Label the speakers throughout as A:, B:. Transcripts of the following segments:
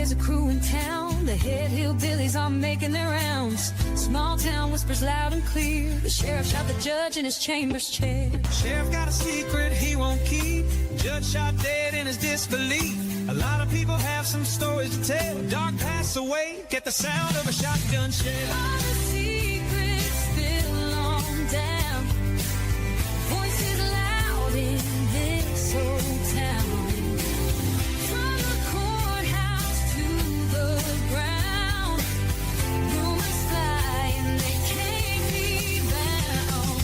A: there's a crew in town. The head hillbillies are making their rounds. Small town whispers loud and clear. The sheriff shot the judge in his chambers chair.
B: Sheriff got a secret he won't keep. Judge shot dead in his disbelief. A lot of people have some stories to tell. Dark pass away, get the sound of a shotgun shell.
A: All the secrets spill on down. Voices loud in this old town. From the courthouse to the ground. Rumors fly and they can't be bound.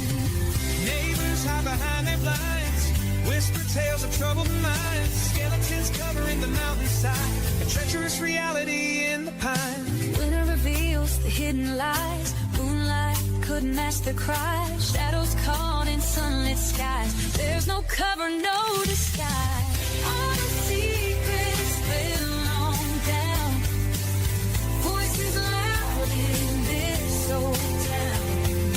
B: Neighbors hide behind their blinds. Whisper tales of troubled minds. Skeletons covering the mountainside. A treacherous reality in the pines.
A: Winter reveals the hidden lies. Moonlight couldn't mask their cries. Shadows caught in sunlit skies. There's no cover, no disguise. All the secrets spill on down. Voices loud in this old town.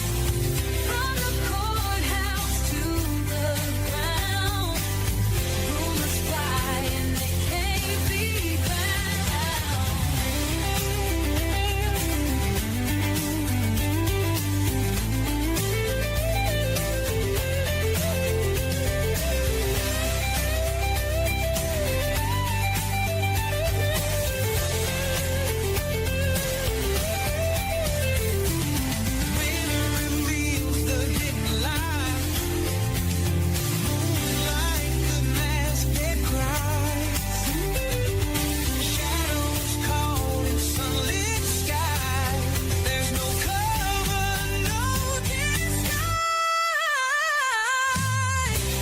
A: From the courthouse to the ground. Rumors fly and they can't be
B: Winter reveals the hidden lie. Moonlight could mask their cries. Shadows caught in sunlit skies. There's no cover, no disguise.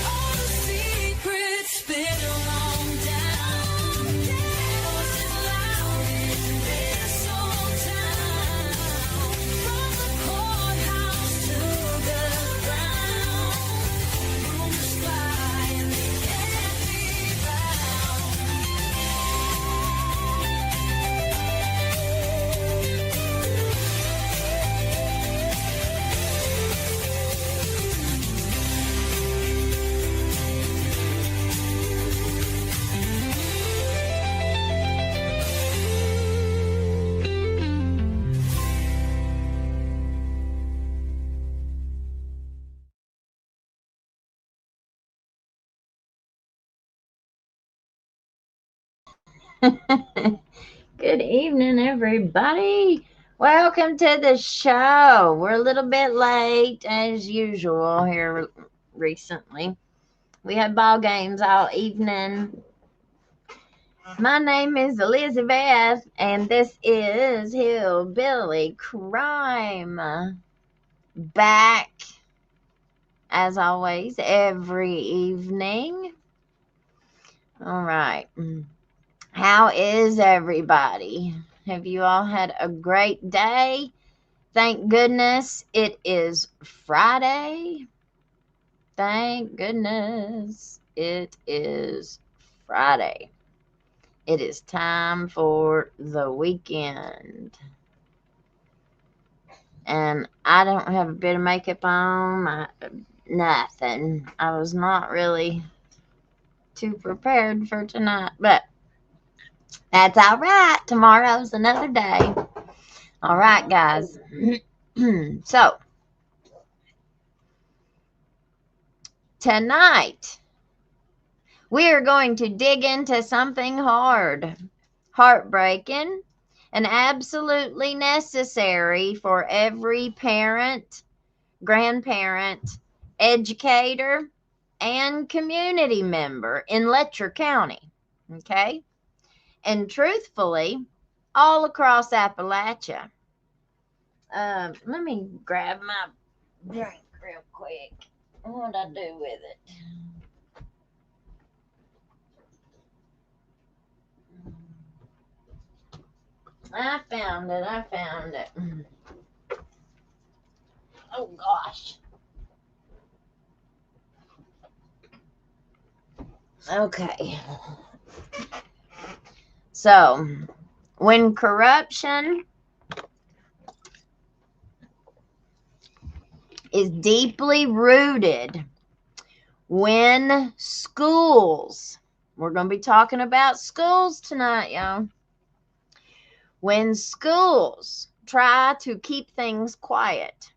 A: all the secrets spill on down. Voices loud in this old town. From the courthouse to the ground. Rumors fly and they can't be
C: Good evening, everybody. Welcome to the show. We're a little bit late, as usual, here recently. We had ball games all evening. My name is Elizabeth, and this is Hillbilly Crime. Back, as always, every evening. All right. How is everybody? Have you all had a great day? Thank goodness it is Friday. Thank goodness it is Friday. It is time for the weekend. And I don't have a bit of makeup on, nothing. I was not really too prepared for tonight, but that's all right. Tomorrow's another day. All right, guys. So, tonight, we are going to dig into something hard, heartbreaking, and absolutely necessary for every parent, grandparent, educator, and community member in Letcher County. Okay? And truthfully, all across Appalachia. Let me grab my drink real quick. What'd I do with it? I found it. Oh, gosh. Okay. So, when corruption is deeply rooted, when schools, we're going to be talking about schools tonight, y'all. When schools try to keep things quiet,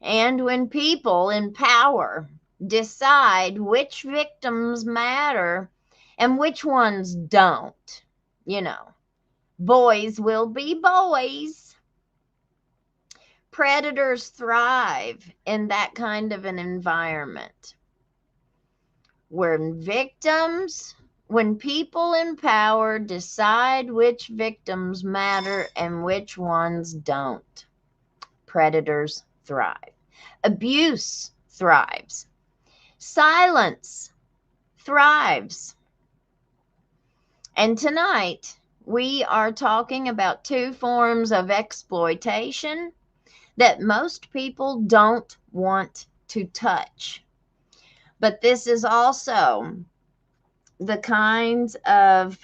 C: and when people in power decide which victims matter and which ones don't, boys will be boys. Predators thrive in that kind of an environment. When people in power decide which victims matter and which ones don't, predators thrive. Abuse thrives. Silence thrives. And tonight, we are talking about two forms of exploitation that most people don't want to touch. But this is also the kinds of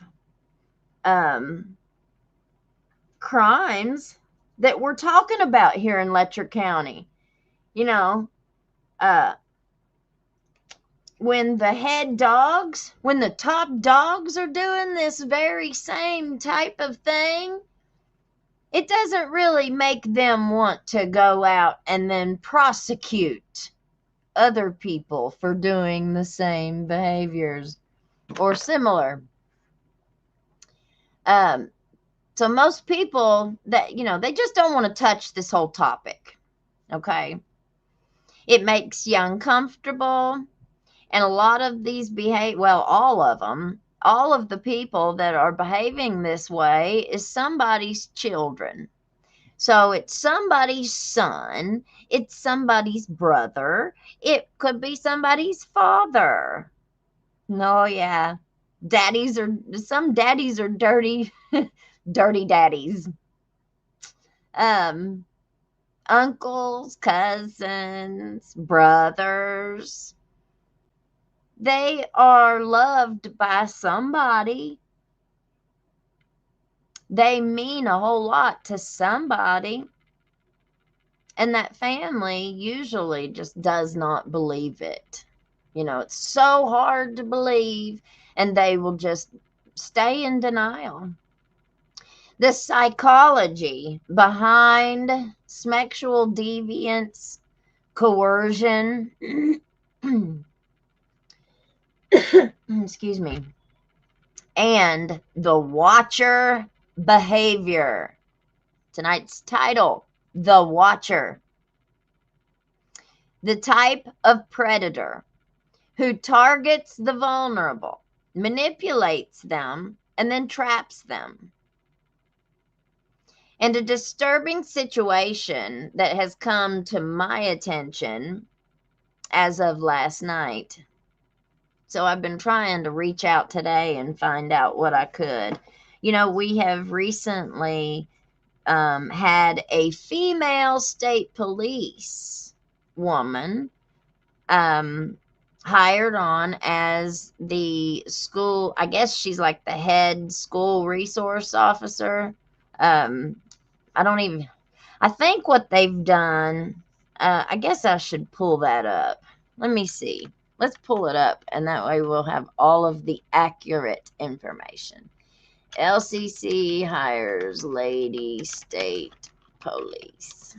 C: crimes that we're talking about here in Letcher County. When the top dogs are doing this very same type of thing, it doesn't really make them want to go out and then prosecute other people for doing the same behaviors or similar. So most people that, they just don't want to touch this whole topic. Okay. It makes you uncomfortable. And a lot of these all of them, all of the people that are behaving this way is somebody's children. So it's somebody's son. It's somebody's brother. It could be somebody's father. No, yeah. Some daddies are dirty, dirty daddies. Uncles, cousins, brothers. They are loved by somebody. They mean a whole lot to somebody. And that family usually just does not believe it. It's so hard to believe, and they will just stay in denial. The psychology behind sexual deviance, coercion, excuse me, and the watcher behavior. Tonight's title, The Watcher. The type of predator who targets the vulnerable, manipulates them, and then traps them. And a disturbing situation that has come to my attention as of last night. So I've been trying to reach out today and find out what I could. We have recently had a female state police woman hired on as the school, I guess she's like the head school resource officer. I think what they've done, I guess I should pull that up. Let me see. Let's pull it up, and that way we'll have all of the accurate information. LCC hires lady state police.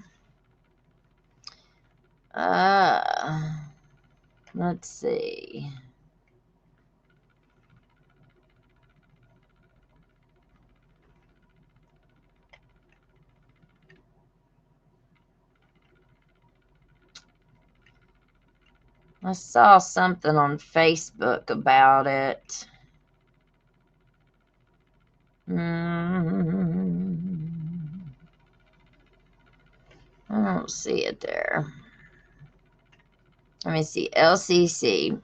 C: Let's see. I saw something on Facebook about it. I don't see it there. Let me see. LCC.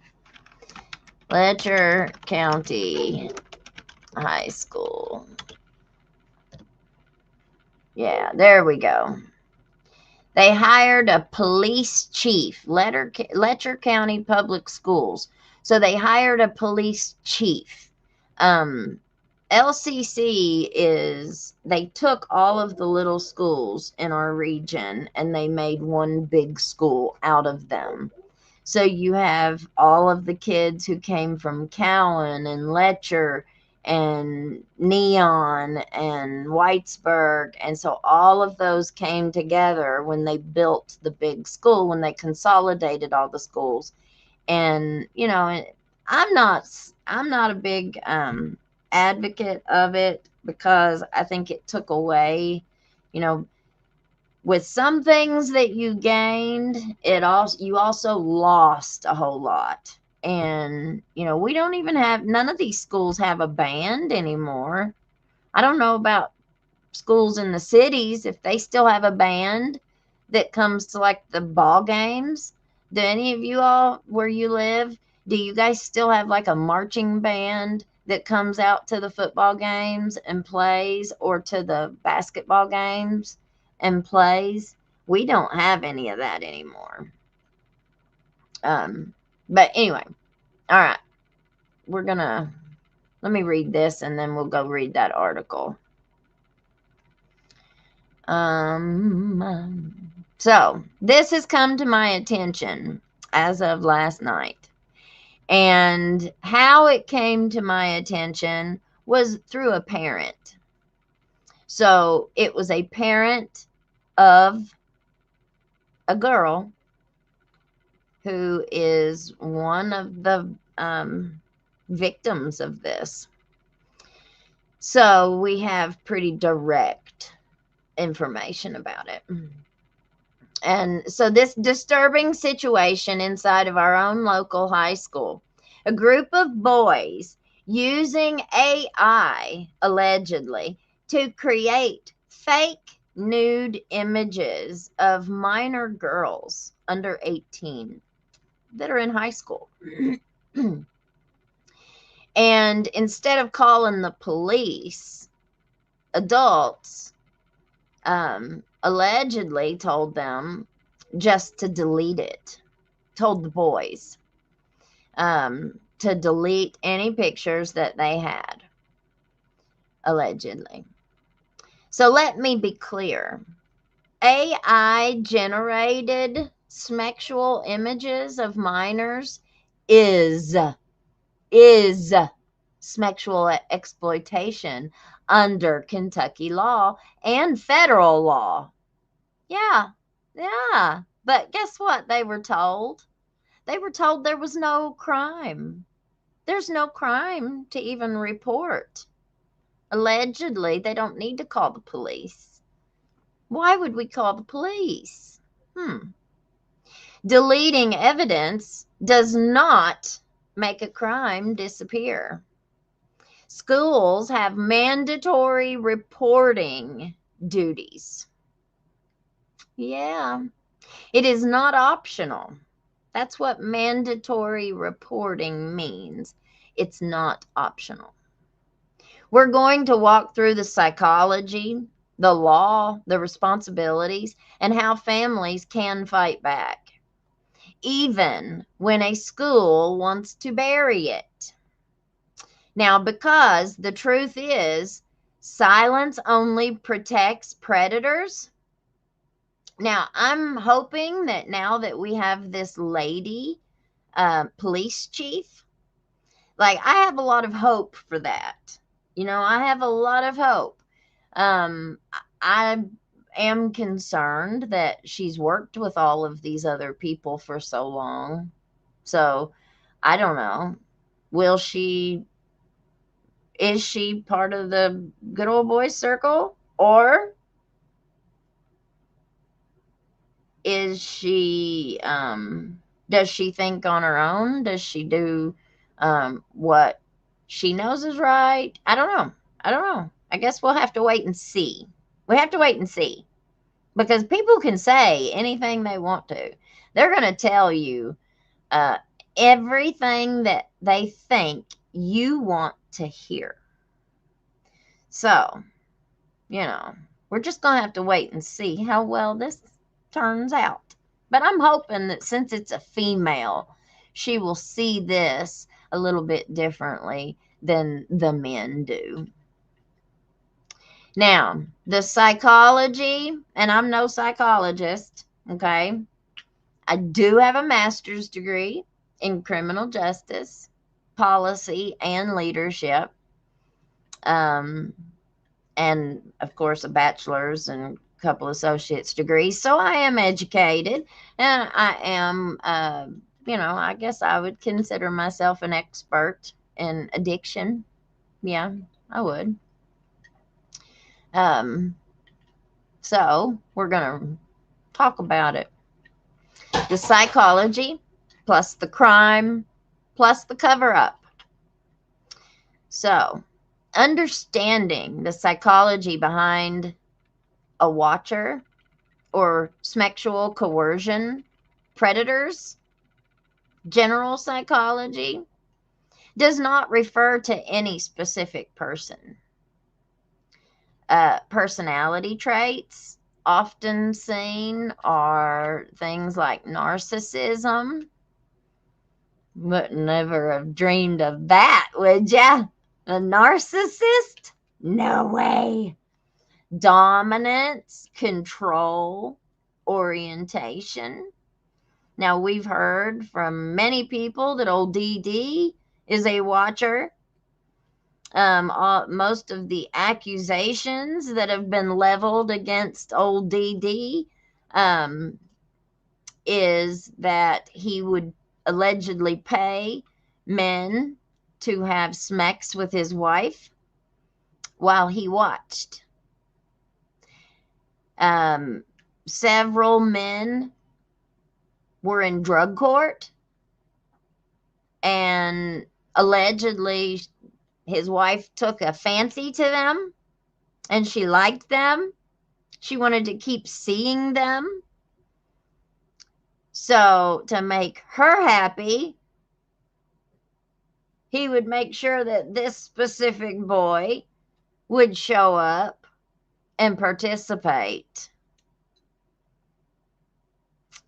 C: Letcher County High School. Yeah, there we go. They hired a police chief, Letcher County Public Schools. So they hired a police chief. LCC they took all of the little schools in our region and they made one big school out of them. So you have all of the kids who came from Cowan and Letcher and Neon and Whitesburg. And so all of those came together when they built the big school, when they consolidated all the schools. And, you know, I'm not a big advocate of it, because I think it took away, you know, with some things that you gained, you also lost a whole lot. And, you know, we don't even have, none of these schools have a band anymore. I don't know about schools in the cities, if they still have a band that comes to like the ball games. Do any of you all, where you live, do you guys still have like a marching band that comes out to the football games and plays, or to the basketball games and plays? We don't have any of that anymore. But anyway, all right, let me read this and then we'll go read that article. So this has come to my attention as of last night. And how it came to my attention was through a parent. So it was a parent of a girl who is one of the victims of this. So we have pretty direct information about it. And so this disturbing situation inside of our own local high school, a group of boys using AI, allegedly, to create fake nude images of minor girls under 18 that are in high school. And instead of calling the police, adults allegedly told them just to delete it, told the boys to delete any pictures that they had, allegedly. So let me be clear. AI generated sexual images of minors is sexual exploitation under Kentucky law and federal law. Yeah. But guess what they were told? They were told there was no crime. There's no crime to even report. Allegedly, they don't need to call the police. Why would we call the police? Deleting evidence does not make a crime disappear. Schools have mandatory reporting duties. Yeah, it is not optional. That's what mandatory reporting means. It's not optional. We're going to walk through the psychology, the law, the responsibilities, and how families can fight back, even when a school wants to bury it. Now, because the truth is, silence only protects predators. Now, I'm hoping that now that we have this lady police chief, like, I have a lot of hope for that. You know, I have a lot of hope. I am concerned that she's worked with all of these other people for so long. So, I don't know. Is she part of the good old boys circle? Or is she, does she think on her own? Does she do what she knows is right? I don't know. I guess we'll have to wait and see. We have to wait and see. Because people can say anything they want to. They're going to tell you everything that they think you want to hear. So, you know, we're just going to have to wait and see how well this turns out. But I'm hoping that since it's a female, she will see this a little bit differently than the men do. Now, the psychology, and I'm no psychologist, okay? I do have a master's degree in criminal justice, policy, and leadership. And of course a bachelor's and a couple associate's degrees. So I am educated, and I am, I guess I would consider myself an expert in addiction. Yeah, I would. So we're going to talk about it. The psychology plus the crime plus the cover up. So, understanding the psychology behind a watcher or sexual coercion, predators, general psychology, does not refer to any specific person. Personality traits often seen are things like narcissism. Would never have dreamed of that, would ya? A narcissist? No way. Dominance, control, orientation. Now, we've heard from many people that old DD is a watcher. Most of the accusations that have been leveled against old DD is that he would allegedly pay men to have sex with his wife while he watched. Several men were in drug court, and allegedly his wife took a fancy to them and she liked them. She wanted to keep seeing them. So to make her happy, he would make sure that this specific boy would show up and participate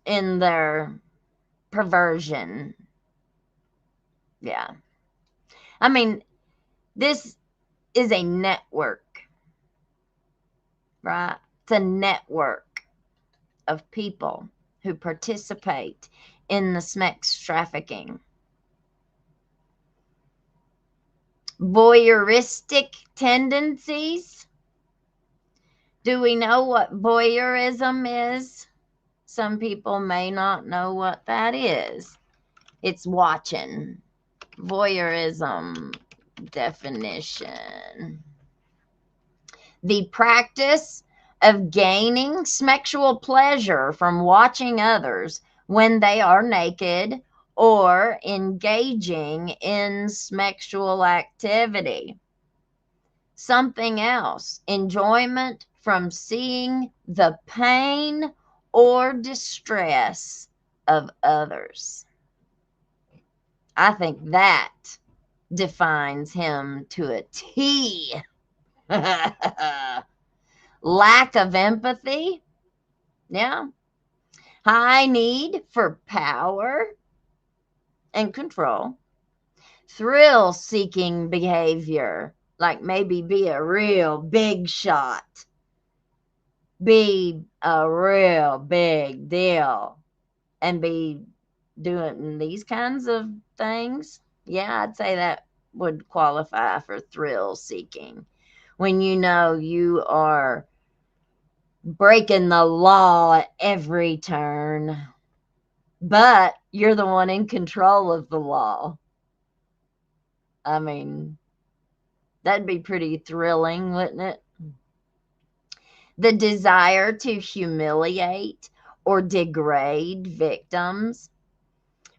C: in their perversion. Yeah. I mean, this is a network, right? It's a network of people who participate in the sex trafficking. Voyeuristic tendencies. Do we know what voyeurism is? Some people may not know what that is. It's watching. Voyeurism definition. The practice of gaining sexual pleasure from watching others when they are naked or engaging in sexual activity. Something else, enjoyment from seeing the pain or distress of others. I think that defines him to a T. Lack of empathy. Yeah. High need for power and control. Thrill-seeking behavior, like maybe be a real big shot. Be a real big deal and be doing these kinds of things. Yeah, I'd say that would qualify for thrill-seeking. When you know you are breaking the law at every turn, but you're the one in control of the law. I mean, that'd be pretty thrilling, wouldn't it? The desire to humiliate or degrade victims.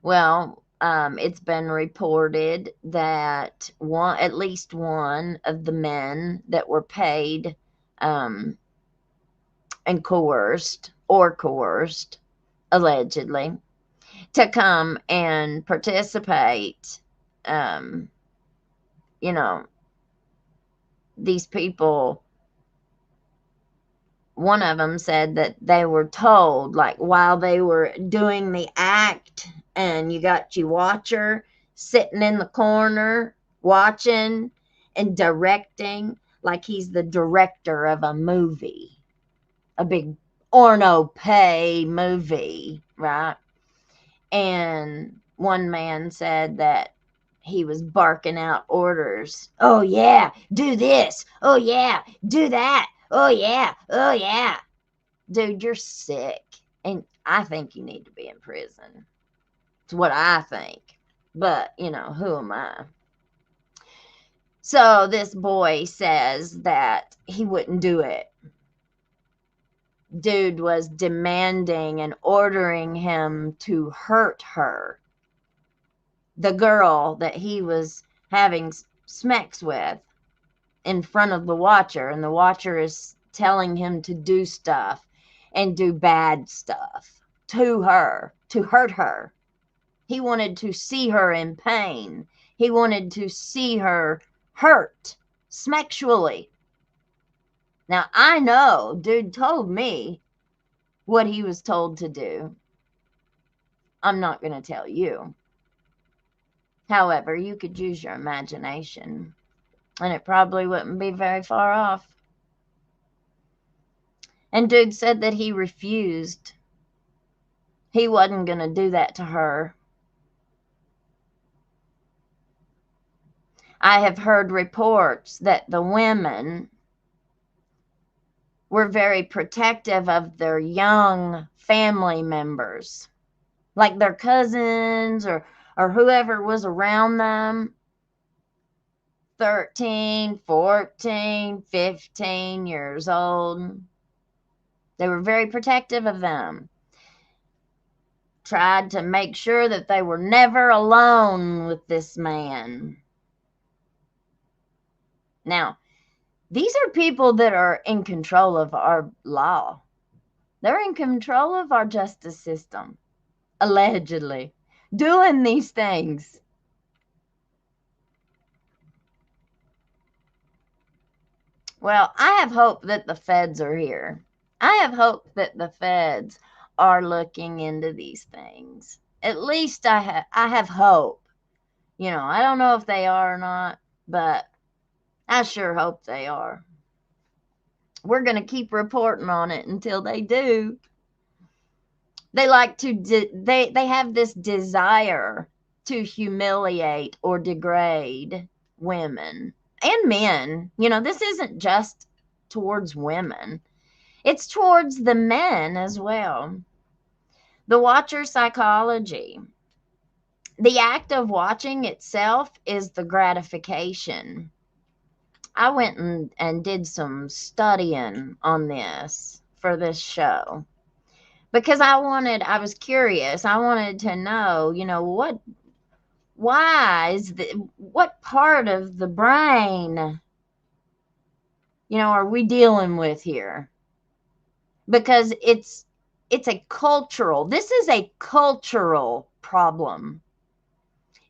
C: Well, it's been reported that at least one of the men that were paid and coerced, allegedly, to come and participate, these people, one of them said that they were told, like, while they were doing the act, and you got your watcher sitting in the corner watching and directing, like he's the director of a movie, a big Orno pay movie, right? And one man said that he was barking out orders. Oh, yeah, do this. Oh, yeah, do that. Oh, yeah, oh, yeah. Dude, you're sick. And I think you need to be in prison. It's what I think. But, you know, who am I? So this boy says that he wouldn't do it. Dude was demanding and ordering him to hurt her. The girl that he was having smacks with in front of the watcher, and the watcher is telling him to do stuff and do bad stuff to her, to hurt her. He wanted to see her in pain. He wanted to see her hurt sexually. Now, I know dude told me what he was told to do. I'm not going to tell you. However, you could use your imagination, and it probably wouldn't be very far off. And dude said that he refused. He wasn't going to do that to her. I have heard reports that the women were very protective of their young family members, like their cousins or whoever was around them, 13, 14, 15 years old. They were very protective of them. Tried to make sure that they were never alone with this man. Now, these are people that are in control of our law. They're in control of our justice system, allegedly, doing these things. Well, I have hope that the feds are here. I have hope that the feds are looking into these things. At least I have hope. You know, I don't know if they are or not, but I sure hope they are. We're going to keep reporting on it until they do. They like to, they have this desire to humiliate or degrade women and men. You know, this isn't just towards women. It's towards the men as well. The watcher psychology. The act of watching itself is the gratification. I went and did some studying on this for this show because I was curious. I wanted to know, you know, what part of the brain, you know, are we dealing with here? Because this is a cultural problem.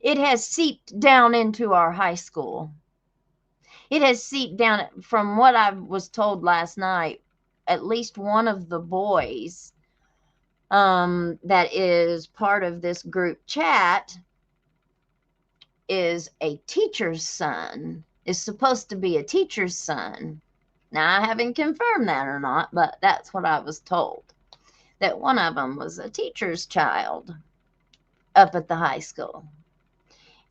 C: It has seeped down into our high school. It has seeped down, from what I was told last night, at least one of the boys that is part of this group chat is a teacher's son, is supposed to be a teacher's son. Now, I haven't confirmed that or not, but that's what I was told, that one of them was a teacher's child up at the high school.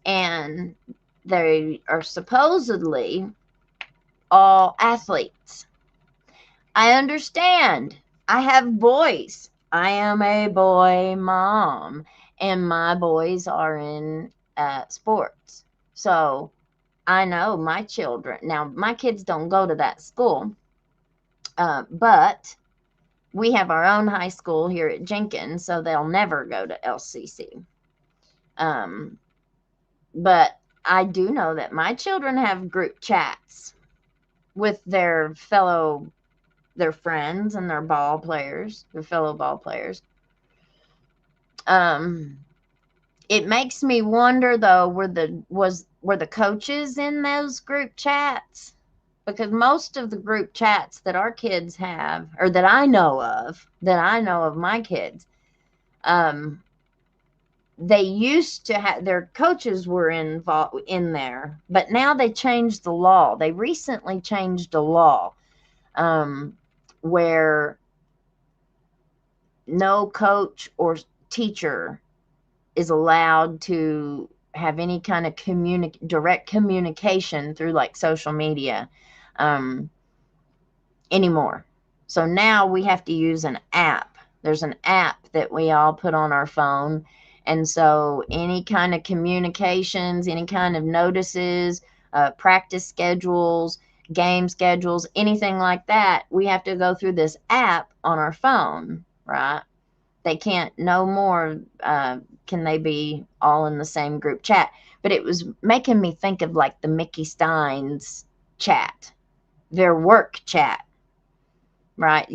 C: And they are supposedly all athletes. I understand. I have boys. I am a boy mom, and my boys are in sports. So I know my children. Now, my kids don't go to that school, but we have our own high school here at Jenkins, so they'll never go to LCC. But I do know that my children have group chats with their friends and their fellow ball players. It makes me wonder, though, were the coaches in those group chats? Because most of the group chats that our kids have, or that I know of my kids, they used to have, their coaches were involved in there, but now they changed the law. They recently changed the law where no coach or teacher is allowed to have any kind of direct communication through like social media anymore. So now we have to use an app. There's an app that we all put on our phone. And so any kind of communications, any kind of notices, practice schedules, game schedules, anything like that, we have to go through this app on our phone, right? They can't no more can they be all in the same group chat. But it was making me think of like the Mickey Stein's chat, their work chat, right?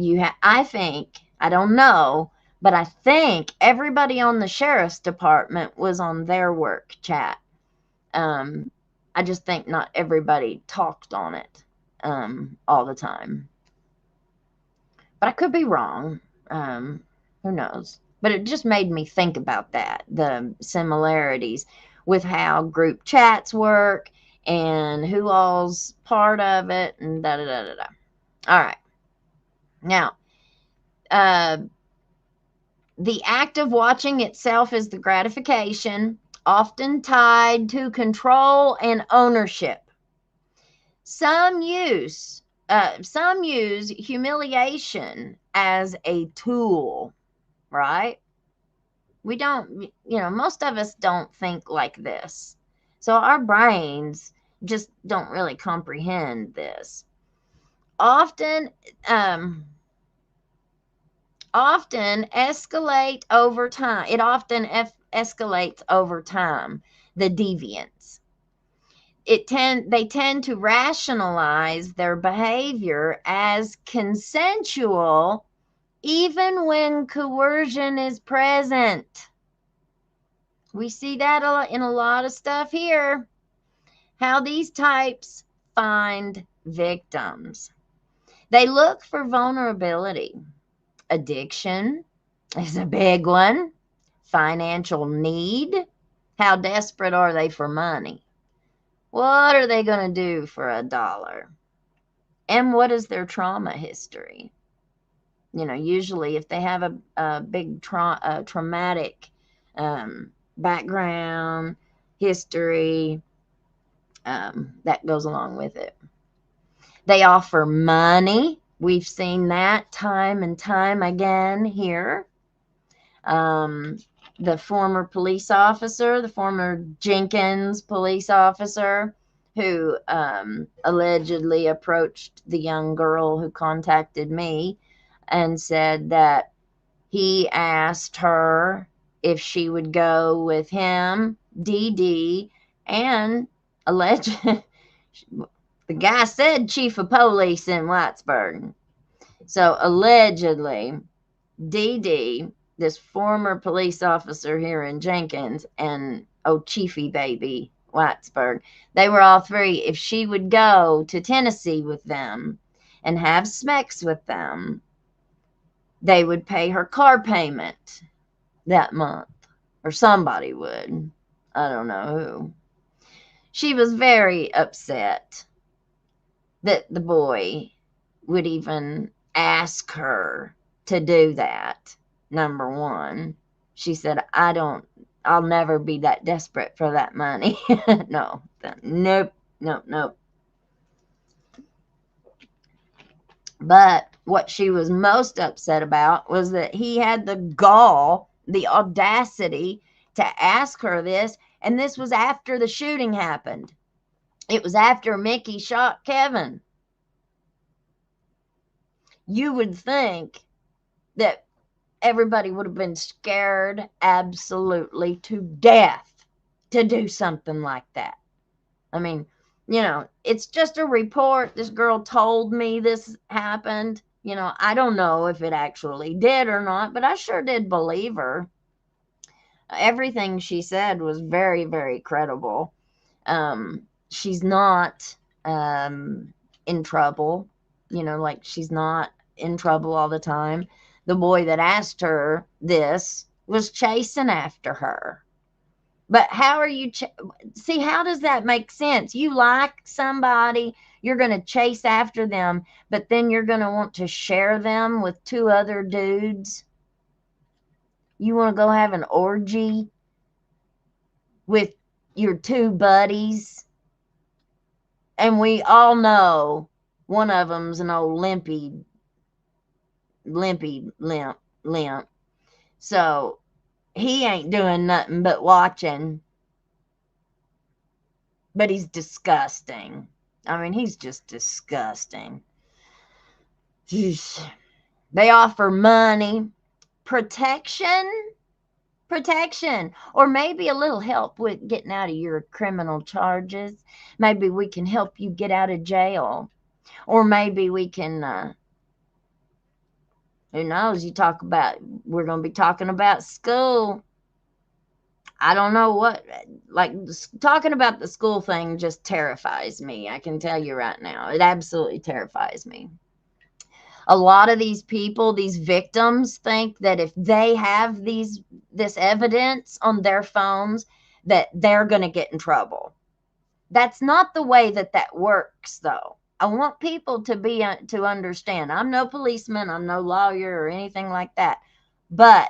C: I think, I don't know, but I think everybody on the sheriff's department was on their work chat. I just think not everybody talked on it all the time. But I could be wrong. Who knows? But it just made me think about that, the similarities with how group chats work and who all's part of it and da-da-da-da-da. All right. Now, the act of watching itself is the gratification, often tied to control and ownership. Some use humiliation as a tool, right? We don't, most of us don't think like this. So our brains just don't really comprehend this. Often escalate over time. It often escalates over time, the deviance. They tend to rationalize their behavior as consensual even when coercion is present. We see that in a lot of stuff here. How these types find victims. They look for vulnerability. Addiction is a big one. Financial need. How desperate are they for money? What are they going to do for $1? And what is their trauma history? Usually if they have a big traumatic background, history, that goes along with it. They offer money. We've seen that time and time again here. The former police officer, the former Jenkins police officer who allegedly approached the young girl who contacted me and said that he asked her if she would go with him, DD, and alleged the guy said chief of police in Whitesburg. So allegedly, DD, this former police officer here in Jenkins, and Chiefy baby Whitesburg, they were all three. If she would go to Tennessee with them and have sex with them, they would pay her car payment that month, or somebody would. I don't know who. She was very upset that the boy would even ask her to do that. Number one, she said, I'll never be that desperate for that money. Nope. But what she was most upset about was that he had the gall, the audacity to ask her this. And this was after the shooting happened. It was after Mickey shot Kevin. You would think that everybody would have been scared absolutely to death to do something like that. I mean, it's just a report. This girl told me this happened. I don't know if it actually did or not, but I sure did believe her. Everything she said was very, very credible. She's not in trouble, like she's not in trouble all the time. The boy that asked her this was chasing after her. But how are you, see, how does that make sense? You like somebody, you're going to chase after them, but then you're going to want to share them with 2 other dudes. You want to go have an orgy with your two buddies, and we all know one of them's an old limp. So he ain't doing nothing but watching, but he's disgusting. I mean, he's just disgusting. Jeez. They offer money, protection, or maybe a little help with getting out of your criminal charges. Maybe we can help you get out of jail, or maybe we can, who knows, we're going to be talking about school. I don't know what, like, talking about the school thing just terrifies me. I can tell you right now, it absolutely terrifies me. A lot of these people, these victims, think that if they have this evidence on their phones, that they're going to get in trouble. That's not the way that works, though. I want people to understand. I'm no policeman, I'm no lawyer or anything like that, but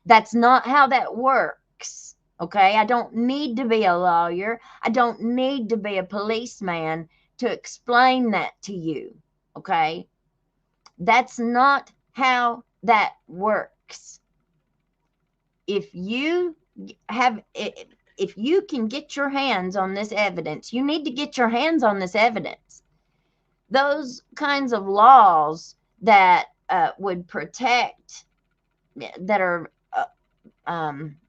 C: that's not how that works. Okay, I don't need to be a lawyer. I don't need to be a policeman to explain that to you. Okay. That's not how that works. If you can get your hands on this evidence, you need to get your hands on this evidence. Those kinds of laws that would protect, that are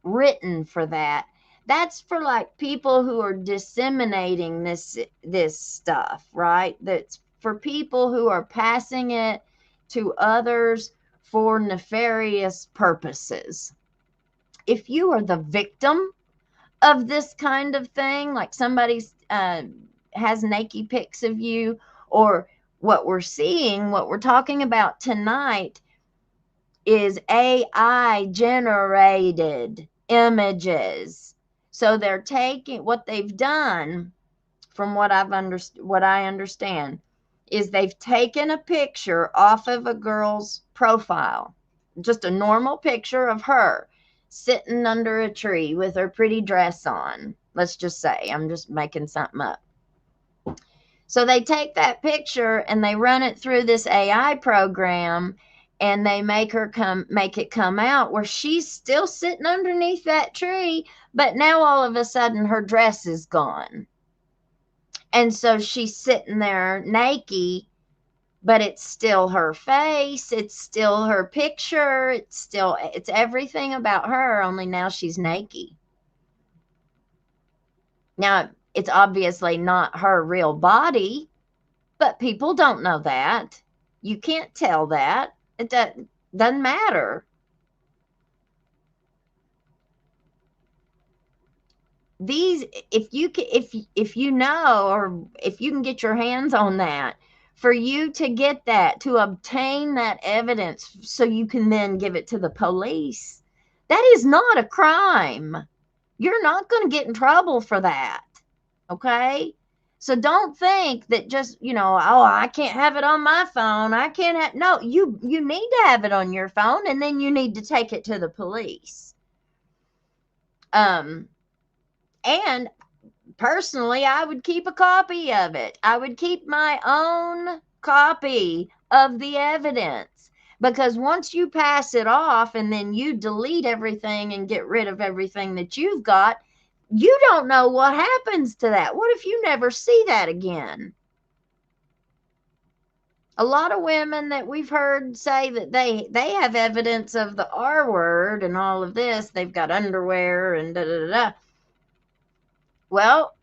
C: written for that, that's for like people who are disseminating this stuff, right? That's for people who are passing it to others for nefarious purposes. If you are the victim of this kind of thing, like somebody has naked pics of you, or what we're talking about tonight is AI generated images. So they're taking, what they've done, from what I understand, is they've taken a picture off of a girl's profile, just a normal picture of her sitting under a tree with her pretty dress on. Let's just say, I'm just making something up. So they take that picture and they run it through this AI program, and they make it come out where she's still sitting underneath that tree, but now all of a sudden her dress is gone. And so she's sitting there naked, but it's still her face. It's still her picture. It's everything about her, only now she's naked. Now, it's obviously not her real body, but people don't know that. You can't tell that. It doesn't matter. These, if you know, or if you can get your hands on that, for you to get that, to obtain that evidence so you can then give it to the police, that is not a crime. You're not going to get in trouble for that. Okay? So don't think that just, oh, I can't have it on my phone. I can't have, no, you need to have it on your phone, and then you need to take it to the police. And personally, I would keep a copy of it. I would keep my own copy of the evidence, because once you pass it off and then you delete everything and get rid of everything that you've got, you don't know what happens to that. What if you never see that again? A lot of women that we've heard say that they have evidence of the R word and all of this. They've got underwear and da-da-da-da. Well,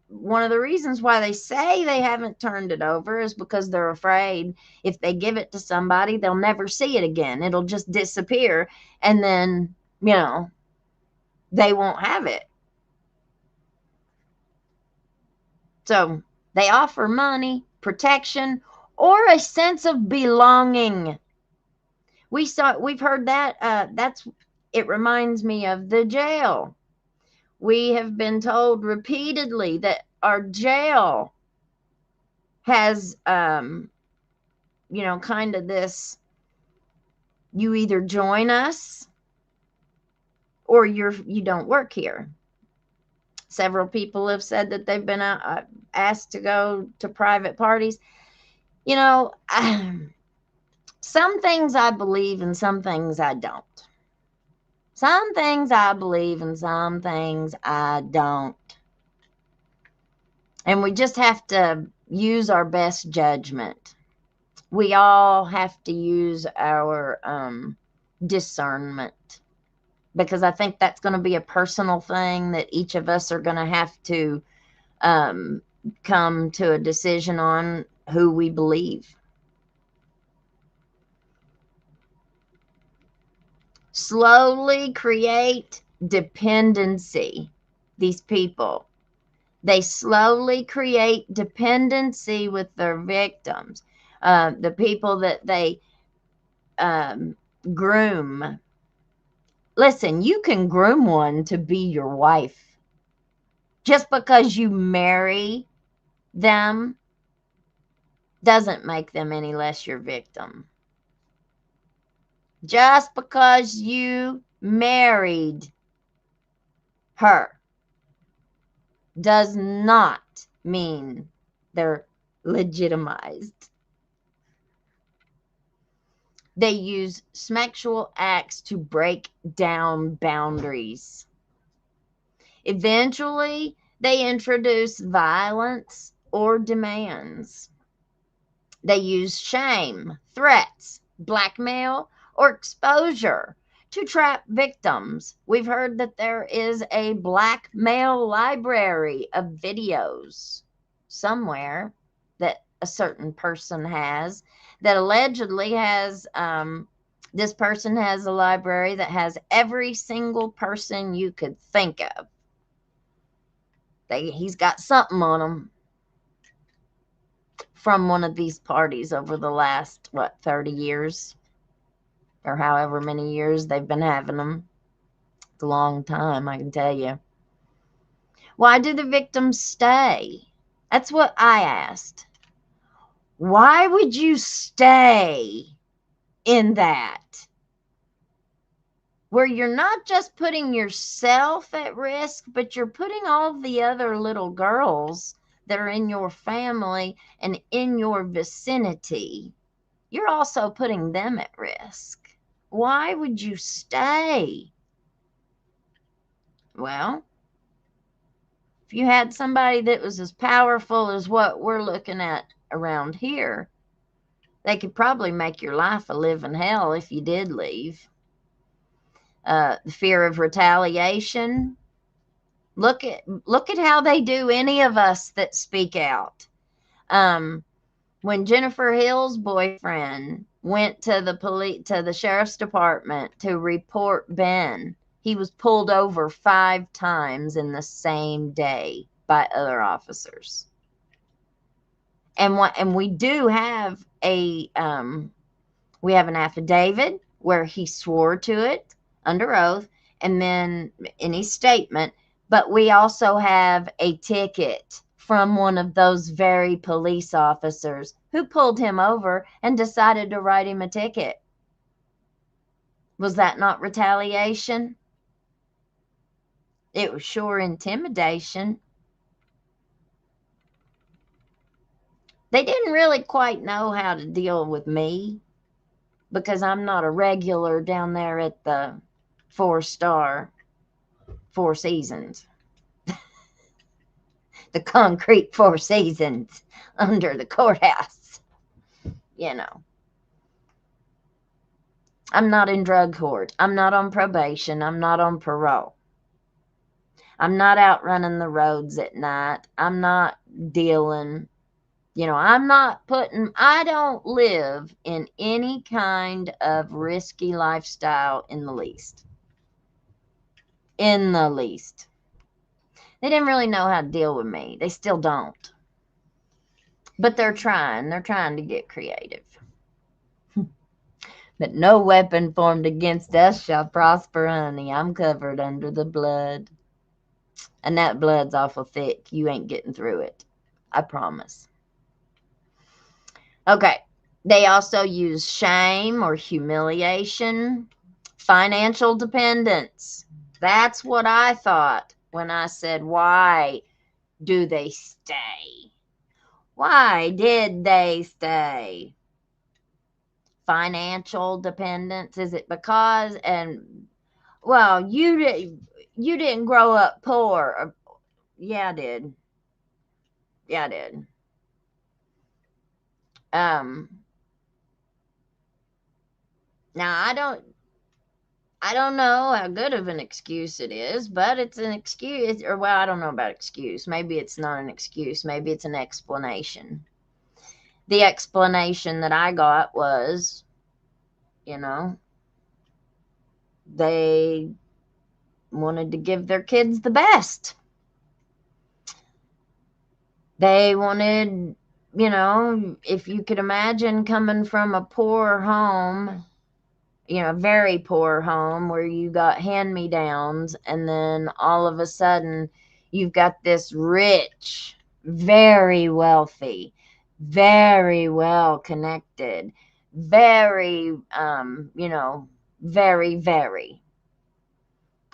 C: one of the reasons why they say they haven't turned it over is because they're afraid if they give it to somebody, they'll never see it again. It'll just disappear, and then, they won't have it. So they offer money, protection, or a sense of belonging. We've heard that. It reminds me of the jail. We have been told repeatedly that our jail has, kind of this, you either join us or you don't work here. Several people have said that they've been asked to go to private parties. You know, some things I believe and some things I don't. Some things I believe and some things I don't. And we just have to use our best judgment. We all have to use our discernment, because I think that's going to be a personal thing that each of us are going to have to come to a decision on who we believe. Slowly create dependency. These people, they slowly create dependency with their victims. The people that they groom. Listen, you can groom one to be your wife. Just because you marry them doesn't make them any less your victim. Just because you married her does not mean they're legitimized. They use sexual acts to break down boundaries. Eventually, they introduce violence or demands. They use shame, threats, blackmail, or exposure to trap victims. We've heard that there is a blackmail library of videos somewhere that a certain person has, that allegedly has, this person has a library that has every single person you could think of. He's got something on them from one of these parties over the last, 30 years? Or however many years they've been having them. It's a long time, I can tell you. Why do the victims stay? That's what I asked. Why would you stay in that? Where you're not just putting yourself at risk, but you're putting all the other little girls that are in your family and in your vicinity. You're also putting them at risk. Why would you stay? Well, if you had somebody that was as powerful as what we're looking at around here, they could probably make your life a living hell if you did leave. The fear of retaliation. Look at how they do any of us that speak out. When Jennifer Hill's boyfriend went to the sheriff's department to report Ben, he was pulled over 5 times in the same day by other officers. And we do have we have an affidavit where he swore to it under oath, and then in his statement, but we also have a ticket from one of those very police officers who pulled him over and decided to write him a ticket. Was that not retaliation? It was sure intimidation. They didn't really quite know how to deal with me because I'm not a regular down there at the 4-star Four Seasons. The concrete 4 Seasons under the courthouse. You know. I'm not in drug court. I'm not on probation. I'm not on parole. I'm not out running the roads at night. I'm not dealing. You know, I don't live in any kind of risky lifestyle in the least. In the least. They didn't really know how to deal with me. They still don't. But they're trying. They're trying to get creative. But no weapon formed against us shall prosper, honey. I'm covered under the blood. And that blood's awful thick. You ain't getting through it. I promise. Okay. They also use shame or humiliation. Financial dependence. That's what I thought. when I said, why do they stay? Why did they stay? Financial dependence? Is it because, and well, you didn't grow up poor. Yeah, I did. Yeah, I did. Now I don't know how good of an excuse it is, but it's an excuse. Or, well, I don't know about excuse. Maybe it's not an excuse. Maybe it's an explanation. The explanation that I got was, they wanted to give their kids the best. They wanted, if you could imagine coming from a poor home, very poor home where you got hand-me-downs, and then all of a sudden you've got this rich, very wealthy, very well connected, very, very, very.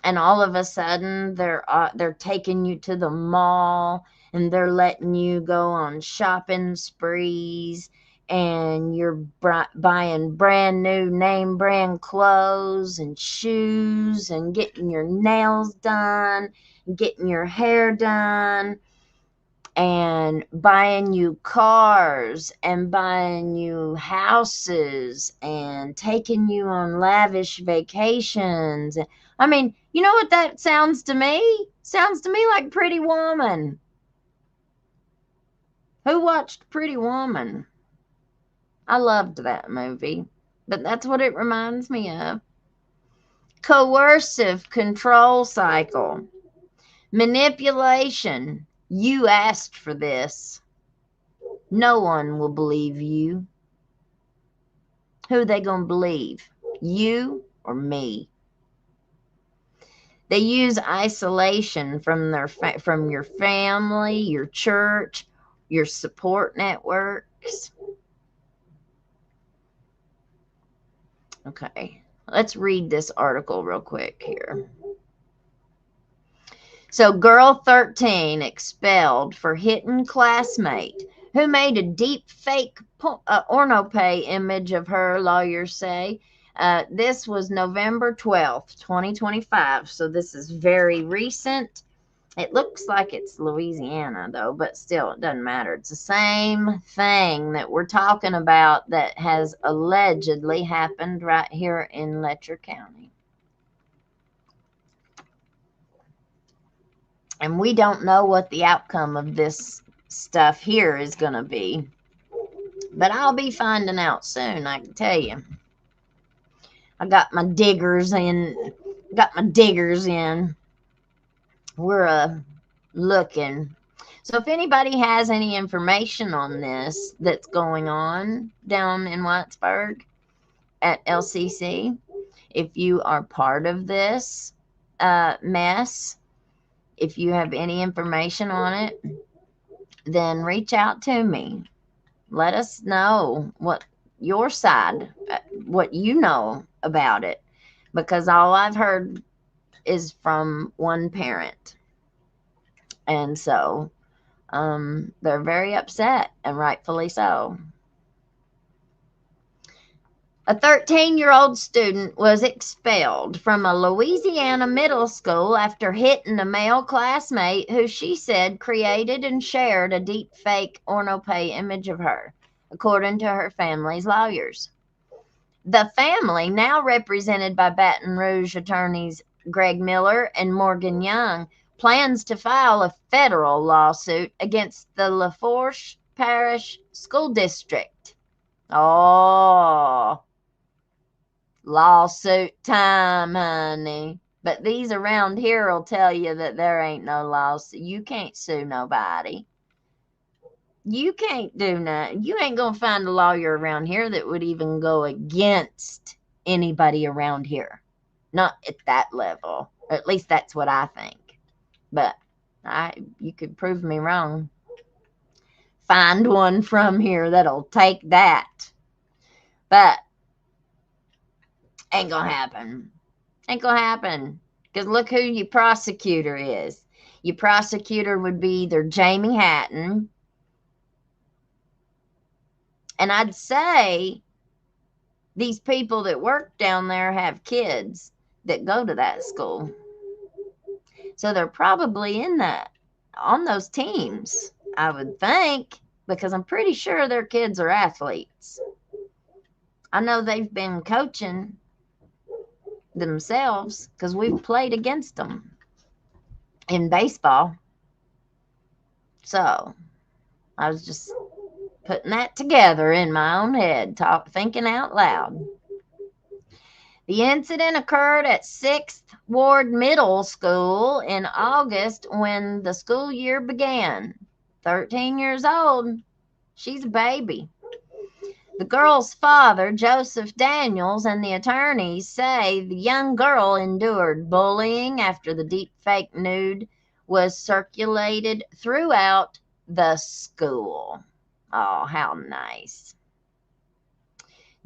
C: And all of a sudden they're taking you to the mall, and they're letting you go on shopping sprees, and you're buying brand new name brand clothes and shoes, and getting your nails done, getting your hair done, and buying you cars, and buying you houses, and taking you on lavish vacations. I mean, you know what that sounds to me? Sounds to me like Pretty Woman. Who watched Pretty Woman? I loved that movie, but that's what it reminds me of. Coercive control cycle. Manipulation. You asked for this. No one will believe you. Who they gonna believe? You or me? They use isolation from from your family, your church, your support networks. Okay, let's read this article real quick here. So, girl 13 expelled for hitting classmate who made a deep fake orno-pay image of her, lawyers say. This was November 12th, 2025. So this is very recent. It looks like it's Louisiana, though, but still, it doesn't matter. It's the same thing that we're talking about that has allegedly happened right here in Letcher County. And we don't know what the outcome of this stuff here is going to be. But I'll be finding out soon, I can tell you. I got my diggers in. We're looking. So if anybody has any information on this that's going on down in Whitesburg at LCC, if you are part of this mess, if you have any information on it, then reach out to me. Let us know what your side, what you know about it, because all I've heard is from one parent. And so they're very upset, and rightfully so. A 13-year-old student was expelled from a Louisiana middle school after hitting a male classmate who she said created and shared a deep fake orno-pay image of her, according to her family's lawyers. The family, now represented by Baton Rouge attorneys Greg Miller and Morgan Young, plans to file a federal lawsuit against the Lafourche Parish School District. Oh, lawsuit time, honey. But these around here will tell you that there ain't no lawsuit. You can't sue nobody. You can't do nothing. You ain't going to find a lawyer around here that would even go against anybody around here. Not at that level. Or at least that's what I think. But you could prove me wrong. Find one from here that'll take that. But ain't gonna happen. Ain't gonna happen. Because look who your prosecutor is. Your prosecutor would be either Jamie Hatton, and I'd say these people that work down there have kids that go to that school. So they're probably on those teams, I would think, because I'm pretty sure their kids are athletes. I know they've been coaching themselves because we've played against them in baseball. So I was just putting that together in my own head, thinking out loud. The incident occurred at 6th Ward Middle School in August when the school year began. 13 years old. She's a baby. The girl's father, Joseph Daniels, and the attorneys say the young girl endured bullying after the deepfake nude was circulated throughout the school. Oh, how nice.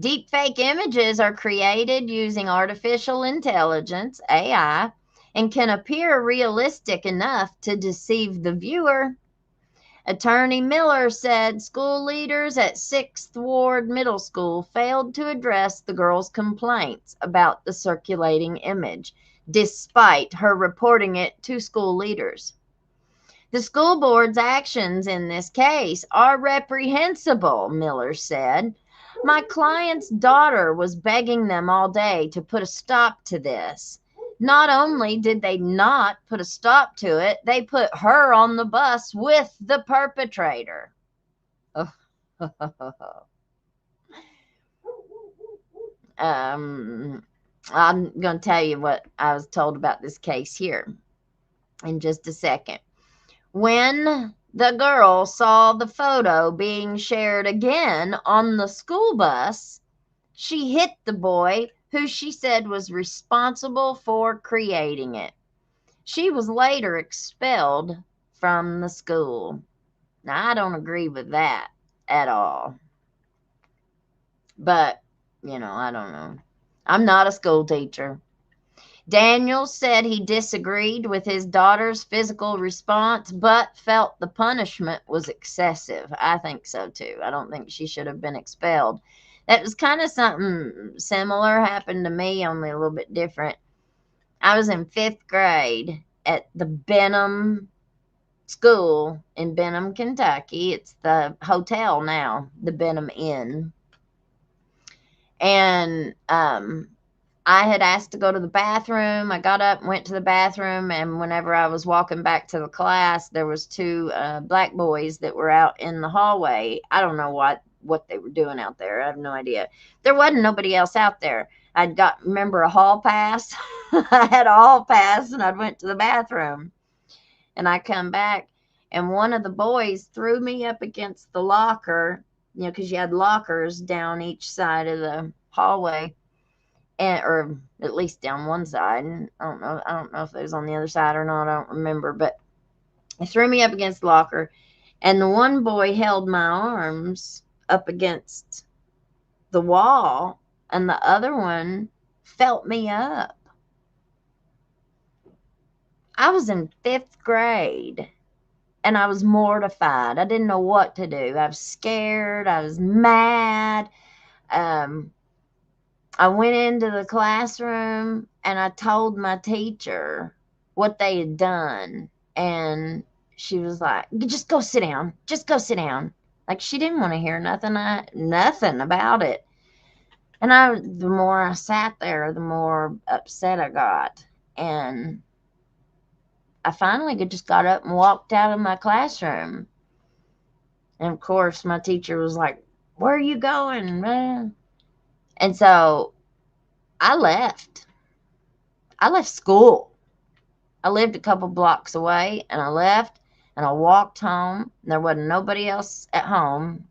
C: Deepfake images are created using artificial intelligence, AI, and can appear realistic enough to deceive the viewer. Attorney Miller said school leaders at 6th Ward Middle School failed to address the girl's complaints about the circulating image, despite her reporting it to school leaders. The school board's actions in this case are reprehensible, Miller said. My client's daughter was begging them all day to put a stop to this. Not only did they not put a stop to it, they put her on the bus with the perpetrator. Oh. I'm going to tell you what I was told about this case here in just a second. When the girl saw the photo being shared again on the school bus, she hit the boy who she said was responsible for creating it. She was later expelled from the school. Now, I don't agree with that at all. But, I don't know. I'm not a school teacher. Daniels said he disagreed with his daughter's physical response, but felt the punishment was excessive. I think so, too. I don't think she should have been expelled. That was kind of something similar happened to me, only a little bit different. I was in 5th grade at the Benham School in Benham, Kentucky. It's the hotel now, the Benham Inn. And I had asked to go to the bathroom. I got up and went to the bathroom, and whenever I was walking back to the class, there was 2 black boys that were out in the hallway. I don't know what they were doing out there. I have no idea. There wasn't nobody else out there. Remember a hall pass? I had a hall pass, and I went to the bathroom. And I come back, and one of the boys threw me up against the locker, because you had lockers down each side of the hallway. Or at least down one side. I don't know if it was on the other side or not. I don't remember. But he threw me up against the locker, and the one boy held my arms up against the wall, and the other one felt me up. I was in 5th grade, and I was mortified. I didn't know what to do. I was scared. I was mad. I went into the classroom and I told my teacher what they had done. And she was like, just go sit down. Just go sit down. Like, she didn't want to hear nothing about it. And the more I sat there, the more upset I got. And I finally just got up and walked out of my classroom. And of course, my teacher was like, where are you going, man? And so I left. I left school. I lived a couple blocks away, and I left, and I walked home. There wasn't nobody else at home.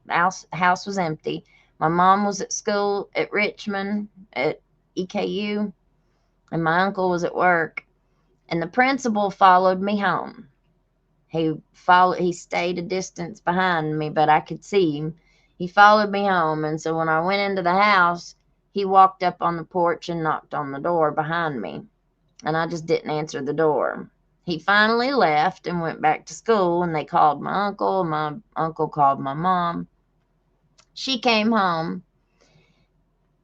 C: The house was empty. My mom was at school at Richmond at EKU, and my uncle was at work. And the principal followed me home. He stayed a distance behind me, but I could see him. He followed me home, and so when I went into the house, he walked up on the porch and knocked on the door behind me, and I just didn't answer the door. he finally left and went back to school, and they called my uncle. My uncle called my mom. She came home,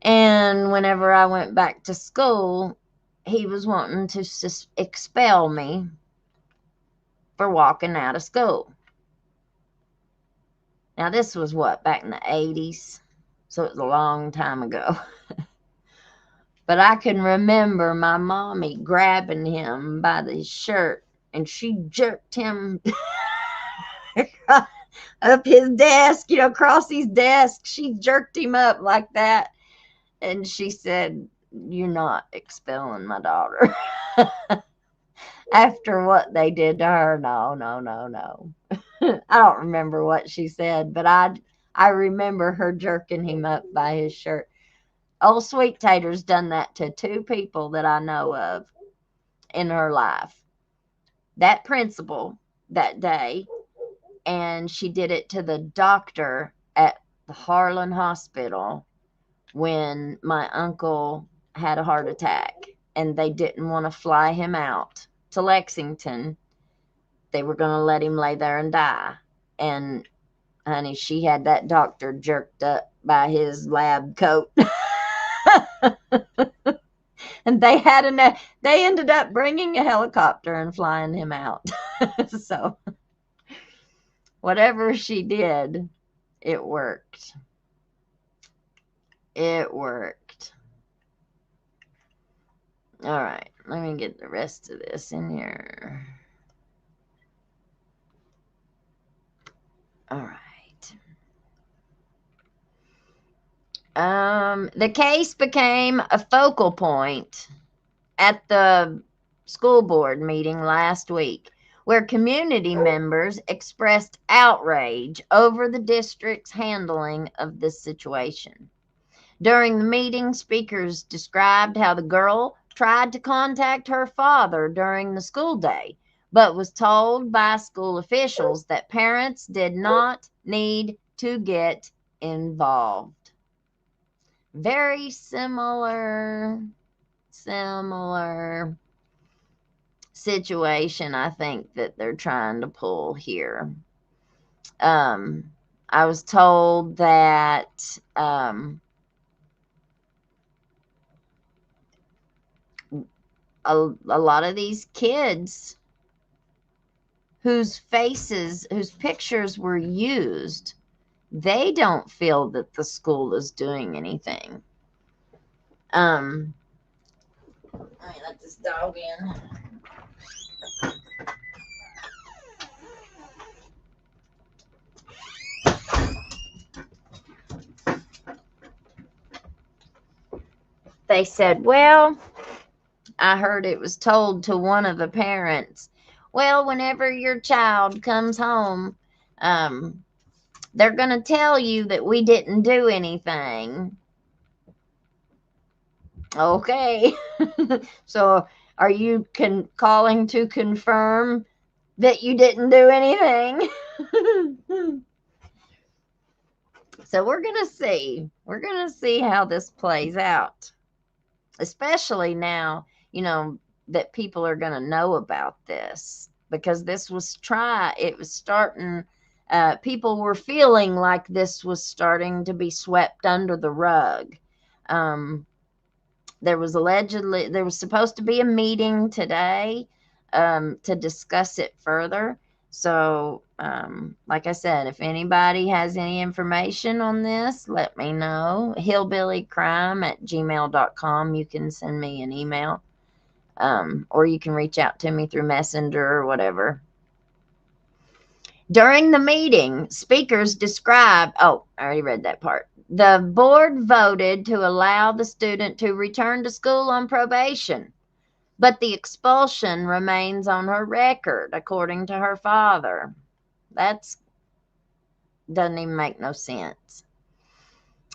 C: and whenever I went back to school, he was wanting to expel me for walking out of school. Now, this was what, back in the 80s? So it was a long time ago. But I can remember my mommy grabbing him by his shirt, and she jerked him up his desk, across his desk. She jerked him up like that. And she said, "You're not expelling my daughter." After what they did to her, no. I don't remember what she said, but I remember her jerking him up by his shirt. Old Sweet Tater's done that to 2 people that I know of in her life. That principal that day, and she did it to the doctor at the Harlan Hospital when my uncle had a heart attack, and they didn't want to fly him out to Lexington. They were going to let him lay there and die. And, honey, she had that doctor jerked up by his lab coat. And they ended up bringing a helicopter and flying him out. So, whatever she did, it worked. It worked. All right, let me get the rest of this in here. All right. The case became a focal point at the school board meeting last week, where community members expressed outrage over the district's handling of this situation. During the meeting, speakers described how the girl tried to contact her father during the school day, but was told by school officials that parents did not need to get involved. Very similar situation, I think, that they're trying to pull here. I was told that a lot of these kids whose pictures were used, they don't feel that the school is doing anything. Let me let this dog in. They said, well, I heard it was told to one of the parents, well, whenever your child comes home, they're going to tell you that we didn't do anything. Okay. So are you calling to confirm that you didn't do anything? So we're going to see. We're going to see how this plays out. Especially now, that people are going to know about this, because this was starting, people were feeling like this was starting to be swept under the rug. There was supposed to be a meeting today to discuss it further. So, like I said, if anybody has any information on this, let me know. hillbillycrime@gmail.com. You can send me an email. Or you can reach out to me through Messenger or whatever. During the meeting, speakers described, I already read that part. The board voted to allow the student to return to school on probation, but the expulsion remains on her record, according to her father. That doesn't even make no sense.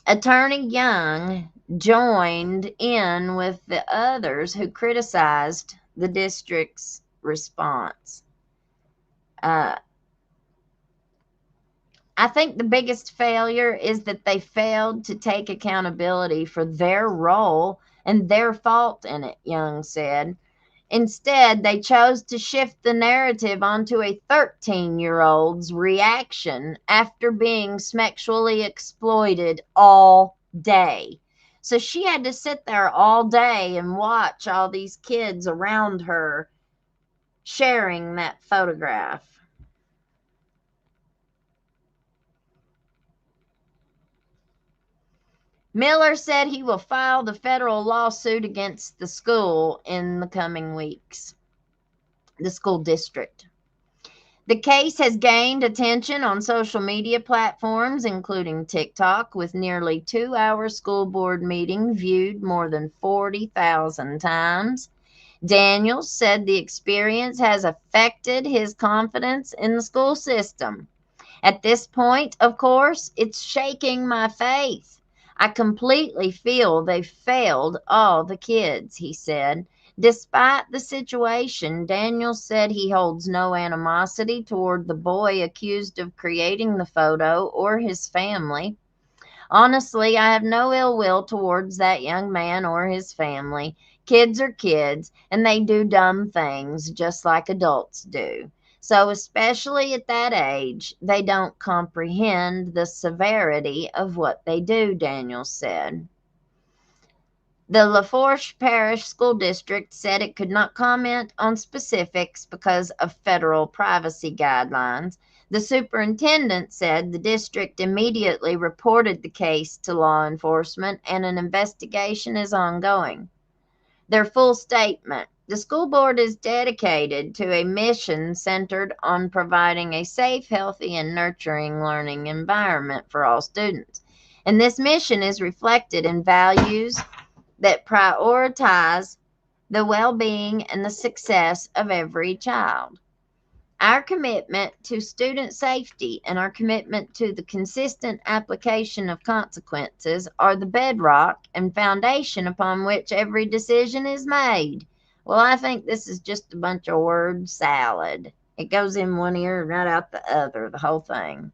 C: Attorney Young joined in with the others who criticized the district's response. I think the biggest failure is that they failed to take accountability for their role and their fault in it, Young said. Instead, they chose to shift the narrative onto a 13-year-old's reaction after being sexually exploited all day. So she had to sit there all day and watch all these kids around her sharing that photograph. Miller said he will file the federal lawsuit against the school in the coming weeks, the school district. The case has gained attention on social media platforms, including TikTok, with nearly 2-hour school board meeting viewed more than 40,000 times. Daniels said the experience has affected his confidence in the school system. At this point, of course, it's shaking my faith. I completely feel they failed all the kids, he said. Despite the situation, Daniels said he holds no animosity toward the boy accused of creating the photo or his family. Honestly, I have no ill will towards that young man or his family. Kids are kids, and they do dumb things just like adults do. So, especially at that age, they don't comprehend the severity of what they do, Daniels said. The LaForge Parish School District said it could not comment on specifics because of federal privacy guidelines. The superintendent said the district immediately reported the case to law enforcement and an investigation is ongoing. Their full statement: the school board is dedicated to a mission centered on providing a safe, healthy, and nurturing learning environment for all students. And this mission is reflected in values that prioritize the well-being and the success of every child. Our commitment to student safety and our commitment to the consistent application of consequences are the bedrock and foundation upon which every decision is made. Well, I think this is just a bunch of word salad. It goes in one ear and right out the other, the whole thing.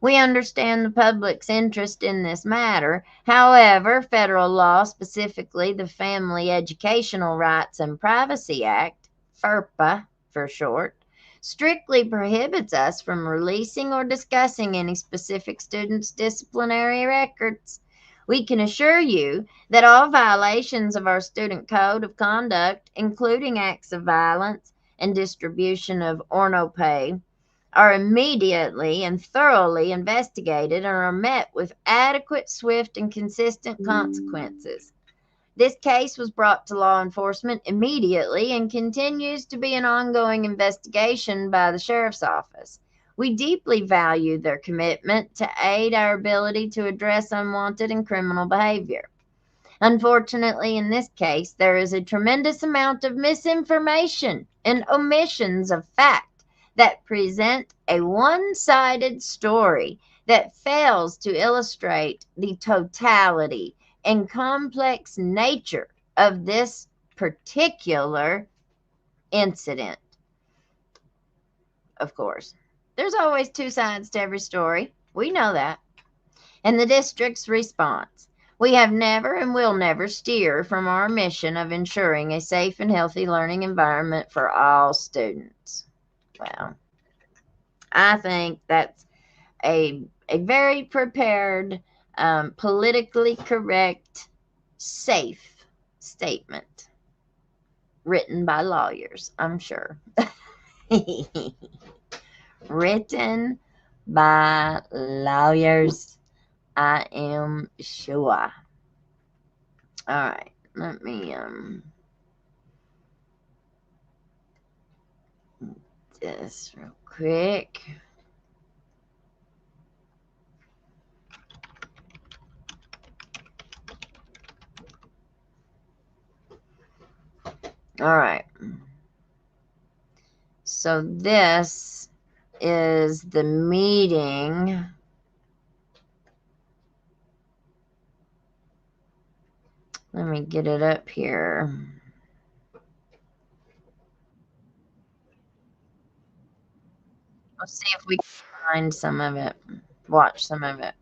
C: We understand the public's interest in this matter. However, federal law, specifically the Family Educational Rights and Privacy Act, FERPA for short, strictly prohibits us from releasing or discussing any specific student's disciplinary records. We can assure you that all violations of our student code of conduct, including acts of violence and distribution of orno-pay, are immediately and thoroughly investigated and are met with adequate, swift, and consistent consequences. This case was brought to law enforcement immediately and continues to be an ongoing investigation by the sheriff's office. We deeply value their commitment to aid our ability to address unwanted and criminal behavior. Unfortunately, in this case, there is a tremendous amount of misinformation and omissions of fact that present a one-sided story that fails to illustrate the totality and complex nature of this particular incident. Of course, there's always two sides to every story. We know that. And the district's response: we have never and will never steer from our mission of ensuring a safe and healthy learning environment for all students. Well, I think that's a very prepared, politically correct, safe statement written by lawyers, I'm sure. Written by lawyers, I am sure. All right, let me this real quick. All right. So this is the meeting. Let me get it up here. Let's see if we can find some of it. Watch some of it.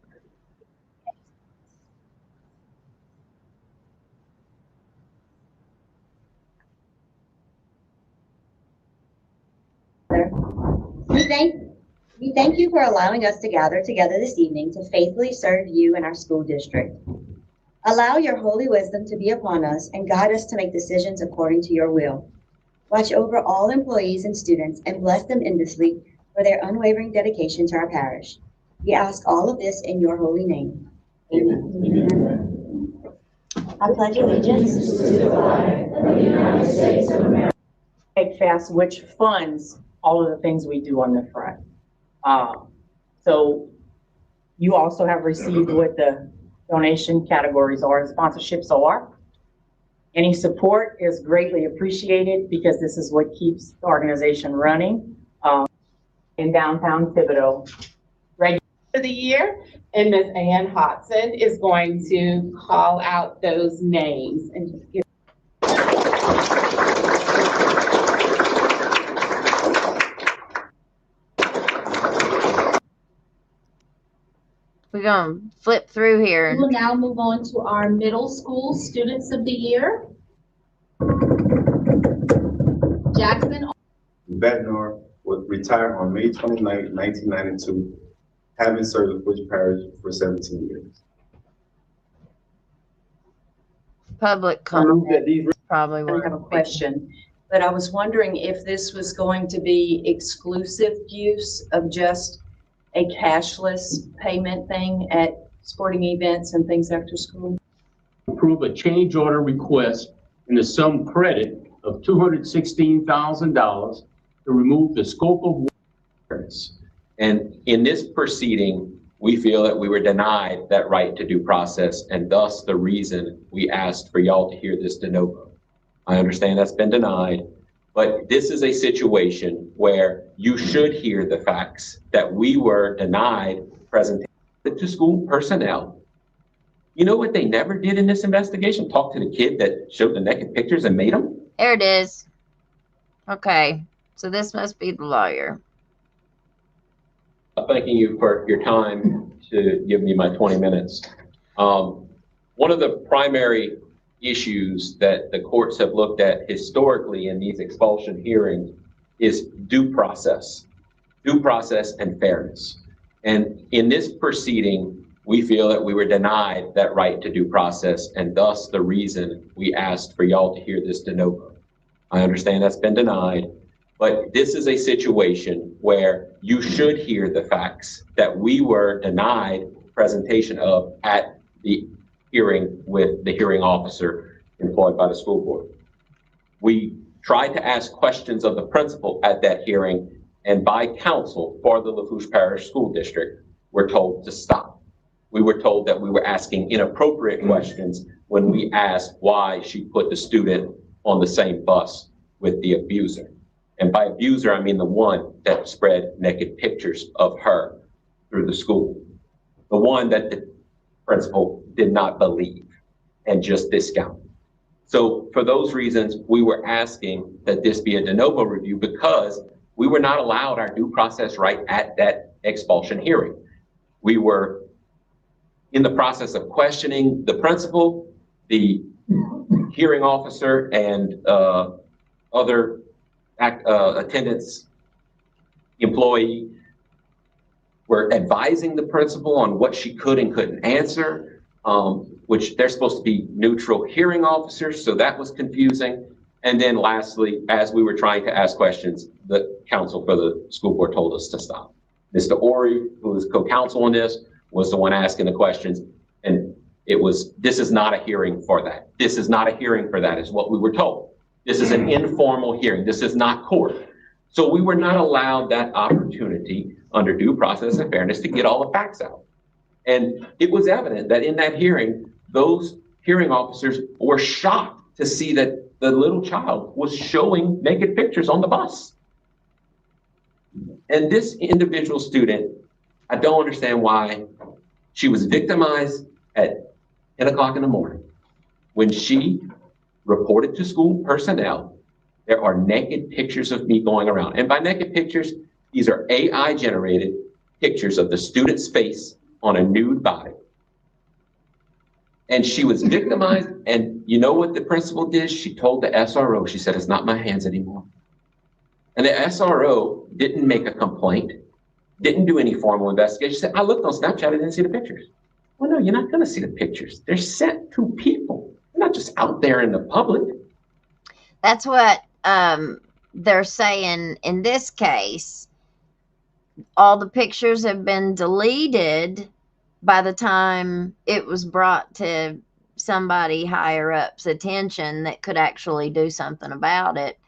D: Father, we thank you for allowing us to gather together this evening to faithfully serve you and our school district. Allow your holy wisdom to be upon us and guide us to make decisions according to your will. Watch over all employees and students and bless them endlessly for their unwavering dedication to our parish. We ask all of this in your holy name. Amen. I pledge allegiance to the flag of the United States of America.
E: Take fast, which funds all of the things we do on the front. So you also have received what the donation categories are and sponsorships are. Any support is greatly appreciated because this is what keeps the organization running in downtown Thibodeau.
F: For the year, and Ms. Ann Hodson is going to call out those names and just give.
C: We're gonna flip through here.
F: We will now move on to our middle school students of the year. Jackson.
G: Bednar was retired on May 29, 1992, having served the Bush Parish for 17 years.
C: Public comment. Probably
H: I have a question, but I was wondering if this was going to be exclusive use of just a cashless payment thing at sporting events and things after school?
I: Approve a change order request in the sum credit of $216,000 to remove the scope of work.
J: And in this proceeding, we feel that we were denied that right to due process, and thus the reason we asked for y'all to hear this de novo. I understand that's been denied, but this is a situation where you should hear the facts that we were denied presentation to school personnel. You know what they never did in this investigation? Talk to the kid that showed the naked pictures and made them?
C: There it is. Okay, so this must be the lawyer.
J: Thanking you for your time to give me my 20 minutes. One of the primary issues that the courts have looked at historically in these expulsion hearings is due process and fairness. And in this proceeding, we feel that we were denied that right to due process, and thus the reason we asked for y'all to hear this de novo. I understand that's been denied, but this is a situation where you should hear the facts that we were denied presentation of at the hearing with the hearing officer employed by the school board. We tried to ask questions of the principal at that hearing, and by counsel for the Lafourche Parish School District, we're told to stop. We were told that we were asking inappropriate questions when we asked why she put the student on the same bus with the abuser. And by abuser, I mean the one that spread naked pictures of her through the school. The one that the principal did not believe and just discounted. So for those reasons, we were asking that this be a de novo review because we were not allowed our due process right at that expulsion hearing. We were in the process of questioning the principal, the hearing officer, and other attendance employee. Were advising the principal on what she could and couldn't answer, which they're supposed to be neutral hearing officers, so that was confusing. And then lastly, as we were trying to ask questions, the counsel for the school board told us to stop. Mr. Ori, who was co-counsel on this, was the one asking the questions, and this is not a hearing for that. This is not a hearing for that, is what we were told. This is an informal hearing. This is not court. So we were not allowed that opportunity under due process and fairness to get all the facts out. And it was evident that in that hearing, those hearing officers were shocked to see that the little child was showing naked pictures on the bus. And this individual student, I don't understand why she was victimized at 10 o'clock in the morning. When she reported to school personnel, there are naked pictures of me going around. And by naked pictures, these are AI generated pictures of the student's face on a nude body. And she was victimized. And you know what the principal did? She told the SRO, she said, "It's not my hands anymore." And the SRO didn't make a complaint, didn't do any formal investigation. Said, I looked on Snapchat, I didn't see the pictures. Well, no, you're not going to see the pictures. They're sent to people. They're not just out there in the public.
C: That's what they're saying in this case. All the pictures have been deleted by the time it was brought to somebody higher up's attention that could actually do something about it.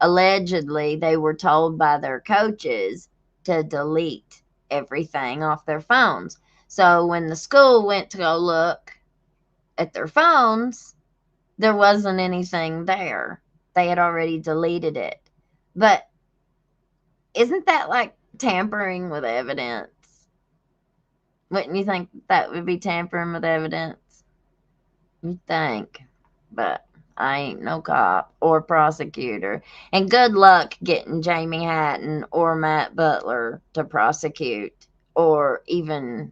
C: Allegedly, they were told by their coaches to delete everything off their phones. So when the school went to go look at their phones, there wasn't anything there. They had already deleted it. But isn't that like tampering with evidence? Wouldn't you think that would be tampering with evidence? You'd think. But I ain't no cop or prosecutor. And good luck getting Jamie Hatton or Matt Butler to prosecute or even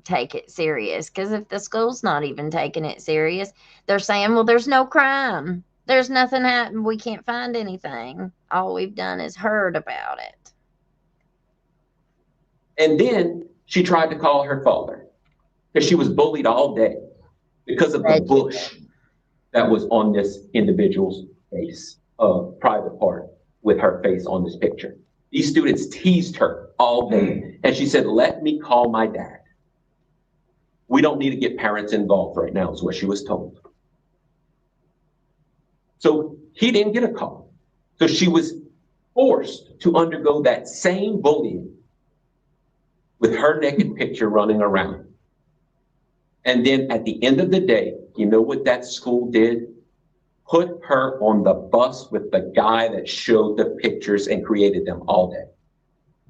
C: take it serious. Because if the school's not even taking it serious, they're saying, well, there's no crime. There's nothing happened. We can't find anything. All we've done is heard about it.
J: And then she tried to call her father because she was bullied all day because of the bush that was on this individual's face, private part with her face on this picture. These students teased her all day. And she said, let me call my dad. We don't need to get parents involved right now, is what she was told. So he didn't get a call. So she was forced to undergo that same bullying with her naked picture running around. And then at the end of the day, you know what that school did? Put her on the bus with the guy that showed the pictures and created them all day.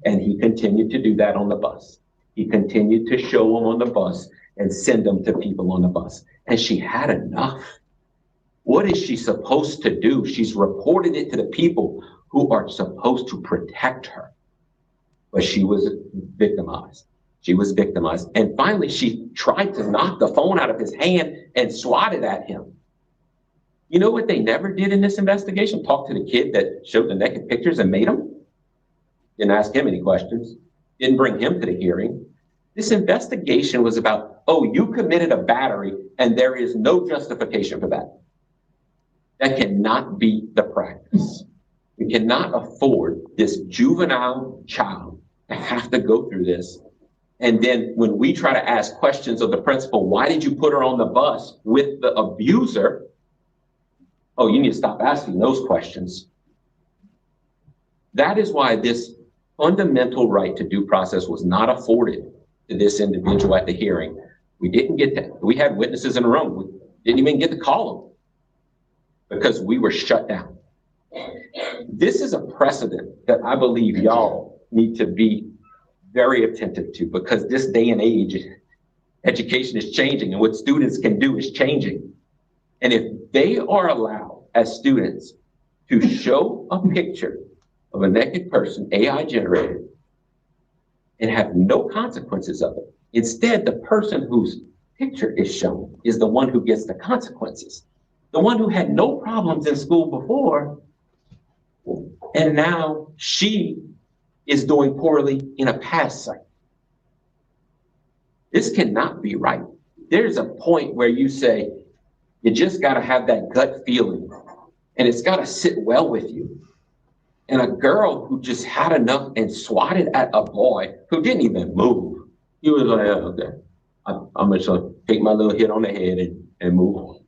J: And he continued to do that on the bus. He continued to show them on the bus and send them to people on the bus. And she had enough. What is she supposed to do? She's reported it to the people who are supposed to protect her. But she was victimized. She was victimized. And finally, she tried to knock the phone out of his hand and swatted at him. You know what they never did in this investigation? Talk to the kid that showed the naked pictures and made them. Didn't ask him any questions. Didn't bring him to the hearing. This investigation was about, oh, you committed a battery and there is no justification for that. That cannot be the practice. We cannot afford this juvenile child to have to go through this. And then when we try to ask questions of the principal, why did you put her on the bus with the abuser? Oh, you need to stop asking those questions. That is why this fundamental right to due process was not afforded to this individual at the hearing. We didn't get that. We had witnesses in the room. We didn't even get to call them because we were shut down. This is a precedent that I believe y'all need to be very attentive to, because this day and age, education is changing and what students can do is changing. And if they are allowed as students to show a picture of a naked person, AI generated, and have no consequences of it, instead, the person whose picture is shown is the one who gets the consequences. The one who had no problems in school before, and now she is doing poorly in a past site. This cannot be right. There's a point where you say, you just got to have that gut feeling, and it's got to sit well with you. And a girl who just had enough and swatted at a boy who didn't even move. He was like, oh, okay, I'm just going to take my little hit on the head and move on.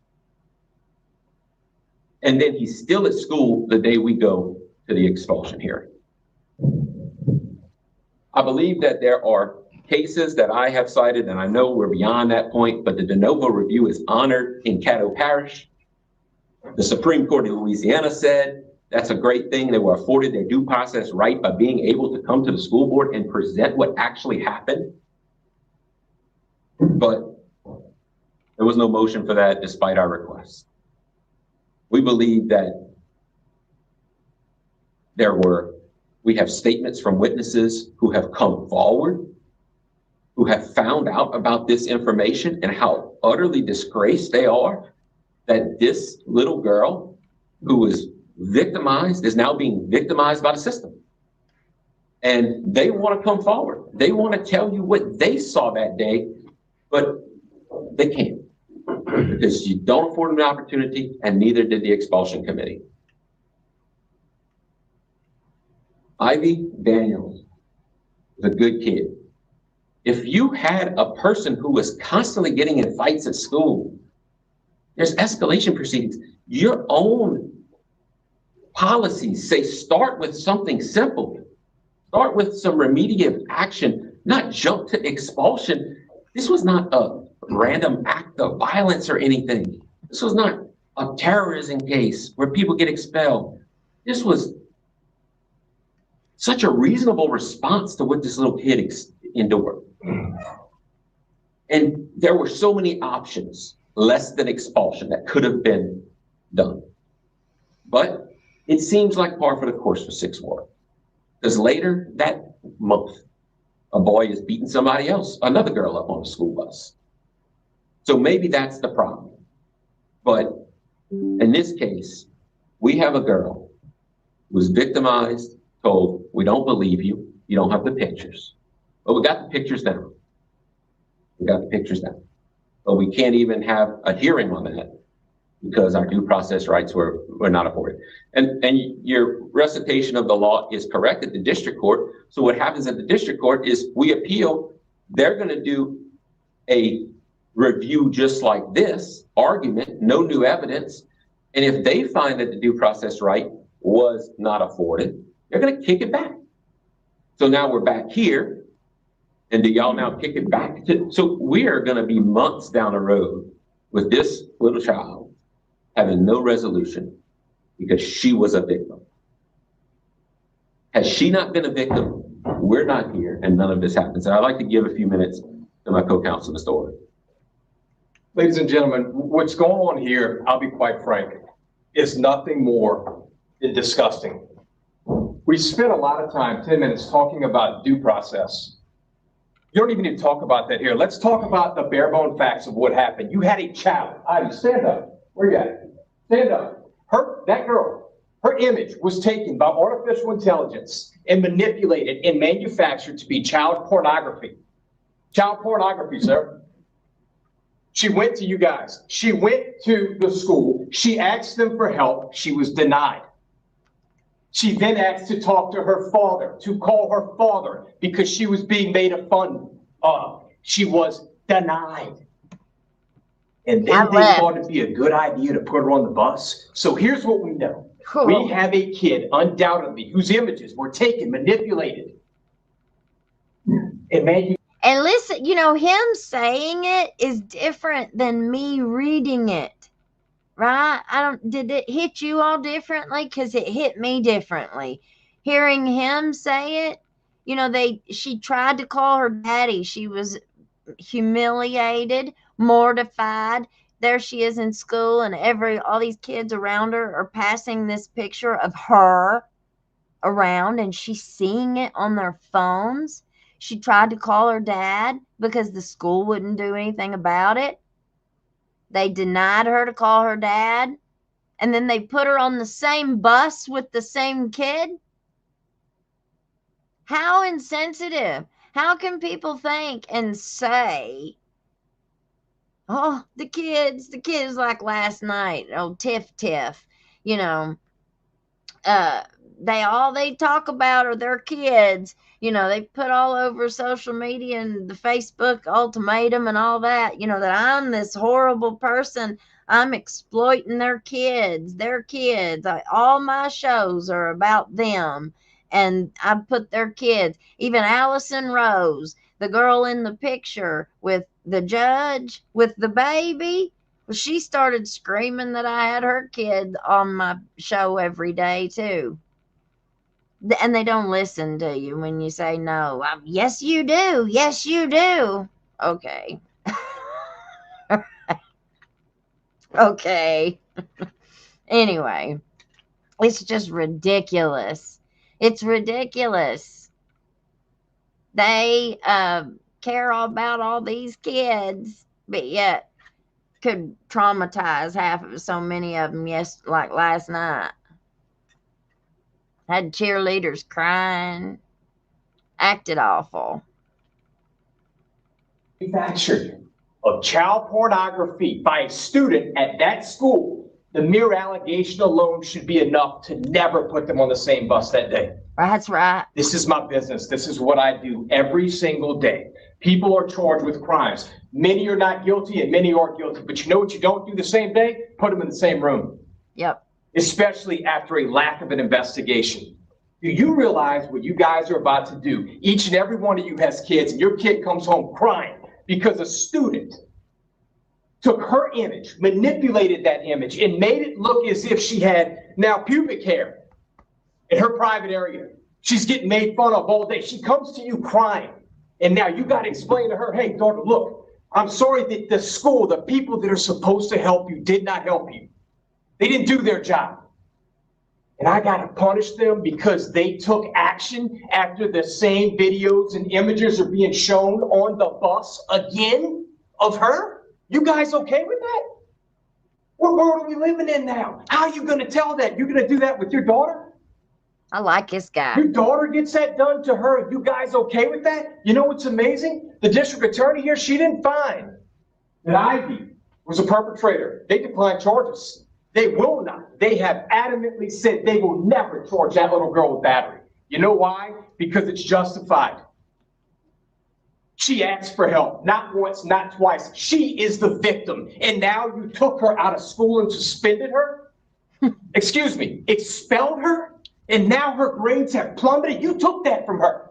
J: And then he's still at school the day we go to the expulsion hearing. I believe that there are cases that I have cited, and I know we're beyond that point, but the de novo review is honored in Caddo Parish. The Supreme Court of Louisiana said that's a great thing. They were afforded their due process right by being able to come to the school board and present what actually happened. But there was no motion for that despite our requests. We believe that we have statements from witnesses who have come forward, who have found out about this information and how utterly disgraced they are that this little girl who was victimized, is now being victimized by the system. And they want to come forward. They want to tell you what they saw that day, but they can't because you don't afford them the opportunity, and neither did the expulsion committee. Ivy Daniels was a good kid. If you had a person who was constantly getting in fights at school, there's escalation proceedings. Your own policies say start with something simple. Start with some remediative action, not jump to expulsion. This was not a random act of violence or anything. This was not a terrorism case where people get expelled. This was such a reasonable response to what this little kid endured. And there were so many options less than expulsion that could have been done. But it seems like par for the course for 6th Ward. Because later that month, a boy is beating somebody else, another girl up on a school bus. So maybe that's the problem. But in this case, we have a girl who was victimized, told, we don't believe you, you don't have the pictures. But we got the pictures now. We got the pictures now. But we can't even have a hearing on that because our due process rights were not afforded. And your recitation of the law is correct at the district court. So what happens at the district court is we appeal. They're going to do a review just like this, argument, no new evidence. And if they find that the due process right was not afforded, they're going to kick it back. So now we're back here. And do y'all now kick it back to, so we are going to be months down the road with this little child having no resolution because she was a victim. Has she not been a victim, we're not here and none of this happens. And I'd like to give a few minutes to my co-counsel, Mr. Orr.
K: Ladies and gentlemen, what's going on here, I'll be quite frank, is nothing more than disgusting. We spent a lot of time, 10 minutes, talking about due process. You don't even need to talk about that here. Let's talk about the bare bone facts of what happened. You had a child. Ivy, stand up. Where you at? Stand up. That girl, her image was taken by artificial intelligence and manipulated and manufactured to be child pornography. Child pornography, sir. She went to you guys. She went to the school. She asked them for help. She was denied. She then asked to talk to her father, to call her father, because she was being made a fun of. She was denied. And then they thought it'd be a good idea to put her on the bus. So here's what we know. We have a kid, undoubtedly, whose images were taken, manipulated.
C: And listen, you know, him saying it is different than me reading it. Right? Did it hit you all differently? Because it hit me differently. Hearing him say it, you know, she tried to call her daddy. She was humiliated, mortified. There she is in school, and all these kids around her are passing this picture of her around, and she's seeing it on their phones. She tried to call her dad because the school wouldn't do anything about it. They denied her to call her dad, and then they put her on the same bus with the same kid. How insensitive. How can people think and say, oh, the kids like last night, oh, Tiff, you know, they talk about are their kids. You know, they put all over social media and the Facebook ultimatum and all that, you know, that I'm this horrible person. I'm exploiting their kids. All my shows are about them. And I put their kids, even Allison Rose, the girl in the picture with the judge, with the baby, she started screaming that I had her kid on my show every day too. And they don't listen to you when you say no. Yes, you do. Yes, you do. Okay. Okay. Anyway, it's just ridiculous. It's ridiculous. They care about all these kids, but yet could traumatize so many of them, like last night. Had cheerleaders crying. Acted awful.
K: Manufactured of child pornography by a student at that school, the mere allegation alone should be enough to never put them on the same bus that day.
C: That's right.
K: This is my business. This is what I do every single day. People are charged with crimes. Many are not guilty and many are guilty. But you know what you don't do the same day? Put them in the same room.
C: Yep.
K: Especially after a lack of an investigation. Do you realize what you guys are about to do? Each and every one of you has kids, and your kid comes home crying because a student took her image, manipulated that image, and made it look as if she had now pubic hair in her private area. She's getting made fun of all day. She comes to you crying, and now you got to explain to her, hey, daughter, look, I'm sorry that the school, the people that are supposed to help you did not help you. They didn't do their job. And I got to punish them because they took action after the same videos and images are being shown on the bus again of her? You guys okay with that? What world are we living in now? How are you going to tell that? You're going to do that with your daughter?
C: I like this guy.
K: Your daughter gets that done to her. You guys okay with that? You know what's amazing? The district attorney here, she didn't find that Ivy was a perpetrator. They declined charges. They will not. They have adamantly said they will never charge that little girl with battery. You know why? Because it's justified. She asked for help, not once, not twice. She is the victim. And now you took her out of school and suspended her? Excuse me, expelled her? And now her grades have plummeted? You took that from her.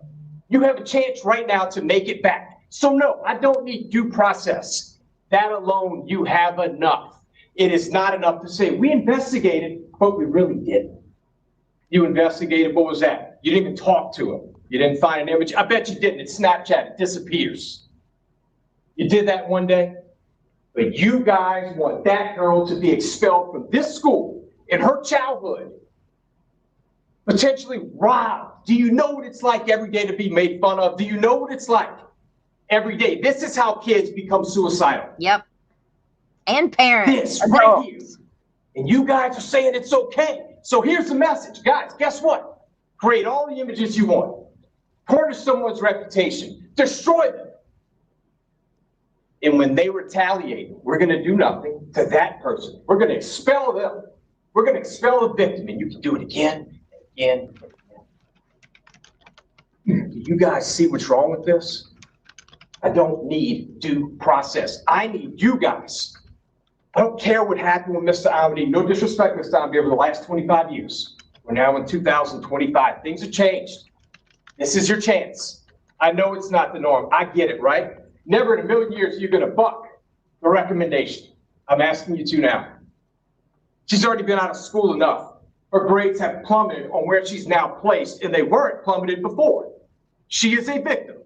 K: You have a chance right now to make it back. So no, I don't need due process. That alone, you have enough. It is not enough to say, we investigated, but we really didn't. You investigated, what was that? You didn't even talk to him. You didn't find an image. I bet you didn't. It's Snapchat, it disappears. You did that one day, but you guys want that girl to be expelled from this school in her childhood, potentially robbed. Do you know what it's like every day to be made fun of? Do you know what it's like every day? This is how kids become suicidal.
C: Yep. And parents.
K: This right here. And you guys are saying it's okay. So here's the message. Guys, guess what? Create all the images you want. Tarnish someone's reputation. Destroy them. And when they retaliate, we're going to do nothing to that person. We're going to expel them. We're going to expel the victim. And you can do it again, and again, and again. Do you guys see what's wrong with this? I don't need due process. I need you guys. I don't care what happened with Mr. Amity. No disrespect, Mr. Amity, over the last 25 years. We're now in 2025. Things have changed. This is your chance. I know it's not the norm. I get it, right? Never in a million years you're going to buck the recommendation. I'm asking you to now. She's already been out of school enough. Her grades have plummeted on where she's now placed, and they weren't plummeted before. She is a victim.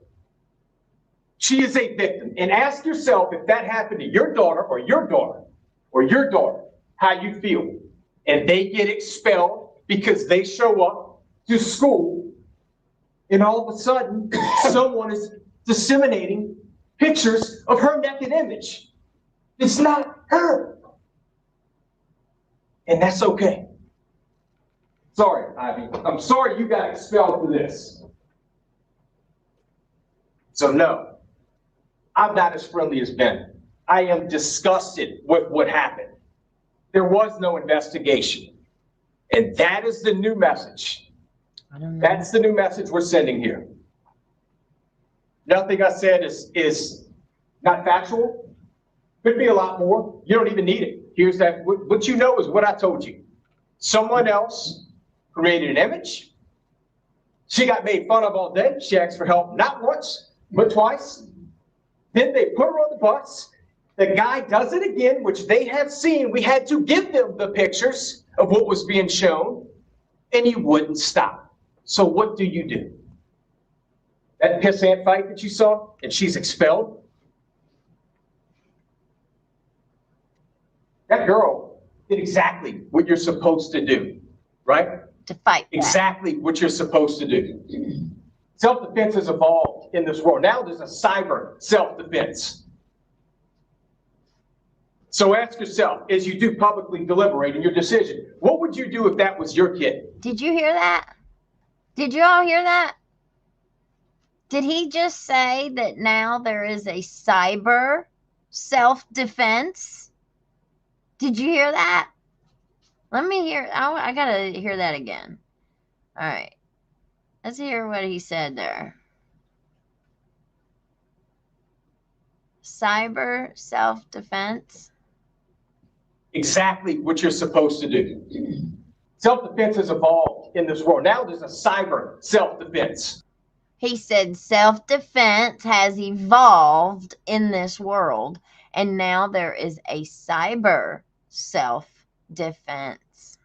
K: She is a victim. And ask yourself if that happened to your daughter or your daughter or your daughter, how you feel. And they get expelled because they show up to school and all of a sudden someone is disseminating pictures of her naked image. It's not her. And that's okay. Sorry, Ivy. I'm sorry you got expelled for this. So no, I'm not as friendly as Ben. I am disgusted with what happened. There was no investigation. And that is the new message. That's the new message we're sending here. Nothing I said is not factual. Could be a lot more. You don't even need it. Here's that. What you know is what I told you. Someone else created an image. She got made fun of all day. She asked for help not once, but twice. Then they put her on the bus. The guy does it again, which they have seen. We had to give them the pictures of what was being shown, and he wouldn't stop. So what do you do? That pissant fight that you saw, and she's expelled? That girl did exactly what you're supposed to do, right?
C: To fight back.
K: Exactly what you're supposed to do. Self-defense has evolved in this world. Now there's a cyber self-defense. So ask yourself, as you do publicly deliberate in your decision, what would you do if that was your kid?
C: Did you hear that? Did you all hear that? Did he just say that now there is a cyber self-defense? Did you hear that? Let me hear. I gotta hear that again. All right. Let's hear what he said there. Cyber self-defense.
K: Exactly what you're supposed to do. Self-defense has evolved in this world. Now there's a cyber self-defense.
C: He said self-defense has evolved in this world, and now there is a cyber self-defense.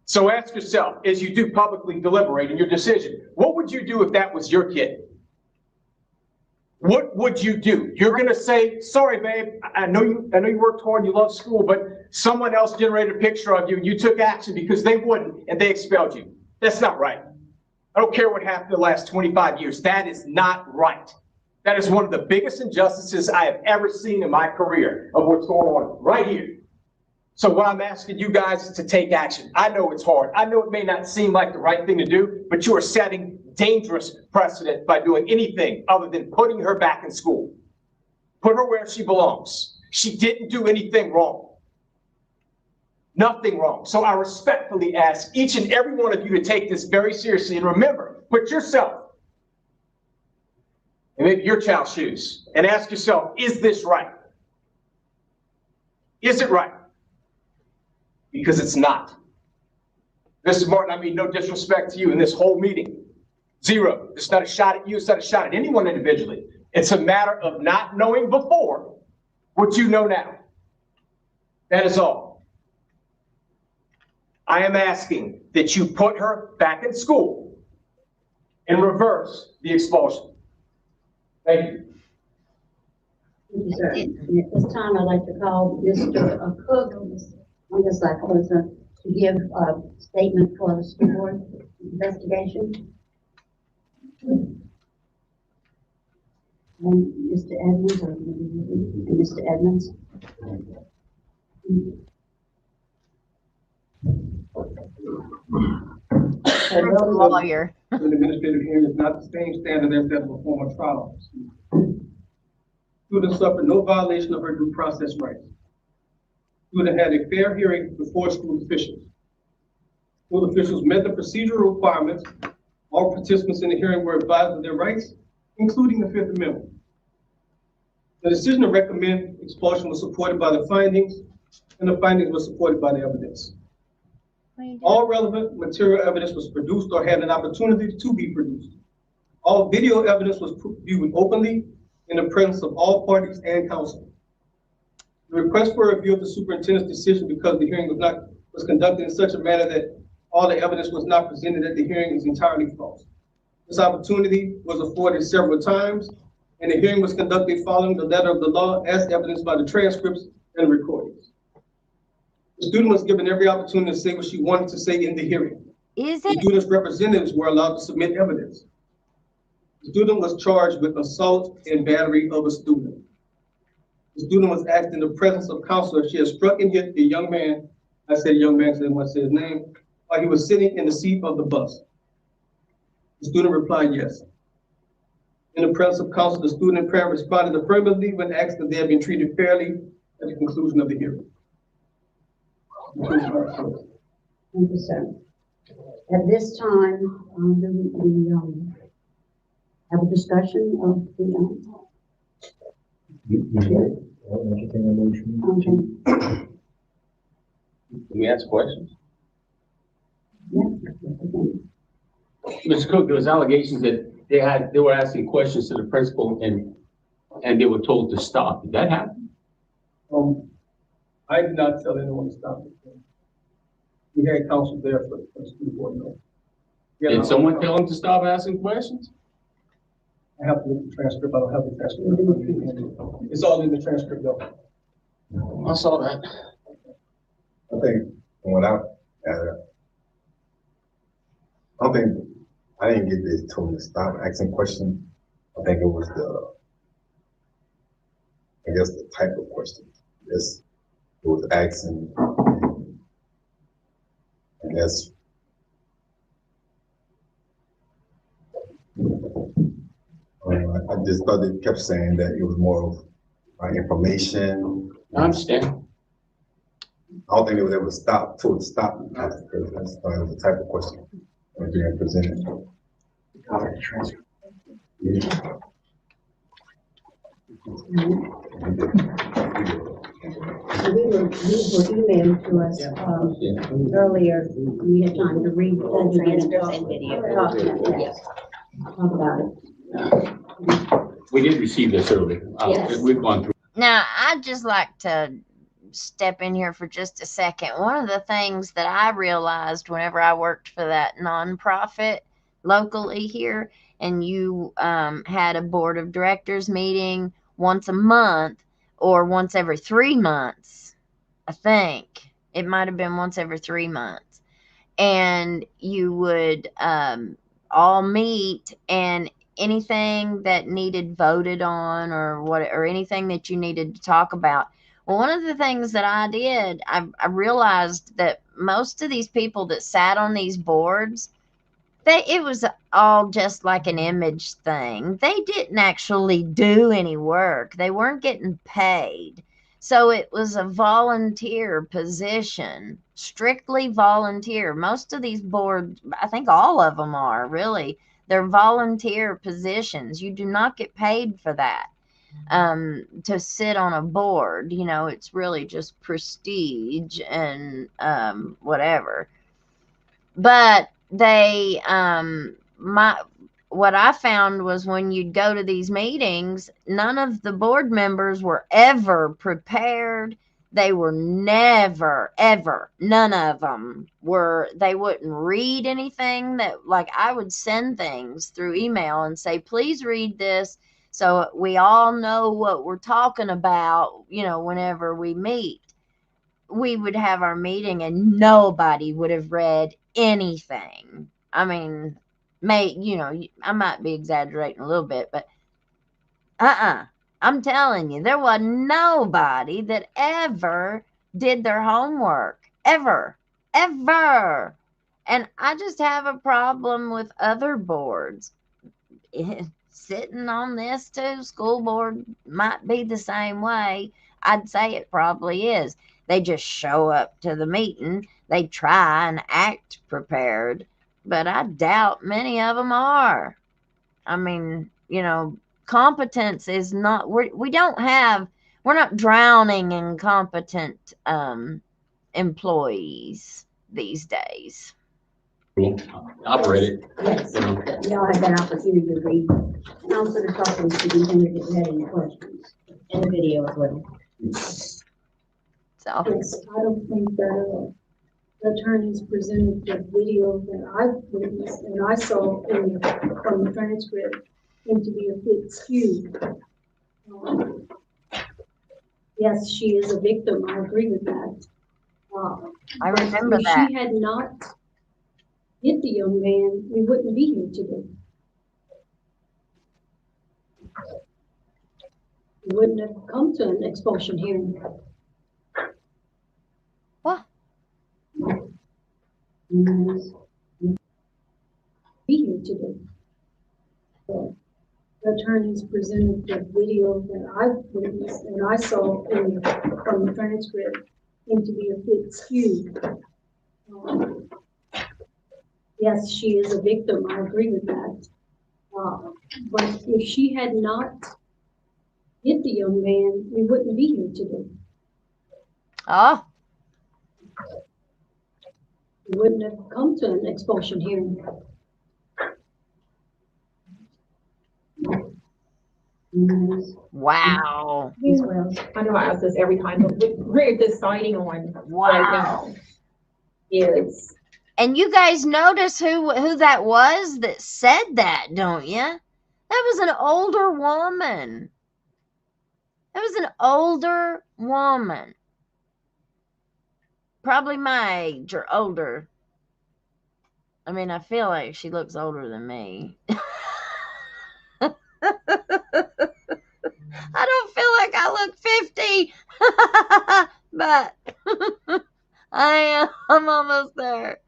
K: So ask yourself, as you do publicly deliberate in your decision, what would you do if that was your kid? What would you do? You're gonna say, sorry, babe, I know you worked hard, you love school, but someone else generated a picture of you and you took action because they wouldn't and they expelled you. That's not right. I don't care what happened the last 25 years. That is not right. That is one of the biggest injustices I have ever seen in my career of what's going on right here. So what I'm asking you guys is to take action. I know it's hard. I know it may not seem like the right thing to do, but you are setting dangerous precedent by doing anything other than putting her back in school. Put her where she belongs. She didn't do anything wrong. Nothing wrong. So I respectfully ask each and every one of you to take this very seriously and remember, put yourself in maybe your child's shoes and ask yourself, is this right? Is it right? Because it's not. Mr. Martin, I mean no disrespect to you in this whole meeting. Zero. It's not a shot at you. It's not a shot at anyone individually. It's a matter of not knowing before what you know now. That is all. I am asking that you put her back in school and reverse the expulsion. Thank you.
L: Thank you, sir. And at this time, I'd like to call Mr. Cook on this side to give a statement for the school board investigation. And Mr. Edmonds, and Mr. Edmonds.
C: Lawyer.
M: An administrative hearing is not the same standard as that of a formal trial. Student suffered no violation of her due process rights. Student had a fair hearing before school officials. School officials met the procedural requirements. All participants in the hearing were advised of their rights, including the Fifth Amendment. The decision to recommend expulsion was supported by the findings, and the findings were supported by the evidence. All relevant material evidence was produced or had an opportunity to be produced. All video evidence was viewed openly in the presence of all parties and counsel. The request for a review of the superintendent's decision because the hearing was conducted in such a manner that all the evidence was not presented at the hearing is entirely false. This opportunity was afforded several times, and the hearing was conducted following the letter of the law as evidenced by the transcripts and recordings. The student was given every opportunity to say what she wanted to say in the hearing. The student's representatives were allowed to submit evidence. The student was charged with assault and battery of a student. The student was asked in the presence of counsel if she had struck and hit a young man, I said young man because I didn't want to say his name, while he was sitting in the seat of the bus. The student replied yes. In the presence of counsel, the student and parent responded affirmatively when asked if they had been treated fairly at the conclusion of the hearing.
L: Thank you, sir. At this time, we have a discussion of the.
J: Can we ask questions?
I: Mr. Cook, there was allegations that they were asking questions to the principal and they were told to stop. Did that happen?
M: I did not tell anyone to stop it. We had counsel there for the school board. No.
I: Did someone tell them to stop asking questions?
M: I have to look at the transcript. I don't have the transcript. It's all in the transcript, though.
I: I saw that.
G: I think from what I don't think I didn't get this told to stop asking questions. I think it was the type of question. Yes, it was asking, and that's I just thought they kept saying that it was more of information.
I: I understand.
G: I don't think they would ever stop till it stopped. I just thought it was the type of question that was being presented. Yeah.
L: These were emailed to us, earlier. We had time to read all the
D: Transcripts and video.
L: Talk about it.
I: We did receive this early.
L: Yes.
I: We've gone through.
C: Now, I'd just like to step in here for just a second. One of the things that I realized whenever I worked for that nonprofit locally here, and you had a board of directors meeting once a month or once every 3 months, I think. It might have been once every 3 months. And you would all meet, and anything that needed voted on or anything that you needed to talk about. Well, one of the things that I did, I realized that most of these people that sat on these boards, it was all just like an image thing. They didn't actually do any work. They weren't getting paid. So it was a volunteer position, strictly volunteer. Most of these boards, I think all of them are really, they're volunteer positions. You do not get paid for that. To sit on a board, it's really just prestige and whatever. But they what I found was when you'd go to these meetings, none of the board members were ever prepared. They were never, ever, none of them were, they wouldn't read anything that, like, I would send things through email and say, please read this so we all know what we're talking about, whenever we meet. We would have our meeting and nobody would have read anything. I mean, I might be exaggerating a little bit, but I'm telling you, there was nobody that ever did their homework. Ever. And I just have a problem with other boards. Sitting on this too, school board might be the same way. I'd say it probably is. They just show up to the meeting. They try and act prepared, but I doubt many of them are. I mean, competence is not, we're not drowning in competent employees these days.
I: Operated.
L: Yes, we all had that opportunity to read. And I'm sort of talking to the end if you had any questions.
D: And the video as well.
C: So
L: Yes, I don't think that the attorneys presented the video that I witnessed and I saw from the transcript seemed to be a bit skewed. Yes, she is a victim. I agree with that.
C: I remember
L: if
C: that.
L: she had not hit the young man, we wouldn't be here today. We wouldn't have come to an expulsion hearing.
C: What?
L: Be here today. So, the attorneys presented the video that I witnessed and I saw from the transcript seemed to be a bit skewed. Yes, she is a victim. I agree with that. But if she had not hit the young man, we wouldn't be here today.
C: Oh,
L: We wouldn't have come to an expulsion hearing.
C: wow.
L: As well.
F: I know I ask this every time, but we're deciding on right
C: Wow.
F: now is,
C: And you guys notice who that was that said that, don't you? That was an older woman. That was an older woman. Probably my age or older. I mean, I feel like she looks older than me. I don't feel like I look 50, but I'm almost there.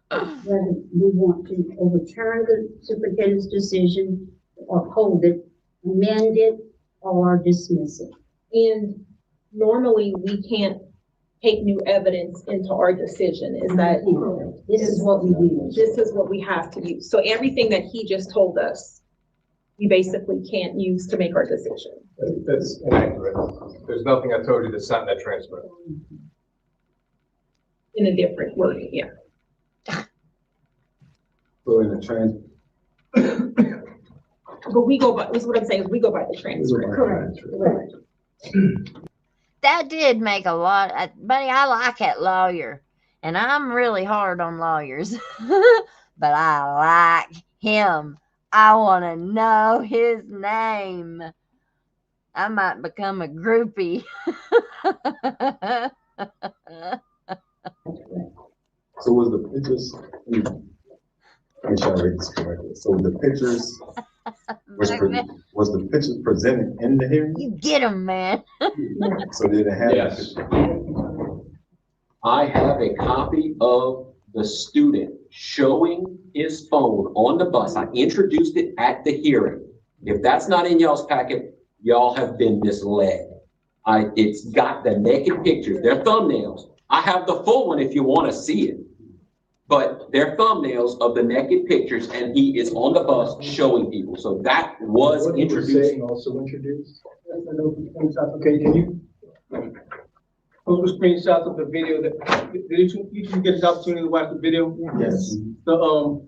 L: Whether we want to overturn the superintendent's decision or uphold it, amend it, or dismiss it.
N: And normally we can't take new evidence into our decision. Is that
L: Correct. This is what we do.
N: this is what we have to use? So everything that he just told us, we basically can't use to make our decision.
K: That's inaccurate. There's nothing I told you that's not in that transcript.
N: In a different wording, yeah.
G: So in the
N: But we go by, this is what I'm saying, is we go by the transcript.
L: Correct.
C: That did make a lot. Buddy, I like that lawyer. And I'm really hard on lawyers. But I like him. I want to know his name. I might become a groupie.
G: So was the pictures, make sure I read this correctly. So the pictures, was the pictures presented in the hearing?
C: You get him, man.
G: So did it have?
J: Yes. I have a copy of the student showing his phone on the bus. I introduced it at the hearing. If that's not in y'all's packet, y'all have been misled. It's got the naked pictures, they're thumbnails. I have the full one if you want to see it. But they're thumbnails of the naked pictures, and he is on the bus showing people. So that was introduced.
M: Also introduced. Okay, can you? Those were screenshots of the video that, did you get the opportunity to watch the video?
G: Yes.
M: The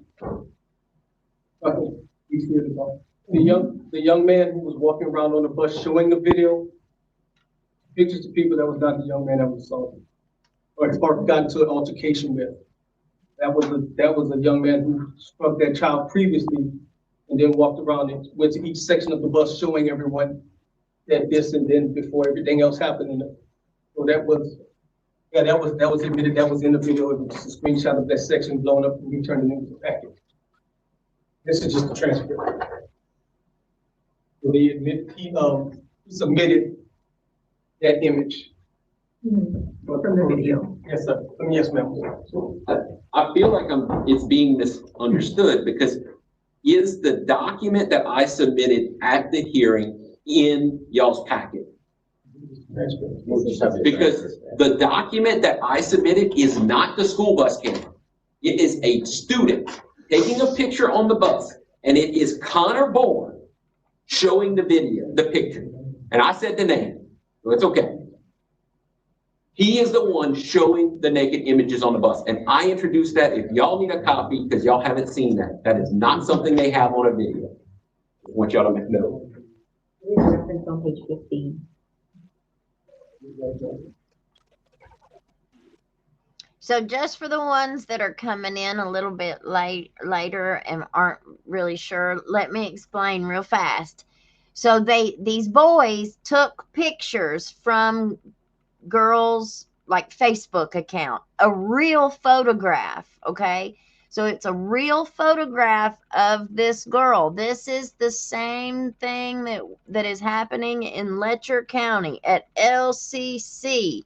M: young man who was walking around on the bus showing the video, pictures of people that was not the young man that was assaulted or got into an altercation with. That was a young man who struck that child previously and then walked around and went to each section of the bus showing everyone that this and then before everything else happened. So that was admitted, that was in the video. It was just a screenshot of that section blown up and we turned it into the packet. This is just the transcript. So he submitted that image.
N: From the video.
M: Yes, sir. Yes, ma'am.
J: I feel like it's being misunderstood because is the document that I submitted at the hearing in y'all's packet? Because the document that I submitted is not the school bus camera. It is a student taking a picture on the bus, and it is Connor Bourne showing the picture. And I said the name, so it's okay. He is the one showing the naked images on the bus, and I introduced that. If y'all need a copy, because y'all haven't seen that, that is not something they have on a video. I want y'all to know.
N: It is referenced on page 15.
C: So just for the ones that are coming in a little bit later and aren't really sure, let me explain real fast. So these boys took pictures from girls' like Facebook account, a real photograph, okay? So it's a real photograph of this girl. This is the same thing that is happening in Letcher County at LCC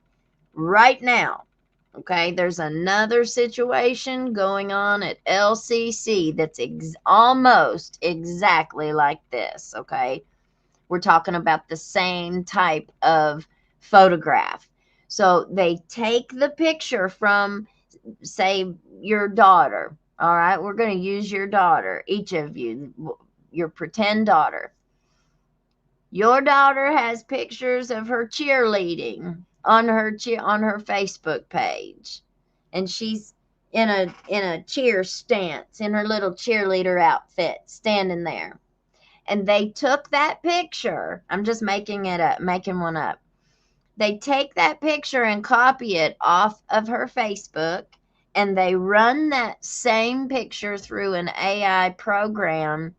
C: right now. Okay, there's another situation going on at LCC that's almost exactly like this, okay? We're talking about the same type of photograph. So they take the picture from, say, your daughter. All right, we're going to use your daughter, each of you, your pretend daughter. Your daughter has pictures of her cheerleading on her Facebook page, and she's in a cheer stance in her little cheerleader outfit, standing there. And they took that picture. I'm just making one up. They take that picture and copy it off of her Facebook, and they run that same picture through an AI program,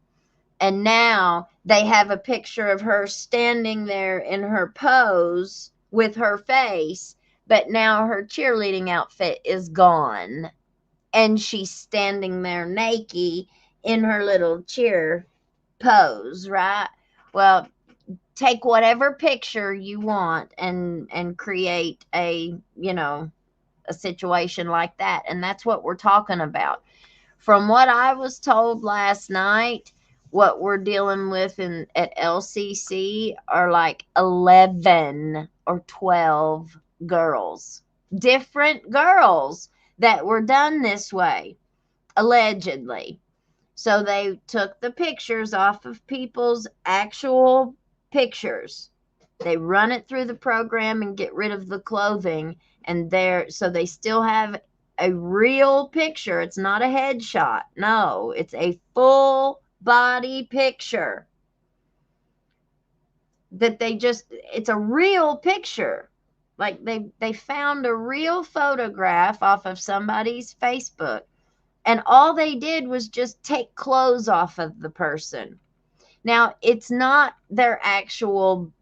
C: and now they have a picture of her standing there in her pose with her face, but now her cheerleading outfit is gone, and she's standing there naked in her little cheer pose, right? Well, take whatever picture you want and create a situation like that. And that's what we're talking about. From what I was told last night, what we're dealing with at LCC are like 11 or 12 girls, different girls that were done this way, allegedly. So they took the pictures off of people's actual pictures. They run it through the program and get rid of the clothing, and so they still have a real picture. It's not a headshot. No, it's a full body picture that it's a real picture. Like they found a real photograph off of somebody's Facebook, and all they did was just take clothes off of the person. Now, it's not their actual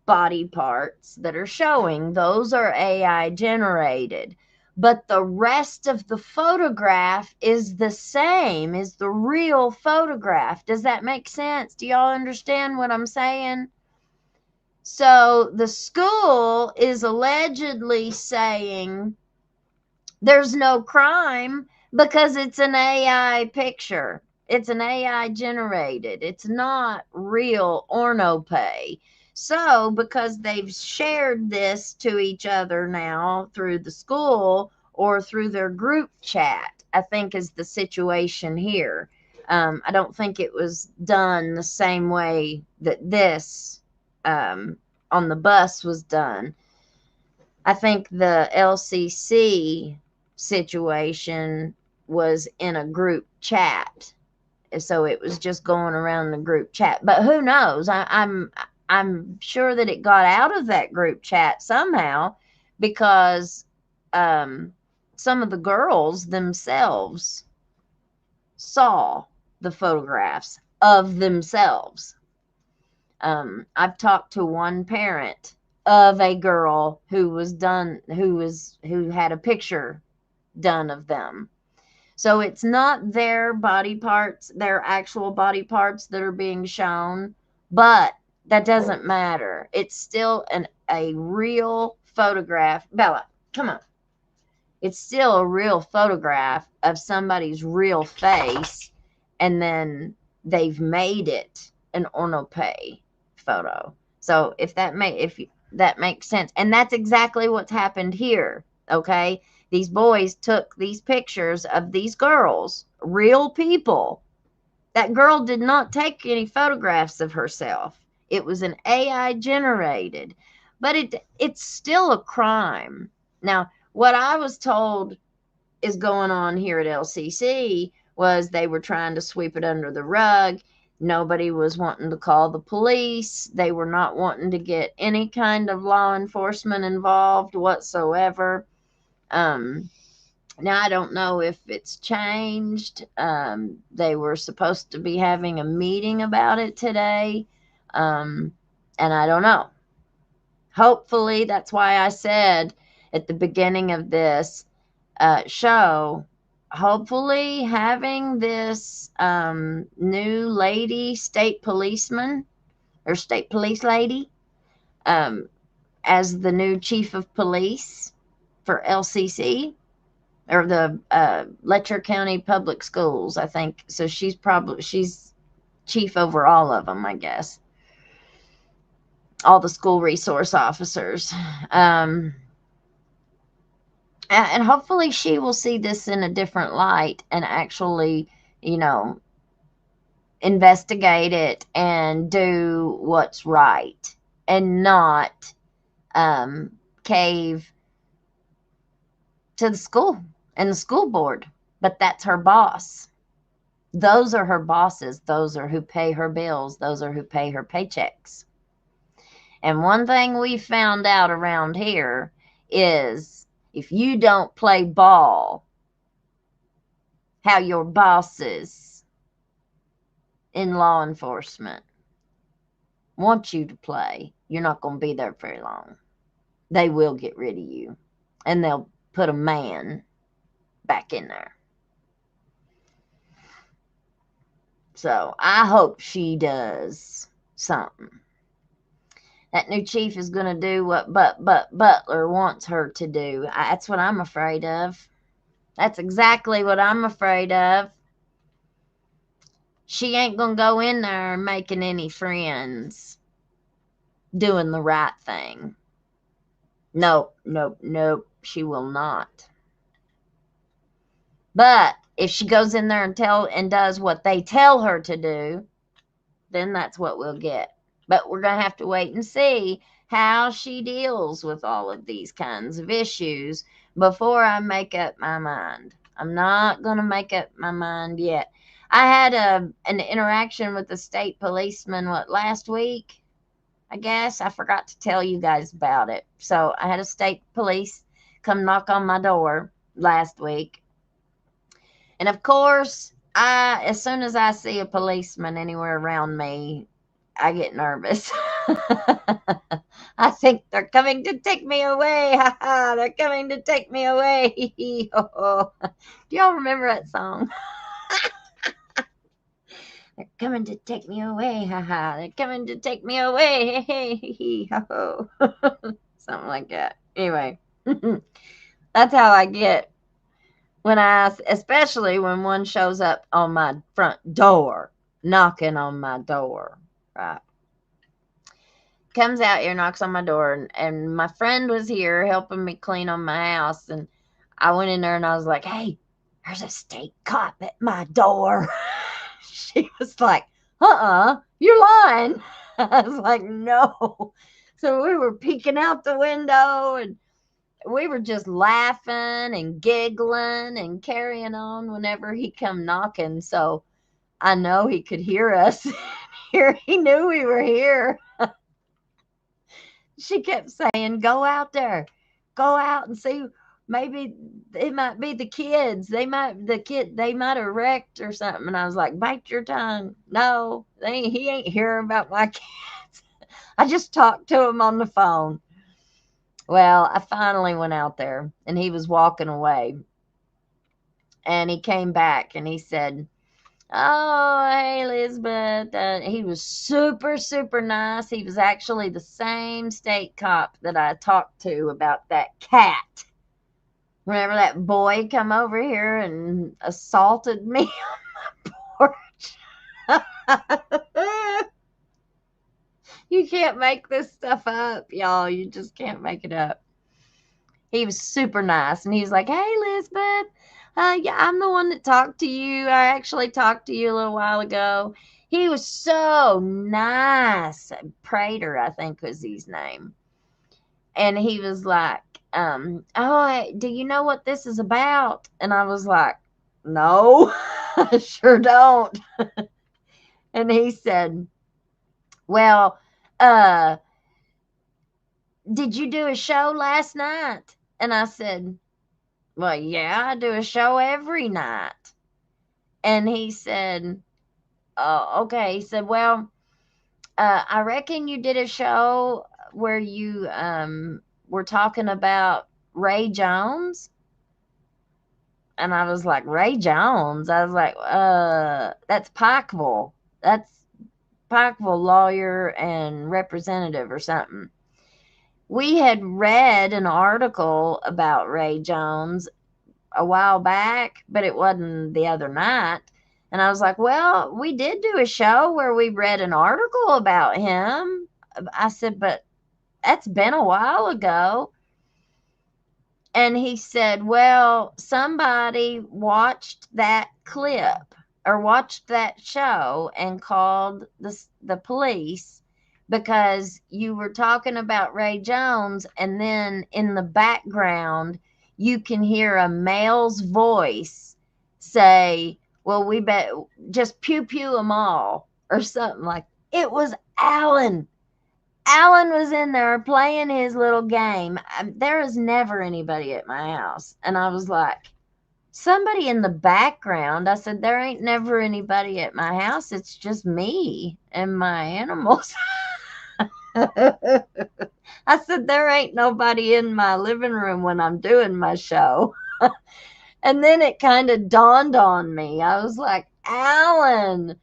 C: body parts that are showing. Those are AI generated. But the rest of the photograph is the same as the real photograph. Does that make sense? Do y'all understand what I'm saying? So the school is allegedly saying there's no crime because it's an AI picture. It's an AI generated. It's not real orno-pay. So because they've shared this to each other now through the school or through their group chat, I think is the situation here. I don't think it was done the same way that this on the bus was done. I think the LCC situation was in a group chat, so it was just going around the group chat. But who knows? I'm sure that it got out of that group chat somehow, because some of the girls themselves saw the photographs of themselves. I've talked to one parent of a girl who had a picture done of them. So it's not their body parts, their actual body parts that are being shown, but that doesn't matter. It's still a real photograph. Bella, come on. It's still a real photograph of somebody's real face, and then they've made it an orno-pay photo. So if that makes sense. And that's exactly what's happened here. Okay. These boys took these pictures of these girls, real people. That girl did not take any photographs of herself. It was an AI generated, but it's still a crime. Now, what I was told is going on here at LCC was they were trying to sweep it under the rug. Nobody was wanting to call the police. They were not wanting to get any kind of law enforcement involved whatsoever. Now, I don't know if it's changed. They were supposed to be having a meeting about it today. And I don't know. Hopefully, that's why I said at the beginning of this show, hopefully having this new lady, state policeman or state police lady, as the new chief of police for LCC, or the Letcher County Public Schools, I think. So she's chief over all of them, I guess. All the school resource officers. And hopefully she will see this in a different light and actually, investigate it and do what's right and not cave to the school and the school board. But that's her boss. Those are her bosses. Those are who pay her bills. Those are who pay her paychecks. And one thing we found out around here is if you don't play ball how your bosses in law enforcement want you to play, you're not going to be there very long. They will get rid of you, and they'll put a man back in there. So I hope she does something. That new chief is going to do what Butler wants her to do. That's what I'm afraid of. That's exactly what I'm afraid of. she ain't gonna go in there making any friends doing the right thing. Nope, nope, nope, she will not. But if she goes in there and does what they tell her to do, then that's what we'll get. But we're gonna have to wait and see how she deals with all of these kinds of issues before I make up my mind. I'm not gonna make up my mind yet. I had an interaction with the state policeman, last week? I guess I forgot to tell you guys about it. So I had a state police come knock on my door last week. And of course, as soon as I see a policeman anywhere around me, I get nervous. I think they're coming to take me away. Ha ha, they're coming to take me away. Do y'all remember that song? They're coming to take me away. Ha ha, they're coming to take me away. Hey, hey, ho, ho. Something like that. Anyway, that's how I get especially when one shows up on my front door, knocking on my door, right? Comes out here, knocks on my door, and my friend was here helping me clean on my house, and I went in there and I was like, hey, there's a state cop at my door. She was like, you're lying. I was like, no. So we were peeking out the window, and we were just laughing and giggling and carrying on whenever he come knocking. So I know he could hear us. He knew we were here. She kept saying, go out there. Go out and see. Maybe it might be the kids. They might have wrecked or something. And I was like, bite your tongue. No, he ain't hearing about my kids. I just talked to him on the phone. Well, I finally went out there, and he was walking away. And he came back, and he said, oh, hey, Elizabeth. He was super, super nice. He was actually the same state cop that I talked to about that cat. Whenever that boy come over here and assaulted me on my porch. You can't make this stuff up, y'all. You just can't make it up. He was super nice. And he was like, hey, Elizabeth, yeah, I'm the one that talked to you. I actually talked to you a little while ago. He was so nice. Prater, I think was his name. And he was like, oh, do you know what this is about? And I was like, no, I sure don't. And he said, well, did you do a show last night? And I said, well, yeah, I do a show every night. And he said, oh, okay. He said, well, I reckon you did a show where you were talking about Ray Jones. And I was like, Ray Jones? I was like, that's Pikeville. That's Pikeville lawyer and representative or something. We had read an article about Ray Jones a while back, but it wasn't the other night. And I was like, well, we did do a show where we read an article about him. I said, but that's been a while ago. And he said, well, somebody watched that clip or watched that show and called the police because you were talking about Ray Jones, and then in the background you can hear a male's voice say, well, we bet just pew pew them all or something like that. It was Alan. Alan was in there playing his little game. There is never anybody at my house. And I was like, somebody in the background. I said, there ain't never anybody at my house. It's just me and my animals. I said, there ain't nobody in my living room when I'm doing my show. And then it kind of dawned on me. I was like, Alan,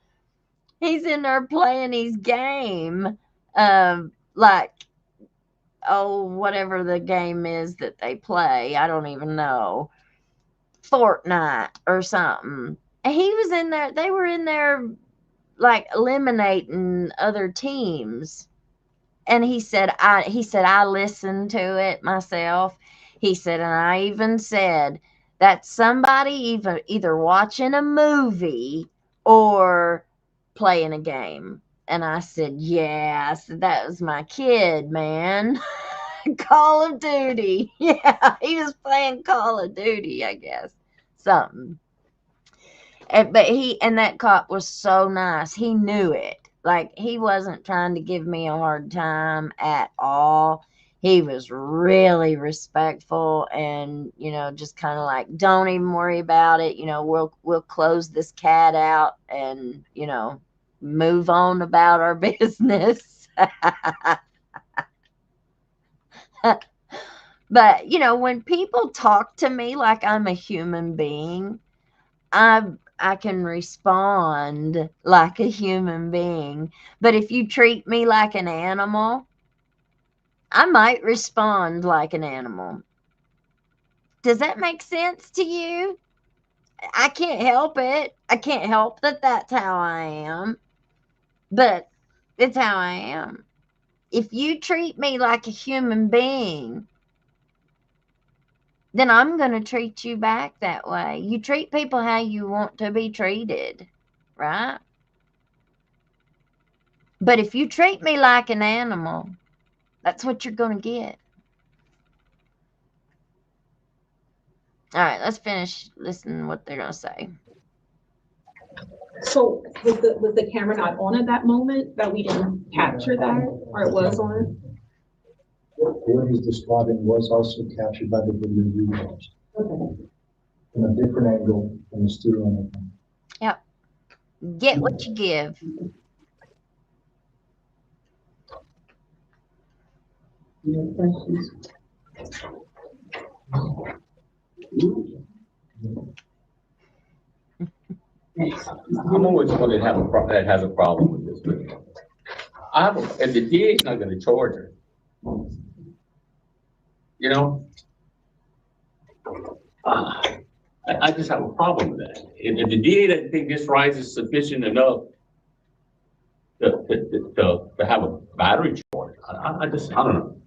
C: he's in there playing his game. Like, oh, whatever the game is that they play. I don't even know. Fortnite or something. And he was in there. They were in there like eliminating other teams. And he said, I listened to it myself. He said, and I even said that somebody either watching a movie or playing a game. And I said, yeah, I said, that was my kid, man. Call of Duty. Yeah, he was playing Call of Duty, I guess. Something. But that cop was so nice. He knew it. Like, he wasn't trying to give me a hard time at all. He was really respectful and, just kind of like, don't even worry about it. We'll close this cat out and, move on about our business. But, when people talk to me like I'm a human being, I can respond like a human being. But if you treat me like an animal, I might respond like an animal. Does that make sense to you? I can't help it. I can't help that that's how I am. But it's how I am. If you treat me like a human being, then I'm going to treat you back that way. You treat people how you want to be treated, right? But if you treat me like an animal, that's what you're going to get. All right, let's finish listening to what they're going to say.
N: So was the camera not on at that moment that we didn't capture that, or it was on?
O: What he's describing was also captured by the video we watched.
N: Okay.
O: From a different angle from the studio.
C: Yep. Get what you give.
L: No questions?
I: I'm always one that has a problem with this. But and the DA's not going to charge her. I just have a problem with that. If the DA doesn't think this rise is sufficient enough to have a battery charge, I don't know.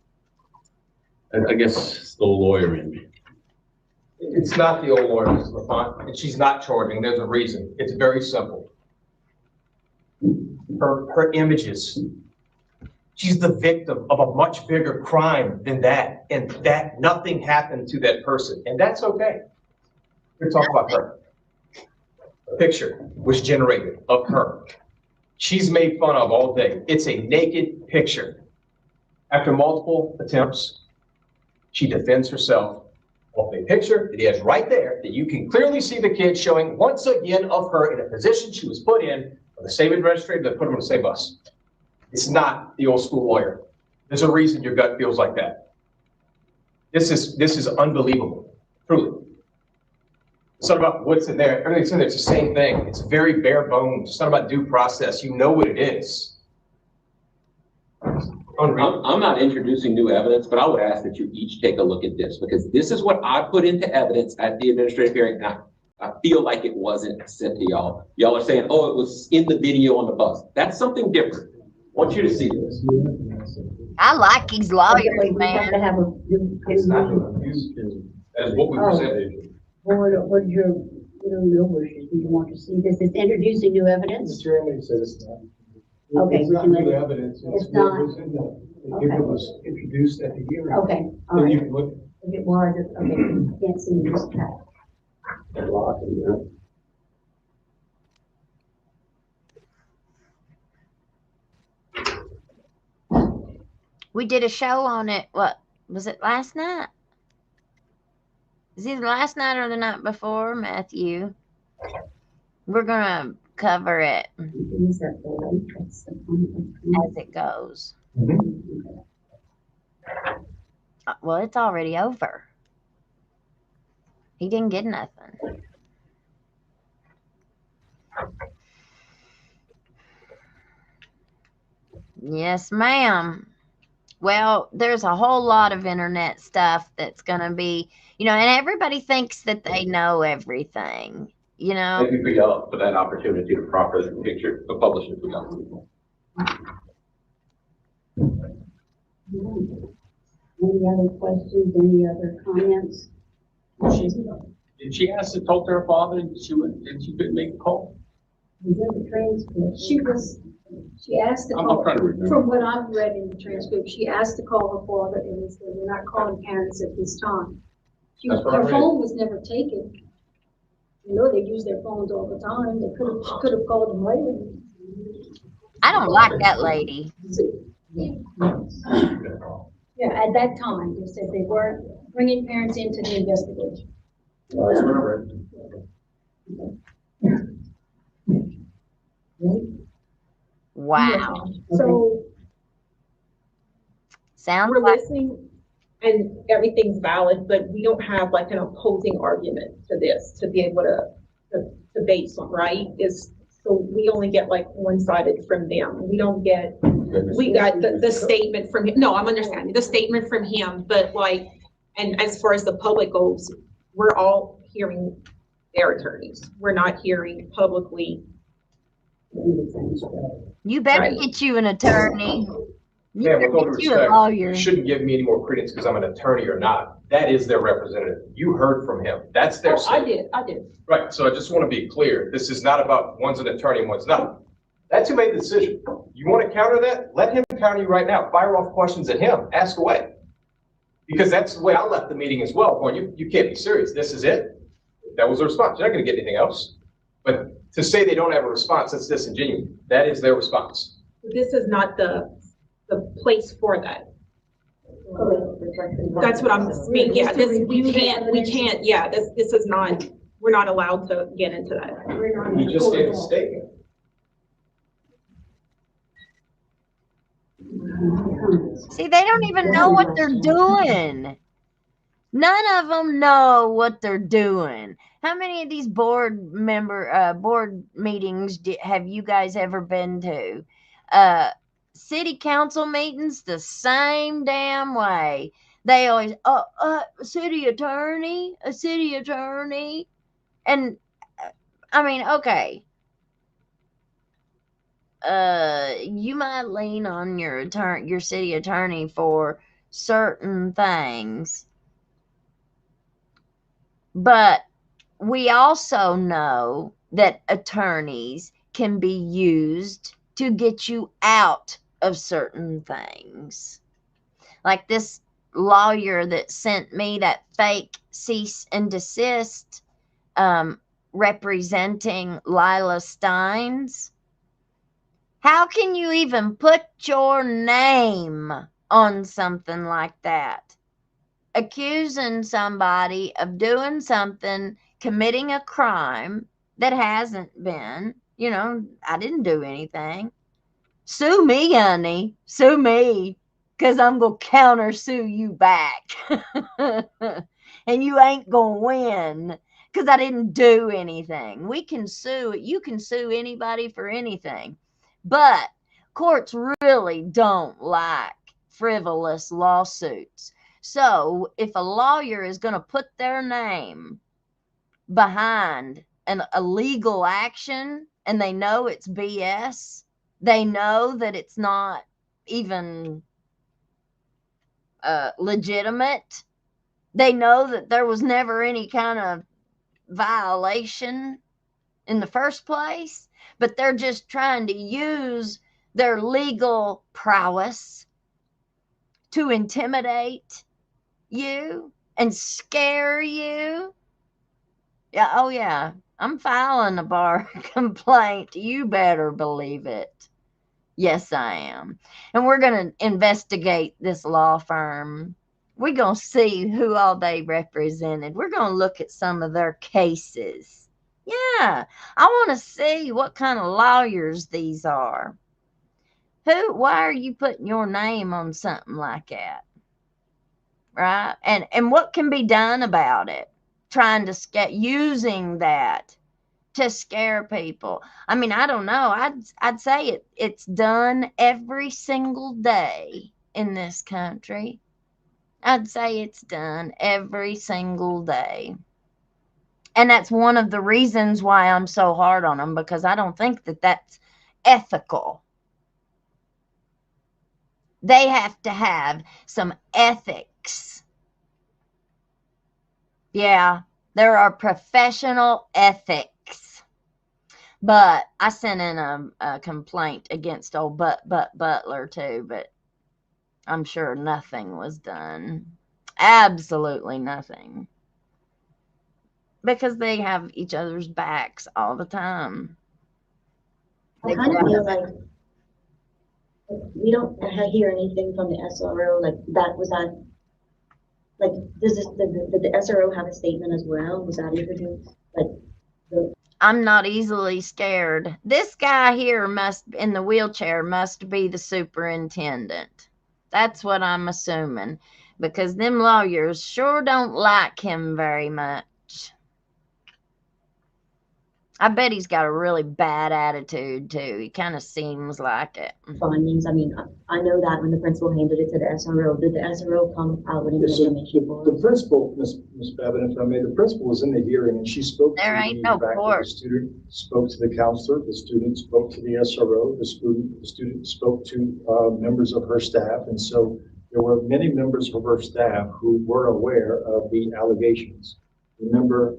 I: I guess it's the lawyer in me.
K: It's not the old lawyer, Mrs. LaFont, and she's not charging. There's a reason. It's very simple. Her images. She's the victim of a much bigger crime than that, and that nothing happened to that person, and that's okay. We're talking about her. A picture was generated of her. She's made fun of all day. It's a naked picture. After multiple attempts, she defends herself of a picture that he has right there that you can clearly see the kid showing once again of her in a position she was put in by the same administrator that put him on the same bus. It's not the old school lawyer. There's a reason your gut feels like that. This is unbelievable, truly. It's not about what's in there. Everything's in there. It's the same thing. It's very bare bones. It's not about due process. You know what it is.
J: I'm not introducing new evidence, but I would ask that you each take a look at this, because this is what I put into evidence at the administrative hearing. And I feel like it wasn't sent to y'all. Y'all are saying, oh, it was in the video on the bus. That's something different. I want you to see this.
C: I like his lawyers,
L: We have to
C: man.
L: have a.
K: It's not an abuse. That is what we presented.
L: What is your wishes? Do you want to see this? It's introducing new evidence?
O: Mr. Chairman says it's not.
L: Okay,
O: It's
L: we
O: not
L: can let
O: new
L: it-
O: evidence.
L: it's
O: what
L: not.
O: was in the,
L: Okay.
O: it was introduced at the hearing.
L: Okay, all
O: Then you
L: right.
O: can look
L: If it was, okay, can't see this cat.
O: at the lot,
C: We did a show on it. What was it, last night? Is it last night or the night before, Matthew? We're gonna cover it
L: Is that the lake? That's the-
C: as it goes. Well, it's already over. He didn't get nothing. Yes, ma'am. Well, there's a whole lot of internet stuff that's going to be, and everybody thinks that they know everything. you know.
J: Thank you for y'all for that opportunity to proffer the picture, to publish it for y'all.
L: Any other questions, any other comments?
I: Did she ask to talk to her father and she couldn't make the call?
L: Was there the transcript? She asked to
I: I'm
L: call,
I: trying to remember.
L: from what I've read in the transcript, she asked to call her father and they said, we're not calling parents at this time.
I: That's what I
L: Her
I: read.
L: phone was never taken. You know, they use their phones all the time. She could have called them later.
C: I don't like that lady.
L: Yeah, at that time, they said they weren't bringing parents into the investigation.
G: That's what I read.
C: Wow.
N: So
C: Sounds
N: we're
C: like
N: listening and everything's valid, but we don't have like an opposing argument to this to be able to base on, right? So we only get like one-sided from them. We don't get, we got the statement from him. No, I'm understanding the statement from him, but like, and as far as the public goes, we're all hearing their attorneys. We're not hearing publicly.
C: you better
N: Right.
C: get you an attorney. You
K: Ma'am,
C: better
K: with all due
C: get you a
K: respect,
C: lawyer.
K: you shouldn't give me any more credence because I'm an attorney or not. That is their representative. You heard from him. That's their.
N: Oh, I did.
K: Right, so I just want to be clear. This is not about one's an attorney and one's not. That's who made the decision. You want to counter that? Let him counter you right now. Fire off questions at him. Ask away. Because that's the way I left the meeting as well. Going, you can't be serious. This is it. That was the response. You're not going to get anything else. But to say they don't have a response, that's disingenuous. That is their response.
N: This is not the place for that. That's what I'm speaking. Yeah, we can't, yeah, this is not, we're not allowed to get into that.
K: He just gave a statement.
C: See, they don't even know what they're doing. None of them know what they're doing. How many of these board meetings have you guys ever been to? City council meetings, the same damn way. They always, a city attorney. And I mean, okay. You might lean on your city attorney for certain things. But we also know that attorneys can be used to get you out of certain things. Like this lawyer that sent me that fake cease and desist representing Lila Steins. How can you even put your name on something like that? Accusing somebody of doing something, committing a crime that hasn't been, I didn't do anything. Sue me, honey. Sue me. Because I'm going to counter sue you back. And you ain't going to win. Because I didn't do anything. We can sue. You can sue anybody for anything. But courts really don't like frivolous lawsuits. So if a lawyer is going to put their name behind a legal action and they know it's BS, they know that it's not even legitimate, they know that there was never any kind of violation in the first place, but they're just trying to use their legal prowess to intimidate you and scare you. Yeah, oh yeah, I'm filing a bar complaint. You better believe it. Yes, I am. And we're going to investigate this law firm. We're going to see who all they represented. We're going to look at some of their cases. Yeah, I want to see what kind of lawyers these are. Why are you putting your name on something like that? Right? And what can be done about it? Trying to using that to scare people. I mean, I don't know. I'd say it's done every single day in this country. I'd say it's done every single day. And that's one of the reasons why I'm so hard on them, because I don't think that that's ethical. They have to have some ethics. Yeah, there are professional ethics. But I sent in a complaint against old Butler too, but I'm sure nothing was done. Absolutely nothing. Because they have each other's backs all the time.
P: I kind of feel like we don't hear anything from the SRO, like does did the SRO have a statement as well? Was that introduced?
C: I'm not easily scared. This guy here in the wheelchair must be the superintendent. That's what I'm assuming, because them lawyers sure don't like him very much. I bet he's got a really bad attitude too. He kind of seems like it.
P: Findings, I mean, I know that when the principal handed it to the SRO, did the SRO come out with any information for us?
O: The principal, Ms. Babbitt, if I may, the principal was in the hearing and she spoke to
C: There ain't
O: the
C: no
O: fact that
C: court.
O: the student spoke to the counselor, the student spoke to the SRO, the student spoke to members of her staff. And so there were many members of her staff who were aware of the allegations. Remember,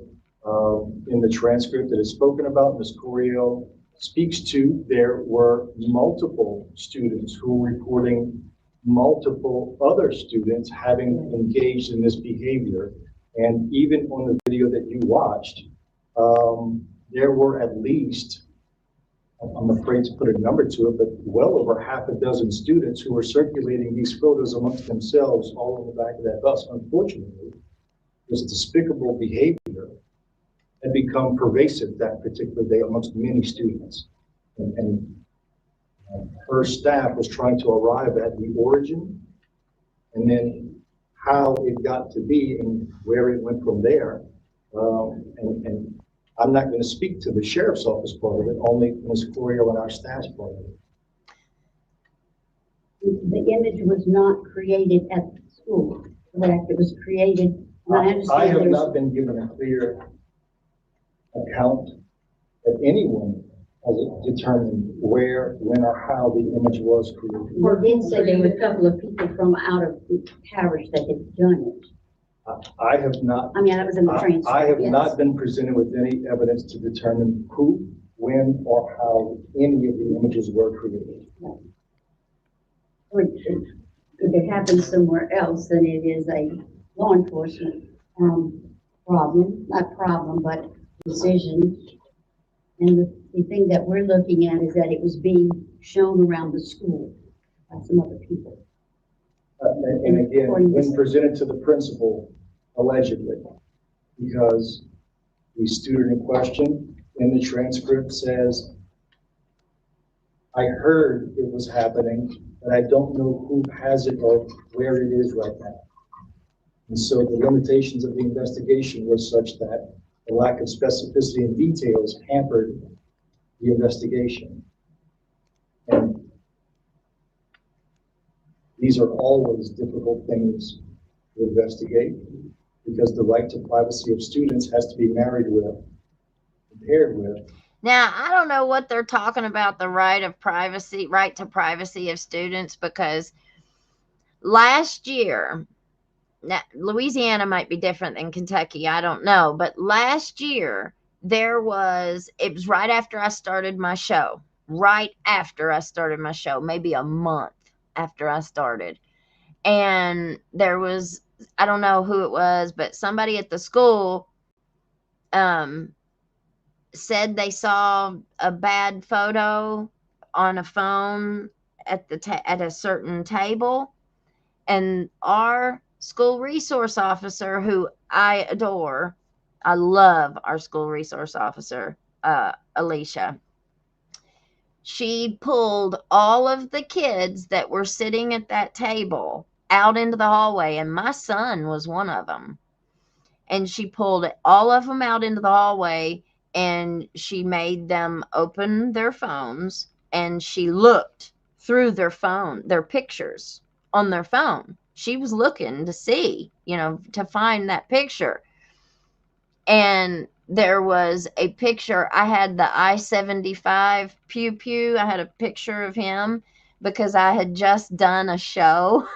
O: in the transcript that is spoken about, Ms. Coriel speaks to, there were multiple students who were reporting multiple other students having engaged in this behavior. And even on the video that you watched, there were at least, I'm afraid to put a number to it, but well over half a dozen students who were circulating these photos amongst themselves all on the back of that bus. Unfortunately, this despicable behavior had become pervasive that particular day amongst many students. And her staff was trying to arrive at the origin and then how it got to be and where it went from there. And I'm not going to speak to the sheriff's office part of it, only Ms. Coriel and our staff's part of it.
L: The image was not created at the school, correct? It was created, and I understand
O: I have
L: there's-
O: not been given a clear account that anyone has determined where, when, or how the image was created.
L: Well, it did say there were a couple of people from out of the parish that had done it.
O: I have not.
L: I mean, that was in the transcript.
O: I have
L: yes.
O: not been presented with any evidence to determine who, when, or how any of the images were created.
L: If it happens somewhere else, then it is a law enforcement problem, not problem, but decision. And the thing that we're looking at is that it was being shown around the school by some other people.
O: And again, when presented to the principal, allegedly, because the student in question in the transcript says, I heard it was happening, but I don't know who has it or where it is right now. And so the limitations of the investigation were such that the lack of specificity and details hampered the investigation. And these are always difficult things to investigate because the right to privacy of students has to be married with, compared with.
C: Now, I don't know what they're talking about, the right to privacy of students, because last year, now, Louisiana might be different than Kentucky, I don't know, but last year it was right after I started my show, maybe a month after I started. And there was, I don't know who it was, but somebody at the school said they saw a bad photo on a phone at a certain table, and our school resource officer, who I adore, I love our school resource officer, Alicia. She pulled all of the kids that were sitting at that table out into the hallway, and my son was one of them. And she pulled all of them out into the hallway, and she made them open their phones, and she looked through their pictures on their phone. She was looking to see, to find that picture. And there was a picture. I had the I-75 Pew Pew. I had a picture of him because I had just done a show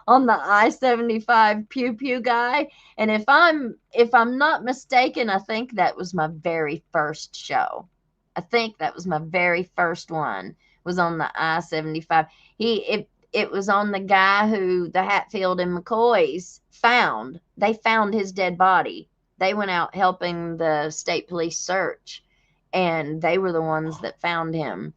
C: on the I-75 Pew Pew guy. And if I'm not mistaken, I think that was my very first show. I think that was my very first one, was on the I-75. It was on the guy who the Hatfield and McCoys found. They found his dead body. They went out helping the state police search, and they were the ones that found him.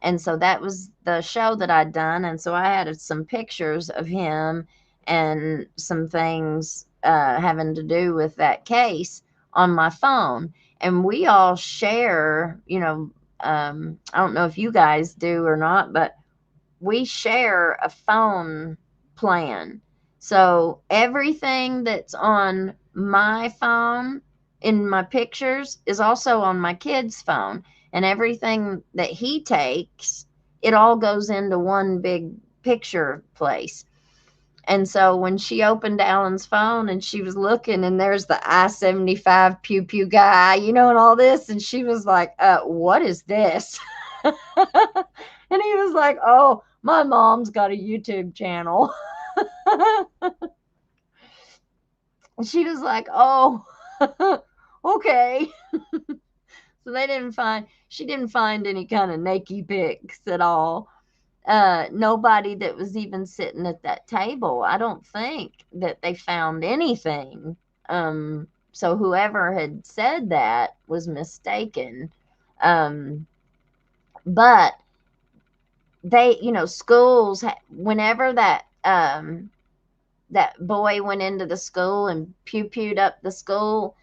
C: And so that was the show that I'd done. And so I had some pictures of him and some things having to do with that case on my phone. And we all share, I don't know if you guys do or not, but we share a phone plan. So everything that's on my phone in my pictures is also on my kid's phone. And everything that he takes, it all goes into one big picture place. And so when she opened Alan's phone and she was looking, and there's the I-75 Pew Pew guy, and all this, and she was like, what is this? And he was like, oh, my mom's got a YouTube channel. And she was like, oh, okay. So she didn't find any kind of naked pics at all. Nobody that was even sitting at that table. I don't think that they found anything. So whoever had said that was mistaken. But they, schools, whenever that boy went into the school and pew-pewed up the school,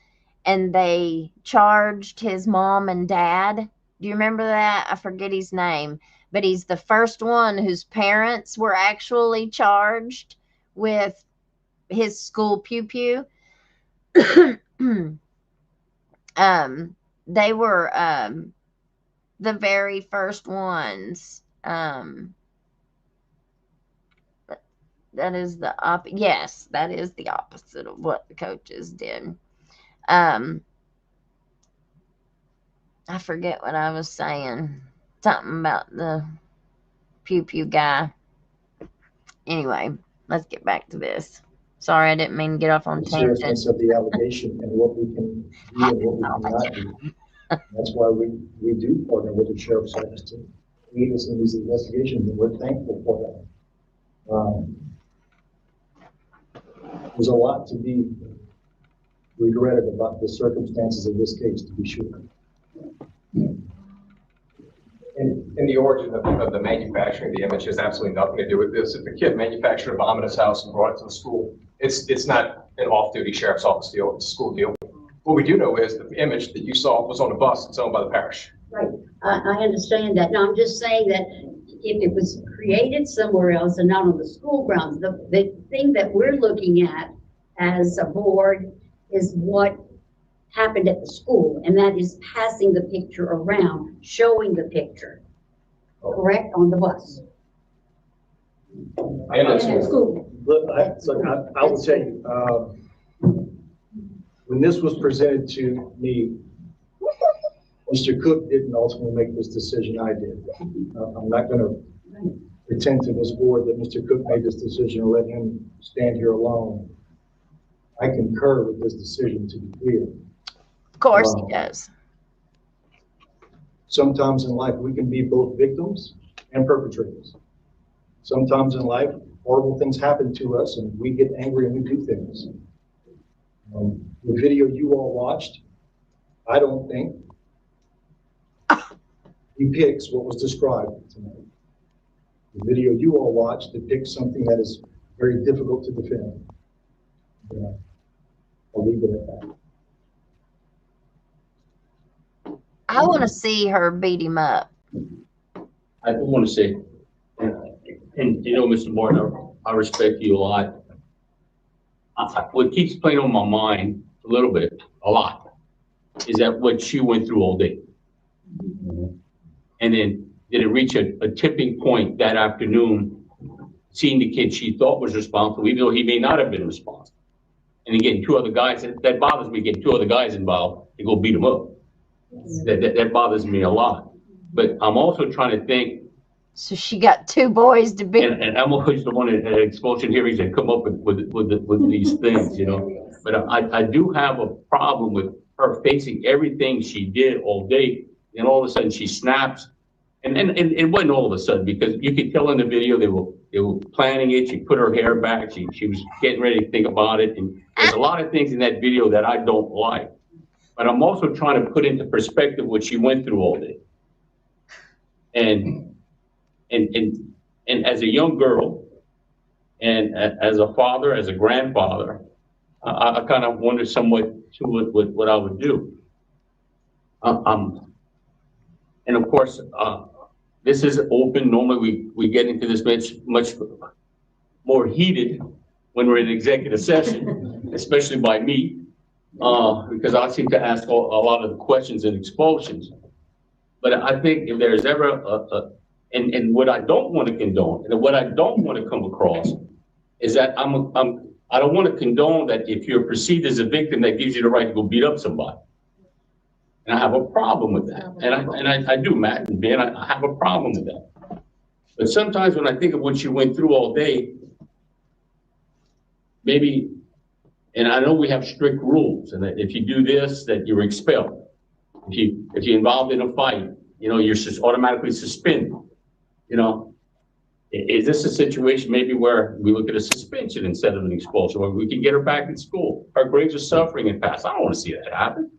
C: and they charged his mom and dad. Do you remember that? I forget his name, but he's the first one whose parents were actually charged with his school pew-pew. They were the very first ones. That is the opposite of what the coaches did. I forget what I was saying. Something about the pew pew guy. Anyway, let's get back to this. Sorry, I didn't mean to get off on
O: The
C: tangent.
O: seriousness of the allegation and what we can do and what we cannot do. That's why we do partner with the sheriff's office to lead us in these investigations, and we're thankful for that. There's a lot to be regretted about the circumstances of this case, to be sure.
K: In the origin of the manufacturing of the image has absolutely nothing to do with this. If a kid manufactured a bomb in his house and brought it to the school, it's not an off-duty sheriff's office deal, it's a school deal. What we do know is the image that you saw was on a bus that's owned by the parish.
L: Right, I understand that. Now, I'm just saying that if it was created somewhere else and not on the school grounds, the thing that we're looking at as a board is what happened at the school, and that is passing the picture around, showing the picture, correct, on the bus.
K: And at
L: school.
O: Look, I will tell you, when this was presented to me, Mr. Cook didn't ultimately make this decision, I did. I'm not going to pretend to this board that Mr. Cook made this decision and let him stand here alone. I concur with this decision, to be clear.
C: Of course he does.
O: Sometimes in life, we can be both victims and perpetrators. Sometimes in life, horrible things happen to us and we get angry and we do things. The video you all watched, I don't think depicts what was described tonight. The video you all watched depicts something that is very difficult to defend. I'll leave it at that.
C: I want to see her beat him up.
I: I want to say, and Mr. Martin, I respect you a lot. What keeps playing on my mind a lot, is that what she went through all day. And then did it reach a tipping point that afternoon, seeing the kid she thought was responsible, even though he may not have been responsible. and then getting two other guys, that bothers me, getting two other guys involved to go beat them up. That bothers me a lot. But I'm also trying to think,
C: So she got two boys to beat.
I: and I'm always the one at expulsion hearings that come up with these things, you know? But I do have a problem with her facing everything she did all day, and all of a sudden she snaps. And it wasn't all of a sudden, because you could tell in the video they were planning it. She put her hair back. She was getting ready to think about it. And there's a lot of things in that video that I don't like. But I'm also trying to put into perspective what she went through all day. And as a young girl, and as a father, as a grandfather, I kind of wonder somewhat to what I would do. And of course, this is open. Normally we get into this much more heated when we're in executive session, especially by me, because I seem to ask a lot of the questions and expulsions. But I think if there's ever and what I don't want to condone, and what I don't want to come across, is that I don't want to condone that if you're perceived as a victim, that gives you the right to go beat up somebody. And I have a problem with that. And I do, Matt and Ben, I have a problem with that. But sometimes when I think of what you went through all day, maybe, and I know we have strict rules, and that if you do this, that you're expelled. If you're involved in a fight, you know, you're automatically suspended. You know, is this a situation maybe where we look at a suspension instead of an expulsion, where we can get her back in school? Her grades are suffering and pass. I don't want to see that happen.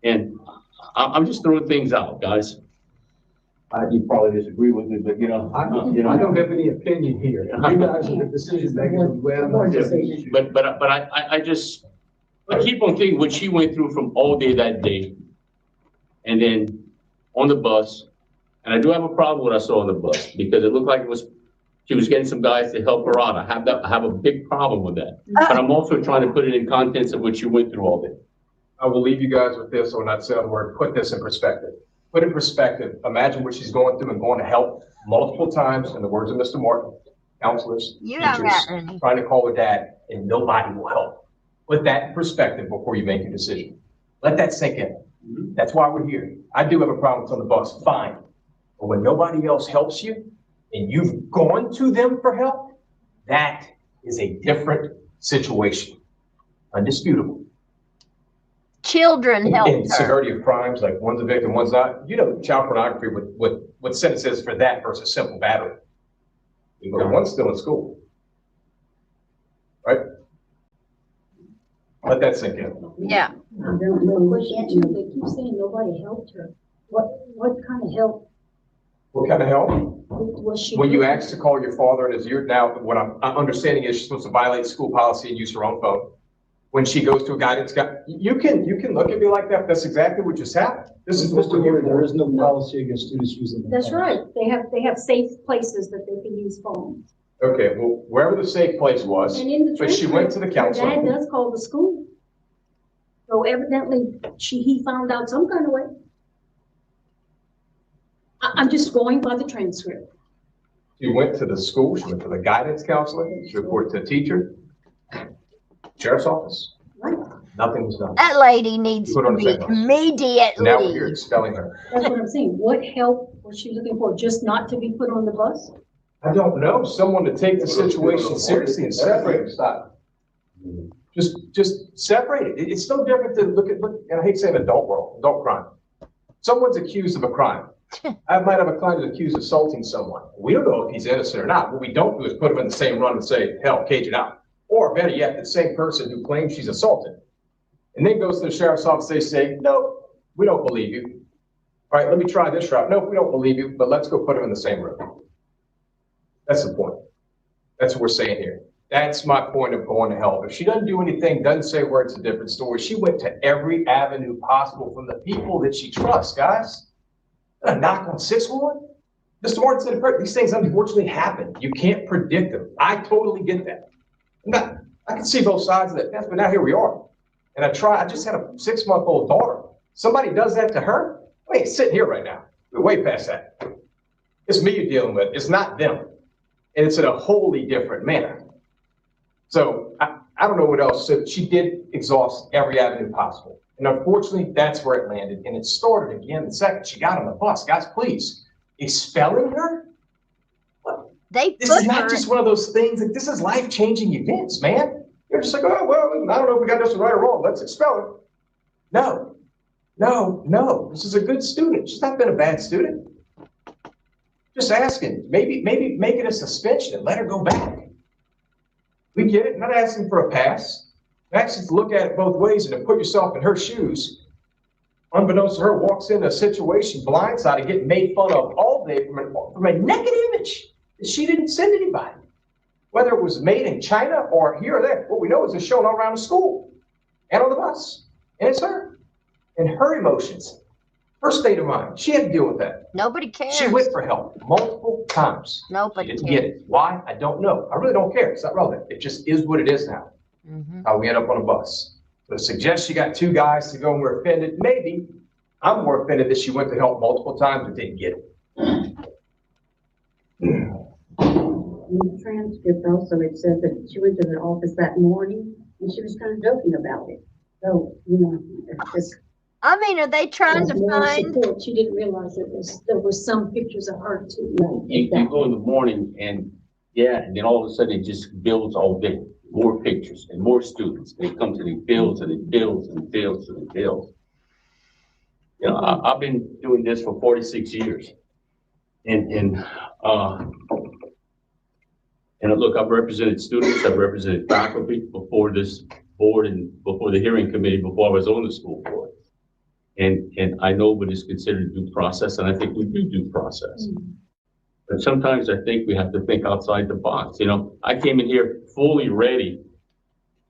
I: And I'm just throwing things out, guys. You probably disagree with me, but you know,
K: I don't have any opinion here. You guys are the decision makers.
I: But I keep on thinking what she went through from all day that day, and then on the bus. And I do have a problem with what I saw on the bus, because it looked like she was getting some guys to help her out. I have a big problem with that. But I'm also trying to put it in context of what she went through all day.
K: I will leave you guys with this, or not say the word, put this in perspective. Put in perspective, imagine what she's going through and going to help multiple times, in the words of Mr. Martin, counselors, teachers, trying to call her dad, and nobody will help. Put that in perspective before you make your decision. Let that sink in. That's why we're here. I do have a problem on the bus, fine. But when nobody else helps you, and you've gone to them for help, that is a different situation. Undisputable.
C: Children help
K: And
C: her.
K: severity of crimes, like one's a victim, one's not. You know, child pornography, what sentence is for that versus simple battery. But one's still in school. Right? Let that sink in.
C: Yeah.
L: Question, they keep saying nobody helped her. What kind of help
K: What kind of help?
L: was she?
K: When you
L: doing?
K: asked to call your father, and as you're now, what I'm understanding is she's supposed to violate school policy and use her own phone. When she goes to a guidance guy, you can look at me like that. That's exactly what just happened. This is Mr.
O: Here, there is no policy against students using. their
L: That's
O: phones.
L: right. They have safe places that they can use phones.
K: Okay, well, wherever the safe place was,
L: And in the
K: but she went to the
L: transcript, her
K: counselor.
L: dad does call the school. So evidently, he found out some kind of way. I'm just going by the transcript.
K: She went to the school, she went to the guidance counselor, she reported to a teacher, sheriff's office.
L: Right.
K: Nothing was done.
C: That lady needs
K: Put
C: to
K: on the
C: be
K: same list.
C: immediately.
K: Now we're here expelling her.
L: That's what I'm saying. What help was she looking for? Just not to be put on the bus?
K: I don't know, someone to take the situation seriously and separate it. Stop. Just separate it. It's no different than look, and I hate saying adult crime. Someone's accused of a crime. I might have a client who's accused of assaulting someone. We don't know if he's innocent or not. What we don't do is put him in the same run and say, hell, cage it out. Or better yet, the same person who claims she's assaulted. And then goes to the sheriff's office, they say, no, we don't believe you. All right, let me try this route. No, we don't believe you, but let's go put him in the same room. That's the point. That's what we're saying here. That's my point of going to help. If she doesn't do anything, doesn't say where, it's a different story. She went to every avenue possible from the people that she trusts, guys. A knock on 6-1. Mr. Martin said it correct. These things unfortunately happen. You can't predict them. I totally get that. I can see both sides of that, but now here we are. And I just had a 6-month-old daughter. Somebody does that to her? I ain't sitting here right now. We're way past that. It's me you're dealing with. It's not them. And it's in a wholly different manner. So I don't know what else. So she did exhaust every avenue possible. And unfortunately, that's where it landed. And it started again the second she got on the bus. Guys, please, expelling her? This is not just one of those things. Like, this is life-changing events, man. You're just like, oh, well, I don't know if we got this right or wrong. Let's expel her. No, no, no. This is a good student. She's not been a bad student. Just asking, maybe make it a suspension and let her go back. We get it. I'm not asking for a pass. I'm asking to look at it both ways and to put yourself in her shoes. Unbeknownst to her, walks into a situation blindsided, getting made fun of all day from a naked image that she didn't send anybody. Whether it was made in China or here or there, what we know is it's shown all around the school and on the bus. And it's her. And her emotions, her state of mind. She had to deal with that.
C: Nobody cares.
K: She went for help multiple times.
C: Nobody
K: She didn't
C: cares.
K: get it. Why? I don't know. I really don't care. It's not relevant. It just is what it is now. How we end up on a bus. So to suggest she got two guys to go and we're offended, maybe. I'm more offended that she went to help multiple times and didn't get it.
L: In the transcript also, it says that she went to the office that morning and she was kind of joking about it. So, it's just.
C: I mean, are they trying to
L: more
C: find?
L: support. She didn't realize there was some pictures of her too.
I: You go in the morning and and then all of a sudden it just builds all day. More pictures and more students. They come to the builds and it builds and it builds and it builds. You know, I've been doing this for 46 years. And look, I've represented students, I've represented faculty before this board and before the hearing committee, before I was on the school board. And I know what is considered due process, and I think we do due process. But sometimes I think we have to think outside the box. You know, I came in here fully ready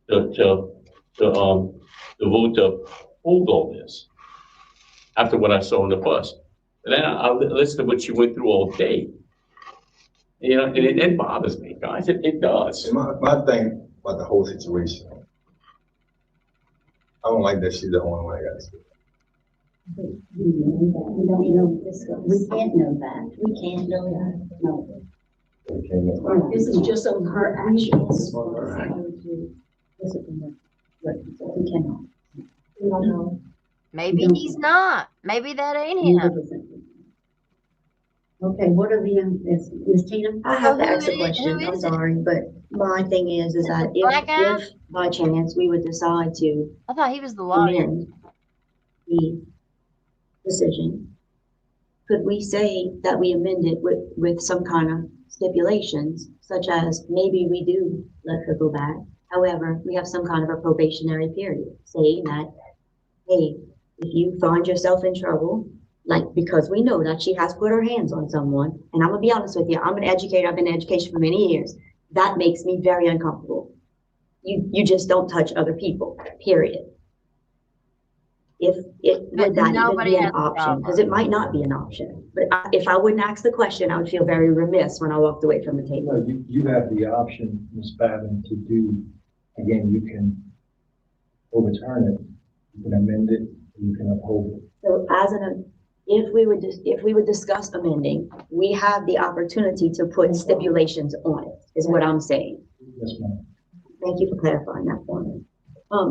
I: to vote to hold all this after what I saw on the bus. But then I listened to what you went through all day. You know, and it bothers me, guys. It does.
G: And my thing about the whole situation, I don't like that she's the only one that got it.
L: We don't know this. We can't know that. We can't know that. No. This is just on her actions. We cannot. We don't know.
C: Maybe he's not. Maybe that ain't him.
L: Okay, what are the, Ms. Tina?
P: I have to
C: Who
P: ask a
C: is-
P: question,
C: who
P: I'm
C: is it?
P: sorry, but my thing is that
C: Black guy?
P: if by chance we would decide to
C: I thought he was the lawyer.
P: amend the decision, could we say that we amend it with some kind of stipulations, such as maybe we do let her go back, however, we have some kind of a probationary period, saying that, hey, if you find yourself in trouble, like, because we know that she has put her hands on someone, and I'm gonna be honest with you, I'm an educator, I've been in education for many years, that makes me very uncomfortable. You just don't touch other people, period. Would that even
C: nobody
P: be an
C: has a
P: option?
C: problem.
P: Because it might not be an option, but if I wouldn't ask the question, I would feel very remiss when I walked away from the table.
O: No, you have the option, Ms. Babin, to do, again, you can overturn it, you can amend it, you can uphold it.
P: So if we would discuss amending, we have the opportunity to put stipulations on it, is what I'm saying.
O: Yes, ma'am.
P: Thank you for clarifying that for me.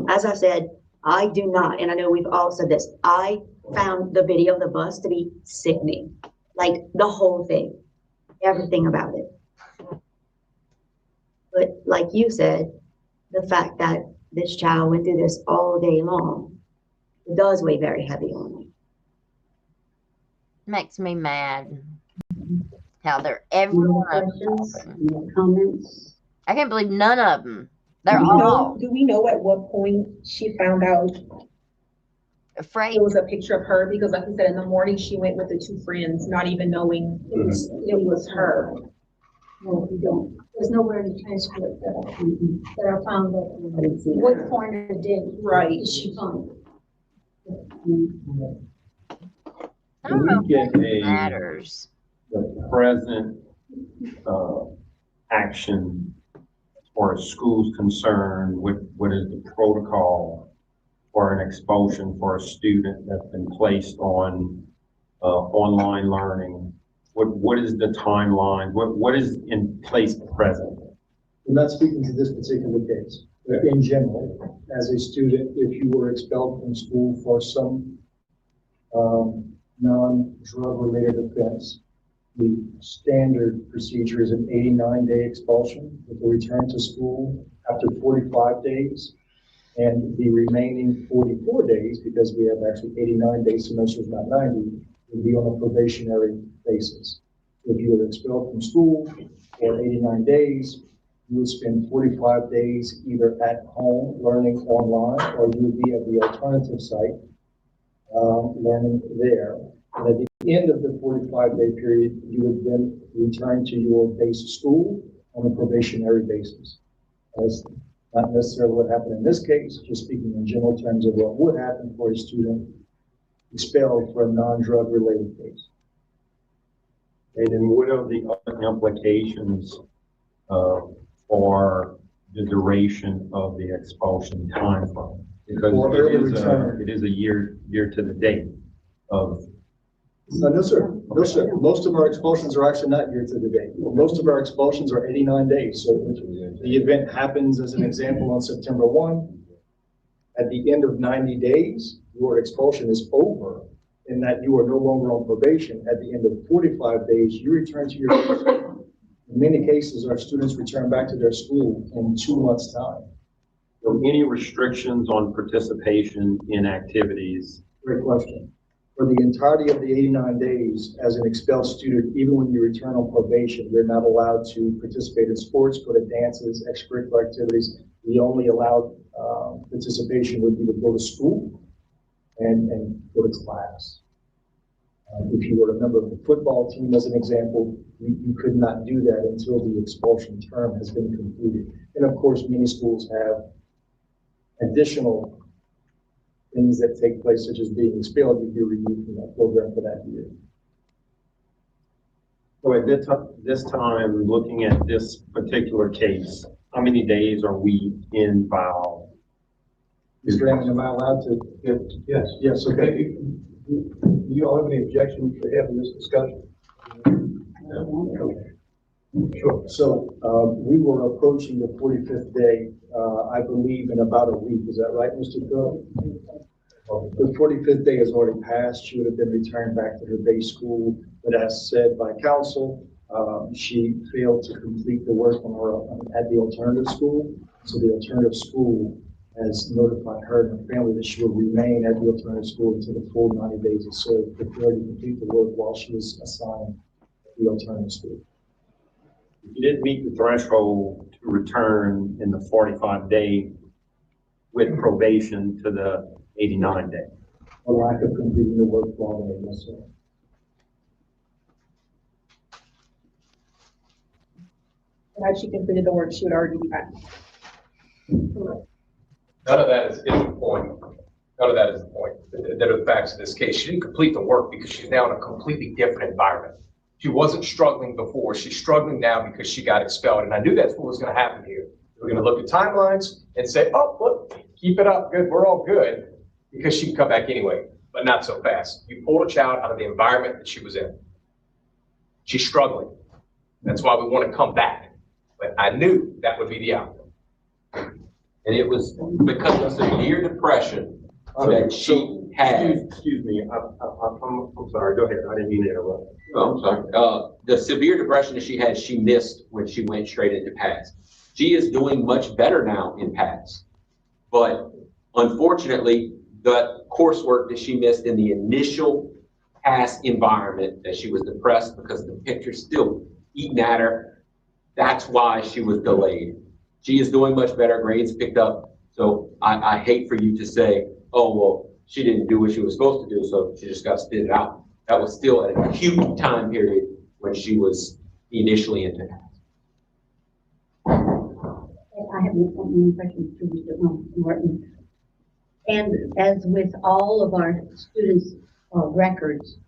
P: As I said, I do not, and I know we've all said this, I found the video of the bus to be sickening. Like the whole thing, everything about it. But like you said, the fact that this child went through this all day long, it does weigh very heavy on me.
C: Makes me mad. How they're
L: Any more
C: everyone.
L: questions, any more comments?
C: I can't believe none of them. They're
N: Do we
C: all
N: know- Do we know at what point she found out
C: afraid.
N: it was a picture of her? Because like you said, in the morning, she went with the two friends, not even knowing it was her.
L: No, we don't. There's nowhere in the transcript that I found that. What point of the day?
N: Right.
L: Did she find?
C: I don't know
Q: We get
C: if it matters.
Q: the present, action as far as school's concerned, what is the protocol for an expulsion for a student that's been placed on, online learning? What is the timeline? What is in place at present?
O: We're not speaking to this particular case. In general, as a student, if you were expelled from school for some non-drug related offense, the standard procedure is an 89-day expulsion with a return to school after 45 days. And the remaining 44 days, because we have actually 89 day semesters, not 90, would be on a probationary basis. If you were expelled from school for 89 days, you would spend 45 days either at home learning online, or you would be at the alternative site learning there. And at the end of the 45-day period, you would then return to your base school on a probationary basis. That's not necessarily what happened in this case, just speaking in general terms of what would happen for a student expelled for a non-drug related case.
Q: And then what are the other implications for the duration of the expulsion time frame? Because it is a year to the date of.
O: No, sir. No, sir. Most of our expulsions are actually not year to the date. Most of our expulsions are 89 days. So the event happens, as an example, on September 1. At the end of 90 days, your expulsion is over, in that you are no longer on probation. At the end of 45 days, you return to your school. In many cases, our students return back to their school in 2 months' time.
Q: So any restrictions on participation in activities?
O: Great question. For the entirety of the 89 days, as an expelled student, even when you return on probation, you're not allowed to participate in sports, go to dances, extracurricular activities. The only allowed participation would be to go to school and go to class. If you were a member of the football team, as an example, you could not do that until the expulsion term has been completed. And of course, many schools have additional things that take place, such as being expelled if you're removed from that program for that year.
Q: So at this time, looking at this particular case, how many days are we in file?
O: Mr. Hammond, am I allowed to?
M: Yes.
O: Yes, okay.
M: Do you all have any objections to having this discussion?
O: Sure. So we were approaching the 45th day, I believe, in about a week. Is that right, Mr. Cook? The 45th day has already passed. She would have been returned back to her base school, but as said by counsel, she failed to complete the work on her at the alternative school. So the alternative school has notified her and her family that she will remain at the alternative school until the full 90 days is served for failure to complete the work while she was assigned at the alternative school.
Q: You didn't meet the threshold to return in the 45-day with probation to the 89-day.
O: A lack of completing the work while they were served.
N: Had she completed the work, she would already be back.
K: None of that is the point. None of that is the point. That are the facts of this case. She didn't complete the work because she's now in a completely different environment. She wasn't struggling before. She's struggling now because she got expelled. And I knew that's what was going to happen here. We're going to look at timelines and say, oh, look, keep it up. Good. We're all good, because she can come back anyway, but not so fast. You pulled a child out of the environment that she was in. She's struggling. That's why we want to come back. But I knew that would be the outcome.
J: And it was because of severe depression that she had.
Q: Excuse me, I'm sorry, go ahead, I didn't mean to interrupt.
J: Oh, I'm sorry. The severe depression that she had, she missed when she went straight into PATS. She is doing much better now in PATS. But unfortunately, the coursework that she missed in the initial PATS environment, that she was depressed because the picture's still eating at her, that's why she was delayed. She is doing much better, grades picked up. So I hate for you to say, oh, well, she didn't do what she was supposed to do, so she just got spit out. That was still an acute time period when she was initially into PATS.
L: I have one question to Mr. Martin. And as with all of our students' records,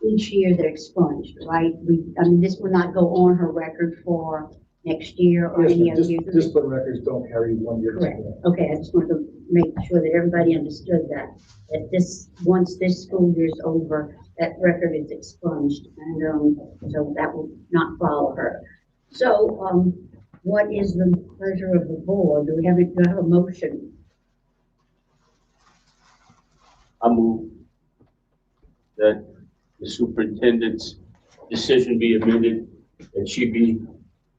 L: each year they're expunged, right? I mean, this will not go on her record for next year or any other year.
O: Discipline records don't carry 1 year.
L: Correct. Okay, I just wanted to make sure that everybody understood that once this school year is over, that record is expunged, and so that will not follow her. So what is the pleasure of the board? Do I have a motion?
I: I move that the superintendent's decision be amended, that she be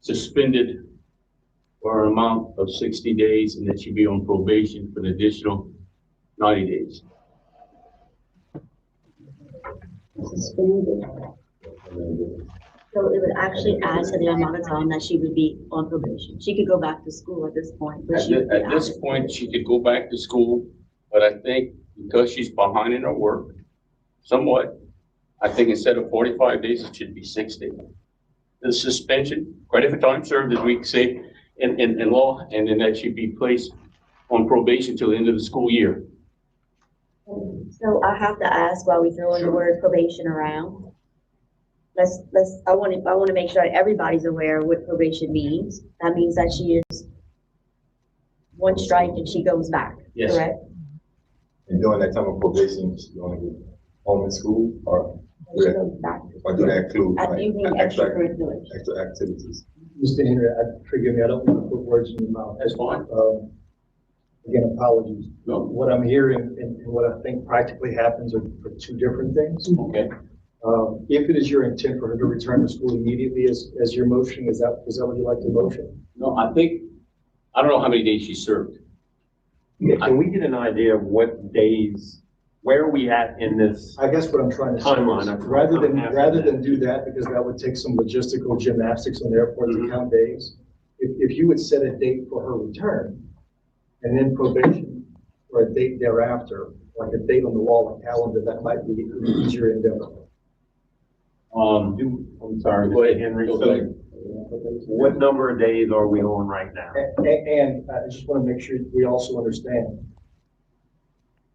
I: suspended for an amount of 60 days and that she be on probation for an additional 90 days.
L: Suspended.
P: So it would actually add to the amount of time that she would be on probation. She could go back to school at this point. But she would be
I: At this
P: out.
I: point, she could go back to school, but I think because she's behind in her work somewhat, I think instead of 45 days, it should be 60. The suspension, credit for time served, as we say in law, and then that she'd be placed on probation till the end of the school year.
P: So I have to ask while we throw in the word probation around. I want to make sure that everybody's aware of what probation means. That means that she is one strike and she goes back,
I: Yes.
P: correct?
G: And during that time of probation, you only be home in school or
P: She goes back.
G: or do that include
P: You mean
G: extra
P: extracurriculars?
G: activities?
O: Mr. Henry, forgive me, I don't want to put words in your mouth.
I: That's fine.
O: Again, apologies.
I: No.
O: What I'm hearing and what I think practically happens are two different things.
I: Okay.
O: If it is your intent for her to return to school immediately as your motion, is that what you'd like to motion?
I: No, I don't know how many days she served.
Q: Can we get an idea of what days, where are we at in this?
O: I guess what I'm trying to say
Q: Timeline,
O: is,
Q: I'm
O: rather than do that, because that would take some logistical gymnastics on their part to count days. If you would set a date for her return and then probation or a date thereafter, like a date on the wall, a calendar, that might be an easier endeavor.
Q: I'm sorry,
I: Go ahead,
Q: Henry.
I: Go
Q: So
I: ahead.
Q: what number of days are we on right now?
O: And I just want to make sure we also understand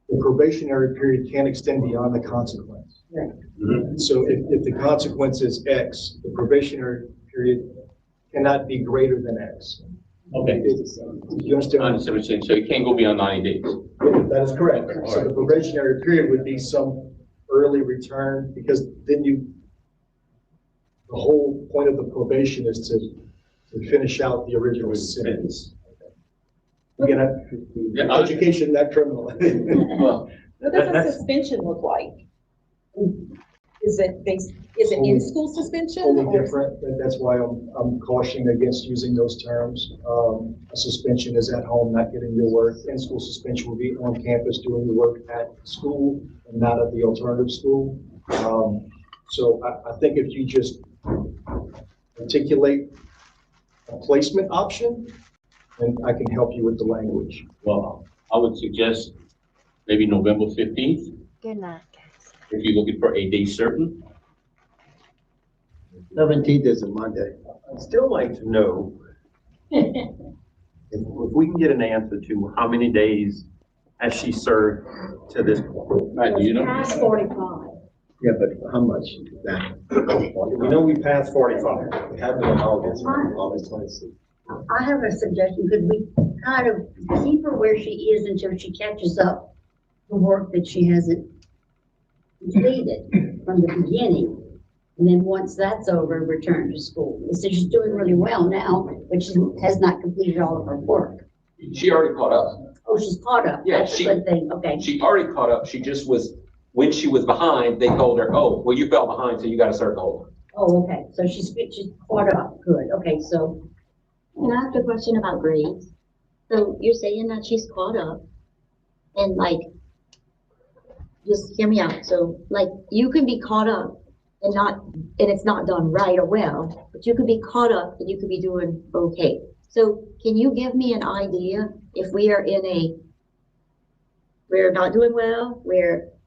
O: the probationary period can't extend beyond the consequence.
P: Right.
O: So if the consequence is X, the probationary period cannot be greater than X.
I: Okay.
O: You understand?
I: I understand what you're saying. So it can't go beyond 90 days.
O: That is correct. So the probationary period would be some early return, because then the whole point of the probation is to finish out the original sentence. Again, education, not criminal.
I: Well,
N: What does a suspension look like? Is it in-school suspension?
O: Totally
N: or-
O: different, and that's why I'm cautioning against using those terms. A suspension is at home, not getting your work. In-school suspension will be on campus doing your work at school and not at the alternative school. So I think if you just articulate a placement option, then I can help you with the language.
I: Well, I would suggest maybe November 15th,
C: Good night, guys.
I: if you're looking for a day certain.
R: 17th is a Monday.
Q: I'd still like to know if we can get an answer to how many days has she served to this point?
I: Matt, do you know?
L: Past 45.
R: Yeah, but how much is that?
Q: We know we passed 45.
G: It happened in August 26th.
L: I have a suggestion. Could we kind of keep her where she is until she catches up the work that she hasn't completed from the beginning? And then once that's over, return to school. So she's doing really well now, but she has not completed all of her work.
J: She already caught up.
L: Oh, she's caught up.
J: Yeah,
L: That's a good thing. Okay.
J: She already caught up. She just was, when she was behind, they told her, oh, well, you fell behind, so you got to start over.
L: Oh, okay. So she's caught up. Good. Okay. So
P: Can I ask a question about grades? So you're saying that she's caught up and like, just hear me out. So like, you can be caught up and it's not done right or well, but you could be caught up and you could be doing okay. So can you give me an idea if we are we're not doing well,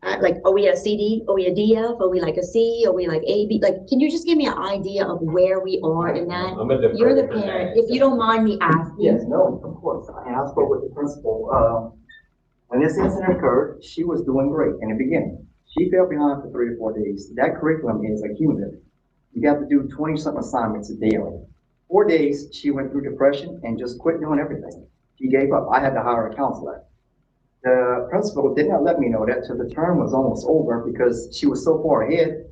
P: are we a CD, are we a DF, are we like a C, are we like A, B? Like, can you just give me an idea of where we are in that? You're the parent, if you don't mind me asking.
S: Yes, no, of course. And I spoke with the principal. When this incident occurred, she was doing great in the beginning. She fell behind for 3 or 4 days. That curriculum is accumulative. You got to do 20-something assignments daily. 4 days, she went through depression and just quit doing everything. She gave up. I had to hire a counselor. The principal did not let me know that till the term was almost over because she was so far ahead.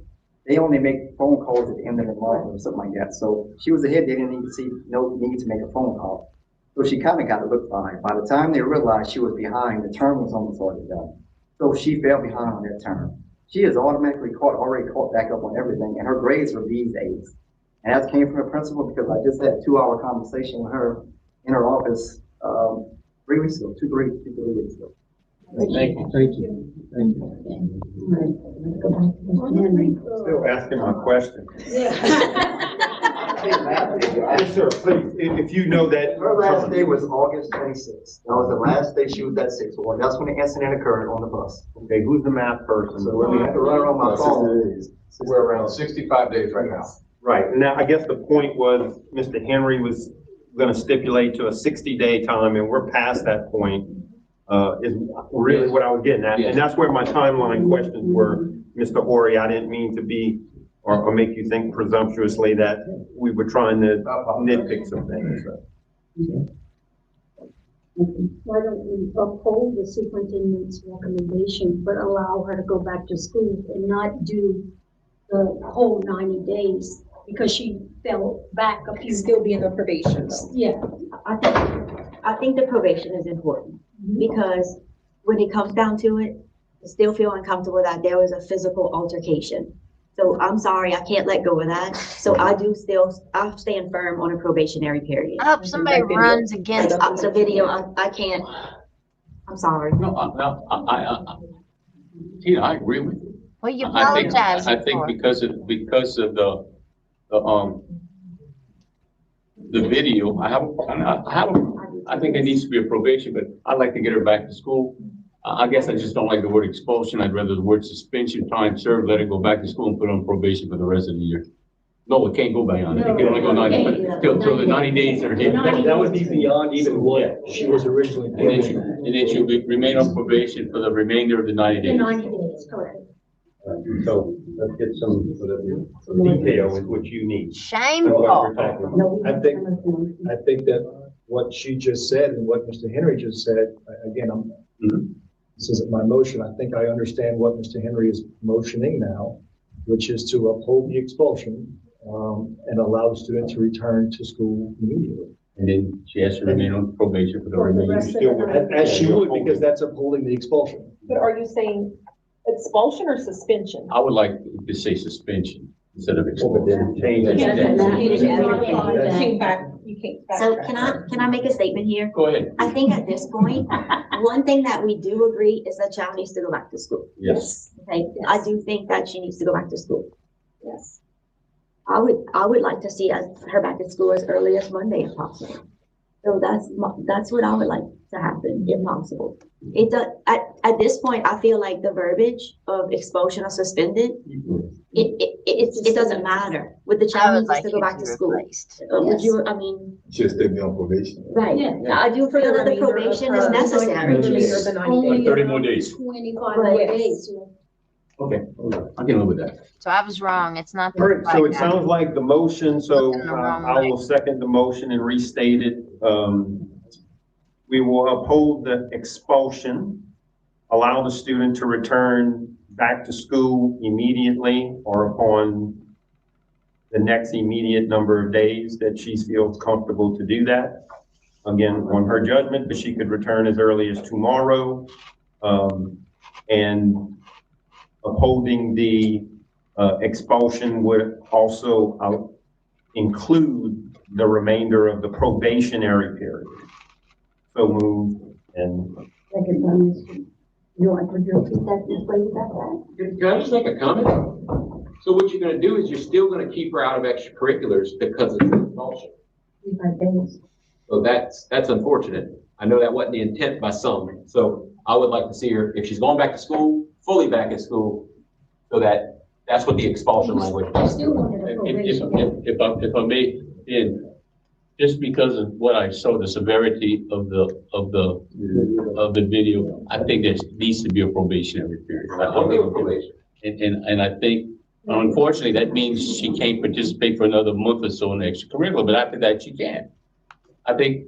S: they only make phone calls at the end of the month or something like that. So she was ahead, they didn't need to see, no need to make a phone call. So she kind of got to look behind. By the time they realized she was behind, the term was almost already done. So she fell behind on that term. She is automatically already caught back up on everything, and her grades were B's, A's. And that came from the principal because I just had a 2-hour conversation with her in her office 3 weeks ago, 2 3 weeks ago.
Q: Thank you. Thank you. Thank you. Still asking my question. Yes, sir, please, if you know that.
S: Her last day was August 26th. That was the last day she was at 6-1. That's when the incident occurred on the bus.
Q: Okay, who's the math person?
S: So when we had to run her on my phone.
K: We're around 65 days right now.
Q: Right, and now I guess the point was Mr. Henry was gonna stipulate to a 60-day time, and we're past that point, is really what I was getting at. And that's where my timeline questions were, Mr. Horry. I didn't mean to be, or make you think presumptuously that we were trying to nitpick some things.
L: Why don't we uphold the superintendent's recommendation, but allow her to go back to school and not do the whole 90 days because she fell back a few.
N: Still be in the probation.
L: Yeah.
P: I think the probation is important because when it comes down to it, I still feel uncomfortable that there was a physical altercation. So I'm sorry, I can't let go of that. So I'm staying firm on a probationary period.
C: I hope somebody runs against
P: The video, I can't, I'm sorry.
I: Tina, I agree with you.
C: Well, you
I: I think
C: apologize.
I: because of the video, I think it needs to be a probation, but I'd like to get her back to school. I guess I just don't like the word expulsion. I'd rather the word suspension, time served, let her go back to school and put her on probation for the rest of the year. No, it can't go beyond it. It can only go 90, till the 90 days are hit.
O: That would be beyond even what she was originally.
I: And then she'll remain on probation for the remainder of the 90
L: The
I: days.
L: 90 days, correct.
Q: So let's get some detail with what you need.
C: Shameful.
O: I think that what she just said and what Mr. Henry just said, again, this isn't my motion. I think I understand what Mr. Henry is motioning now, which is to uphold the expulsion and allow the student to return to school immediately.
I: And then she has to remain on probation for the remainder.
O: As she would, because that's upholding the expulsion.
N: But are you saying expulsion or suspension?
I: I would like to say suspension instead of expulsion.
P: So can I make a statement here?
I: Go ahead.
P: I think at this point, one thing that we do agree is that child needs to go back to school.
I: Yes.
P: Okay, I do think that she needs to go back to school.
N: Yes.
P: I would like to see her back at school as early as Monday if possible. So that's what I would like to happen if possible. It does, at this point, I feel like the verbiage of expulsion or suspended, it doesn't matter. With the child needs to go back to school. Would you, I mean.
G: She'll still be on probation.
P: Right, I do feel that the probation is necessary.
I: 30 more days.
L: 25 days.
I: Okay, I can live with that.
C: So I was wrong. It's not.
Q: All right, so it sounds like the motion, so I will second the motion and restate it. We will uphold the expulsion, allow the student to return back to school immediately or upon the next immediate number of days that she feels comfortable to do that. Again, on her judgment, but she could return as early as tomorrow. And upholding the expulsion would also include the remainder of the probationary period. So moved and.
L: You want to repeat that this way you got that?
J: Can I just make a comment? So what you're gonna do is you're still gonna keep her out of extracurriculars because of the expulsion.
L: 25 days.
J: So that's unfortunate. I know that wasn't the intent by some. So I would like to see her, if she's going back to school, fully back at school, so that's what the expulsion language is.
I: If I may, just because of what I saw, the severity of the video, I think there needs to be a probationary period. And I think, unfortunately, that means she can't participate for another month or so in the extracurricular, but after that, she can. I think,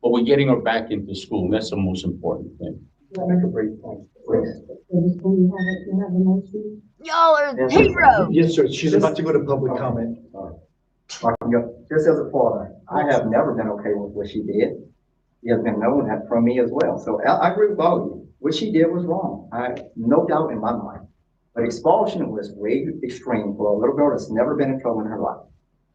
I: but we're getting her back into school, and that's the most important thing.
S: Make a brief point, please.
L: You have a motion?
C: Y'all are
S: Yes.
C: heroes.
O: Yes, sir. She's about to go to public comment.
S: Just as a father, I have never been okay with what she did. She has been known that from me as well. So I agree with all of you. What she did was wrong. No doubt in my mind. But expulsion was way extreme for a little girl that's never been in trouble in her life.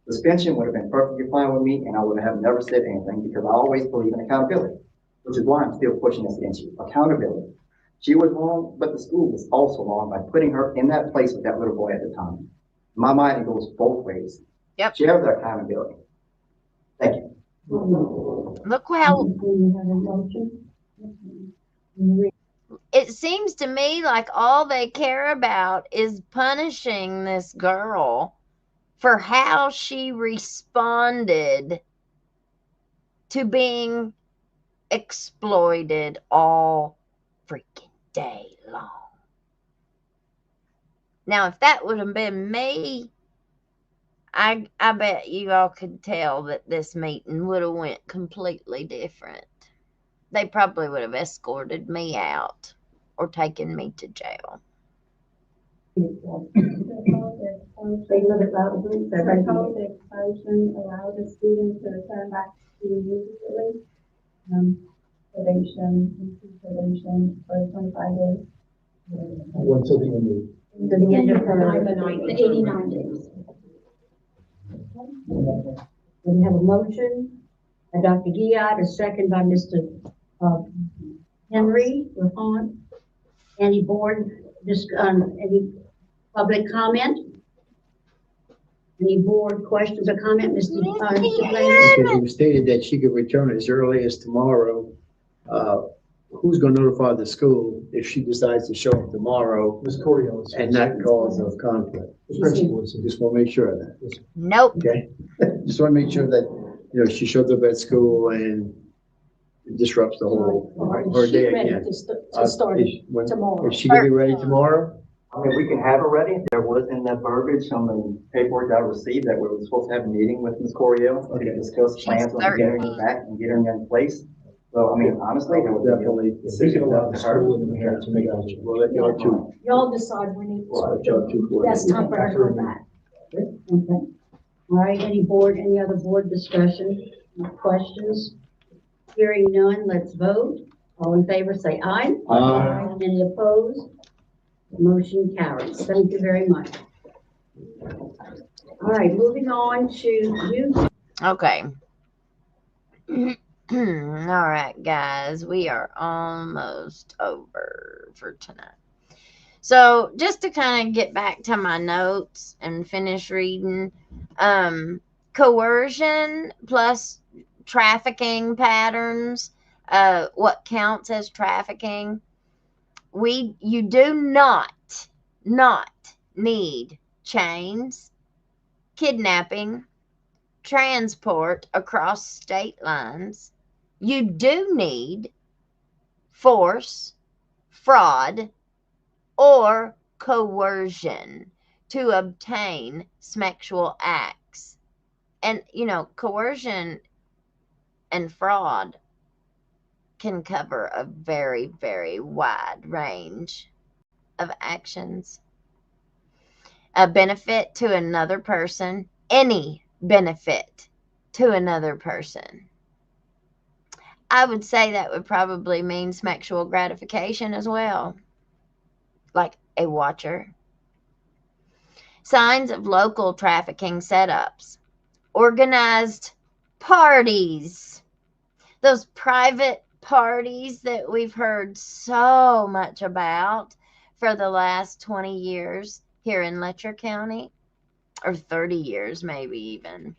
S: Suspension would have been perfectly fine with me, and I would have never said anything because I always believe in accountability, which is why I'm still pushing this issue. Accountability. She was wrong, but the school was also wrong by putting her in that place with that little boy at the time. In my mind, it goes both ways.
C: Yep.
S: Share the accountability. Thank you.
C: Look how it seems to me like all they care about is punishing this girl for how she responded to being exploited all freaking day long. Now, if that would have been me, I bet you all could tell that this meeting would have went completely different. They probably would have escorted me out or taken me to jail.
L: Say a little bit louder, please.
T: Propose the expulsion allow the student to return back to immediately. Probation, probation for 25 days.
O: Until the end of
L: To the end of
T: The 89 days.
L: We have a motion by Dr. Giat, a second by Mr. Henry Rahon. Any board, any public comment? Any board questions or comment, Mr. Blaine?
R: It was stated that she could return as early as tomorrow. Who's gonna notify the school if she decides to show up tomorrow?
O: Ms. Coriolis.
R: And not cause a conflict?
O: The principal is.
R: Just wanna make sure of that.
C: Nope.
R: Okay? Just wanna make sure that, she shows up at school and it disrupts the whole, her
L: She's
R: day
L: ready
R: again.
L: to start tomorrow.
R: Is she gonna be ready tomorrow?
S: I mean, we can have it ready. There was in the verbiage on the paperwork that I received that we were supposed to have a meeting with Ms. Corio to discuss plans on getting her back and getting her in place. So, I mean, honestly, there was
R: Definitely.
S: decision
O: Allow
S: up
O: the
S: to her.
O: school and the parents to make a decision.
R: We'll let y'all two.
L: Y'all decide when
R: Y'all two for
L: that's time for her to go back. Okay. All right, any other board discussion, questions? Hearing none, let's vote. All in favor, say aye.
R: Aye.
L: Any opposed? Motion carries. Thank you very much. All right, moving on to you.
C: Okay. All right, guys, we are almost over for tonight. So just to kind of get back to my notes and finish reading, coercion plus trafficking patterns, what counts as trafficking. You do not need chains, kidnapping, transport across state lines. You do need force, fraud, or coercion to obtain sexual acts. And, coercion and fraud can cover a very, very wide range of actions. A benefit to another person, any benefit to another person. I would say that would probably mean sexual gratification as well, like a watcher. Signs of local trafficking setups. Organized parties. Those private parties that we've heard so much about for the last 20 years here in Letcher County, or 30 years maybe even.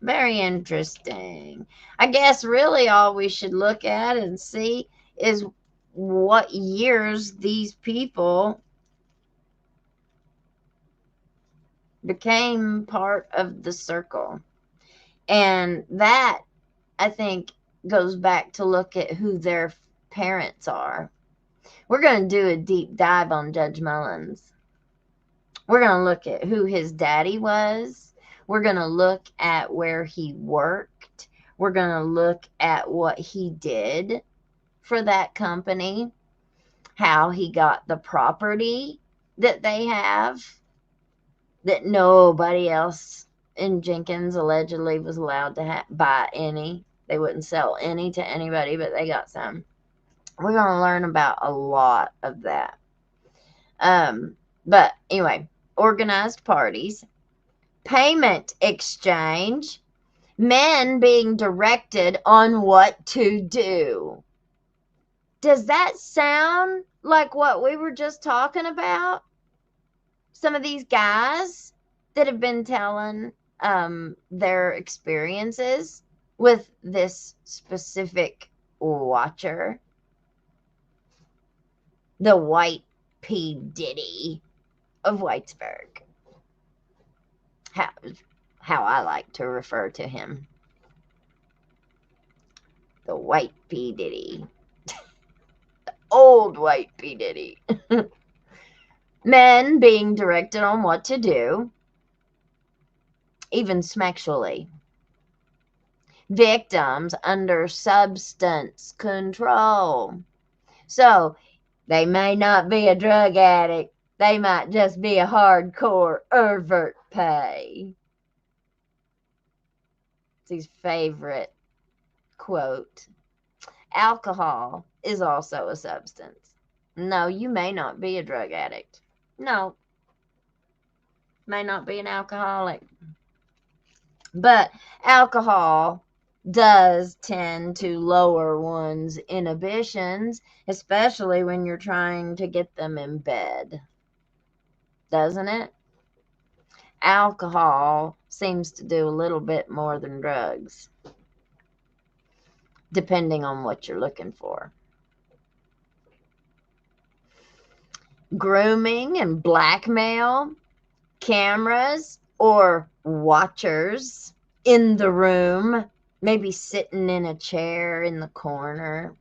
C: Very interesting. I guess really all we should look at and see is what years these people became part of the circle. And that, I think, goes back to look at who their parents are. We're going to do a deep dive on Judge Mullins. We're going to look at who his daddy was. We're going to look at where he worked. We're going to look at what he did for that company, how he got the property that they have that nobody else in Jenkins allegedly was allowed to buy any. They wouldn't sell any to anybody, but they got some. We're going to learn about a lot of that. But anyway, organized parties, payment exchange, men being directed on what to do. Does that sound like what we were just talking about? Some of these guys that have been telling their experiences with this specific watcher, the White P. Diddy of Whitesburg. How I like to refer to him. The White P. Diddy. The old White P. Diddy. Men being directed on what to do, even sexually. Victims under substance control. So, they may not be a drug addict. They might just be a hardcore pervert pay. It's his favorite quote. Alcohol is also a substance. No, you may not be a drug addict. No. May not be an alcoholic. But alcohol does tend to lower one's inhibitions, especially when you're trying to get them in bed. Doesn't it? Alcohol seems to do a little bit more than drugs, depending on what you're looking for. Grooming and blackmail, cameras or watchers in the room, maybe sitting in a chair in the corner,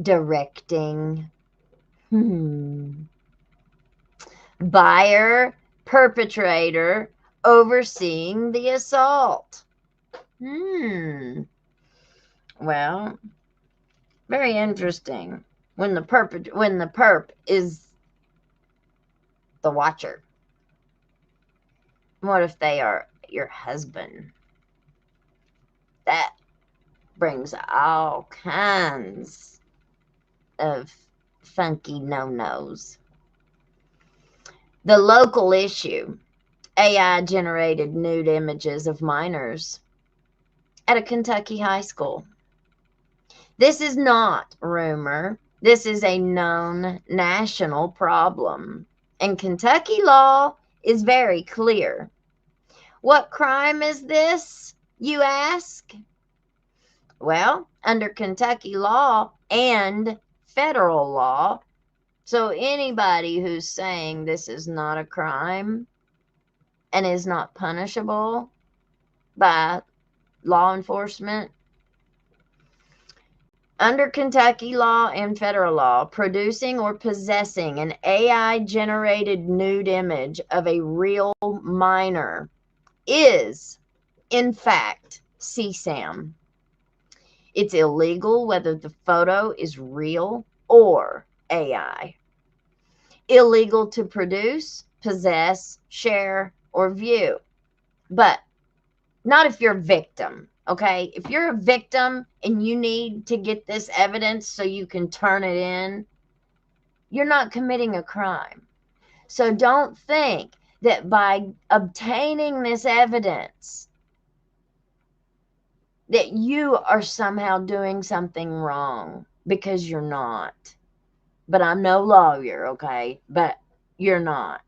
C: directing. Buyer, perpetrator, overseeing the assault. Well, very interesting. When the perp is the watcher. What if they are your husband? That brings all kinds of funky no-nos. The local issue, AI-generated nude images of minors at a Kentucky high school. This is not rumor. This is a known national problem. And Kentucky law is very clear. What crime is this, you ask? Well, under Kentucky law and federal law, so anybody who's saying this is not a crime and is not punishable by law enforcement, under Kentucky law and federal law, producing or possessing an AI-generated nude image of a real minor is, in fact, CSAM. It's illegal whether the photo is real or AI. Illegal to produce, possess, share, or view. But not if you're a victim, okay? If you're a victim and you need to get this evidence so you can turn it in, you're not committing a crime. So don't think that by obtaining this evidence that you are somehow doing something wrong, because you're not. But I'm no lawyer, okay? But you're not.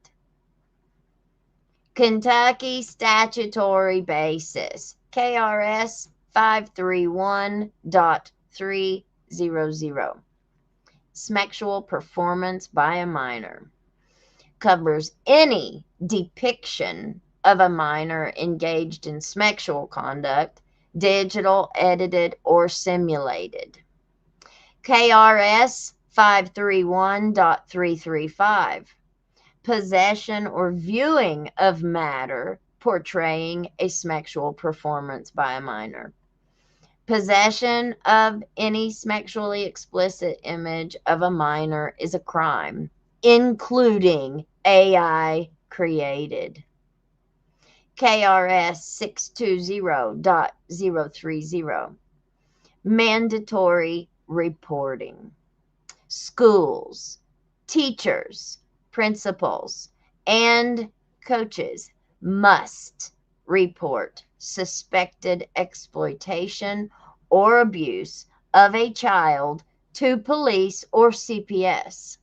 C: Kentucky statutory basis, KRS 531.300. Sexual performance by a minor. Covers any depiction of a minor engaged in sexual conduct, digital, edited, or simulated. KRS 531.335. Possession or viewing of matter portraying a sexual performance by a minor. Possession of any sexually explicit image of a minor is a crime, including AI created. KRS 620.030. Mandatory reporting. Schools, teachers, principals, and coaches must report suspected exploitation or abuse of a child to police or CPS.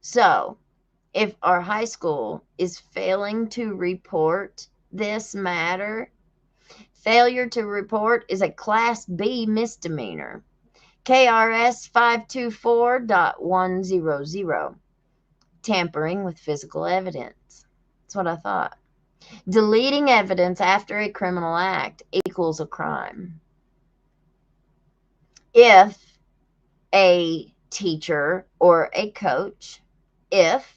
C: So, if our high school is failing to report this matter, failure to report is a Class B misdemeanor. KRS 524.100. Tampering with physical evidence. That's what I thought. Deleting evidence after a criminal act equals a crime. If a teacher or a coach, if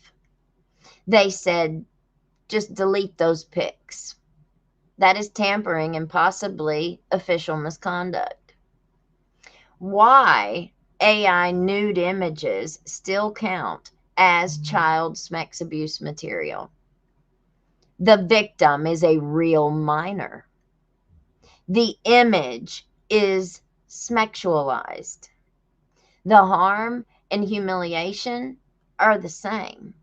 C: they said, just delete those pics, that is tampering and possibly official misconduct. Why AI nude images still count as child sex abuse material? The victim is a real minor. The image is sexualized. The harm and humiliation are the same.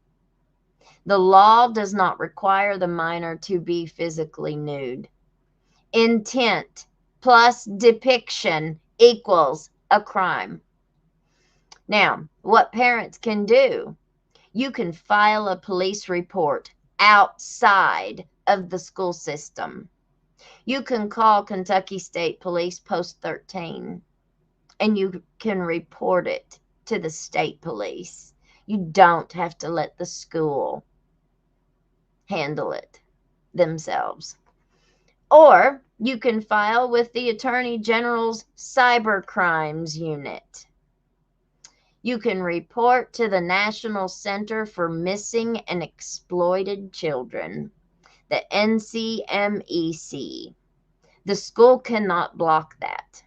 C: The law does not require the minor to be physically nude. Intent plus depiction equals a crime. Now, what parents can do, you can file a police report outside of the school system. You can call Kentucky State Police Post 13 and you can report it to the state police. You don't have to let the school handle it themselves. Or you can file with the Attorney General's Cyber Crimes Unit. You can report to the National Center for Missing and Exploited Children, the NCMEC. The school cannot block that.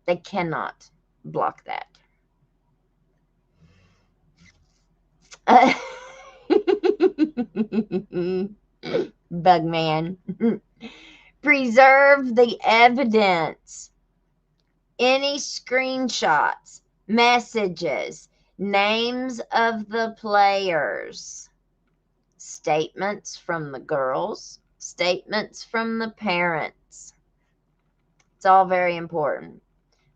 C: They cannot block that. Bugman. Preserve the evidence. Any screenshots, messages, names of the players, statements from the girls, statements from the parents. It's all very important.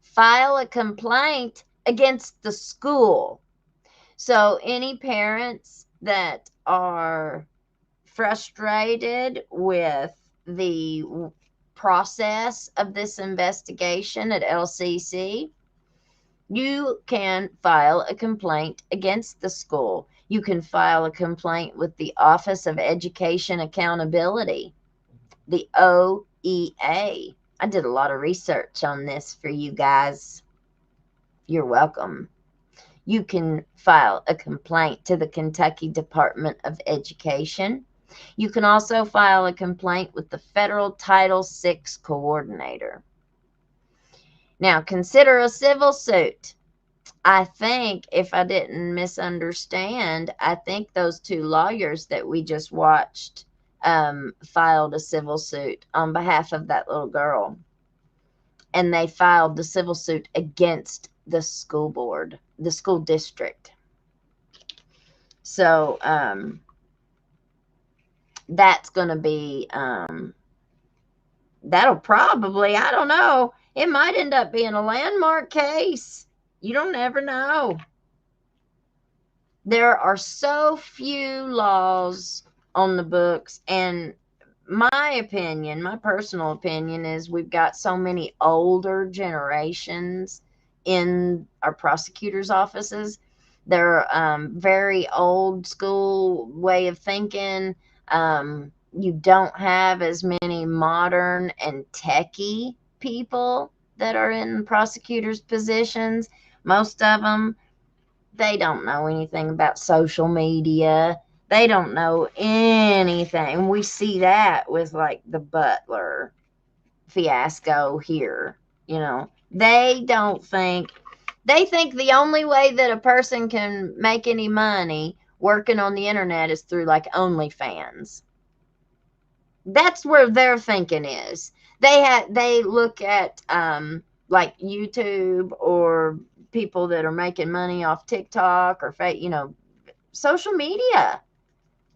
C: File a complaint against the school. So any parents that are frustrated with the process of this investigation at LCC, you can file a complaint against the school. You can file a complaint with the Office of Education Accountability, the OEA. I did a lot of research on this for you guys. You're welcome. You can file a complaint to the Kentucky Department of Education. You can also file a complaint with the Federal Title VI Coordinator. Now, consider a civil suit. I think, if I didn't misunderstand, I think those two lawyers that we just watched filed a civil suit on behalf of that little girl. And they filed the civil suit against the school board, the school district. So, that's going to be, that'll probably, I don't know, it might end up being a landmark case. You don't ever know. There are so few laws on the books, and my opinion, my personal opinion is we've got so many older generations in our prosecutors' offices. They're very old school way of thinking. You don't have as many modern and techie people that are in prosecutors' positions. Most of them, they don't know anything about social media. They don't know anything. We see that with like the Butler fiasco here. You know, they think the only way that a person can make any money working on the internet is through like OnlyFans. That's where their thinking is. They look at like YouTube or people that are making money off TikTok or social media.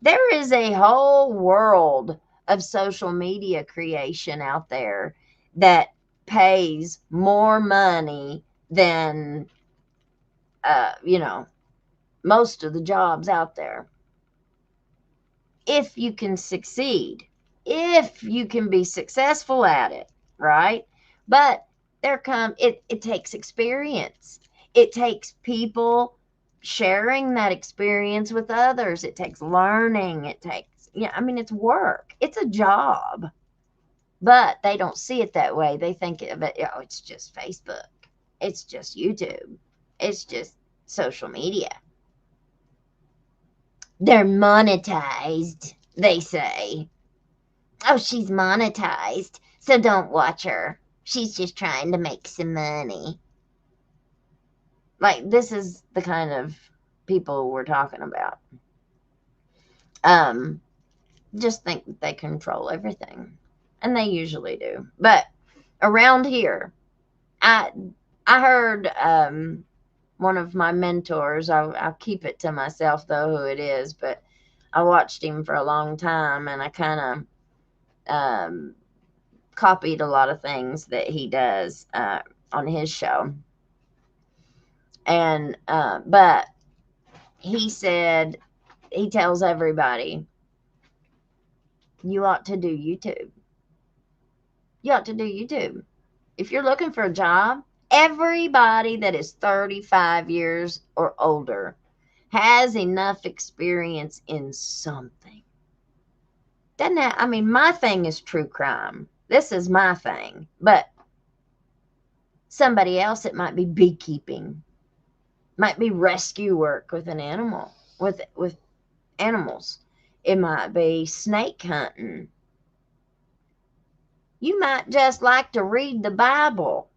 C: There is a whole world of social media creation out there that pays more money than most of the jobs out there. If you can succeed, if you can be successful at it, right? But it takes experience. It takes people sharing that experience with others. It takes learning. It's work. It's a job. But they don't see it that way. They think of it, it's just Facebook. It's just YouTube. It's just social media. They're monetized, they say. Oh, she's monetized, so don't watch her. She's just trying to make some money. Like, this is the kind of people we're talking about. Just think that they control everything. And they usually do. But around here, I heard one of my mentors, I'll keep it to myself though who it is, but I watched him for a long time and I kind of copied a lot of things that he does on his show. And but he said, he tells everybody, you ought to do YouTube. You ought to do YouTube. If you're looking for a job, everybody that is 35 years or older has enough experience in something. My thing is true crime. This is my thing. But somebody else, it might be beekeeping. Might be rescue work with an animal, with animals. It might be snake hunting. You might just like to read the Bible.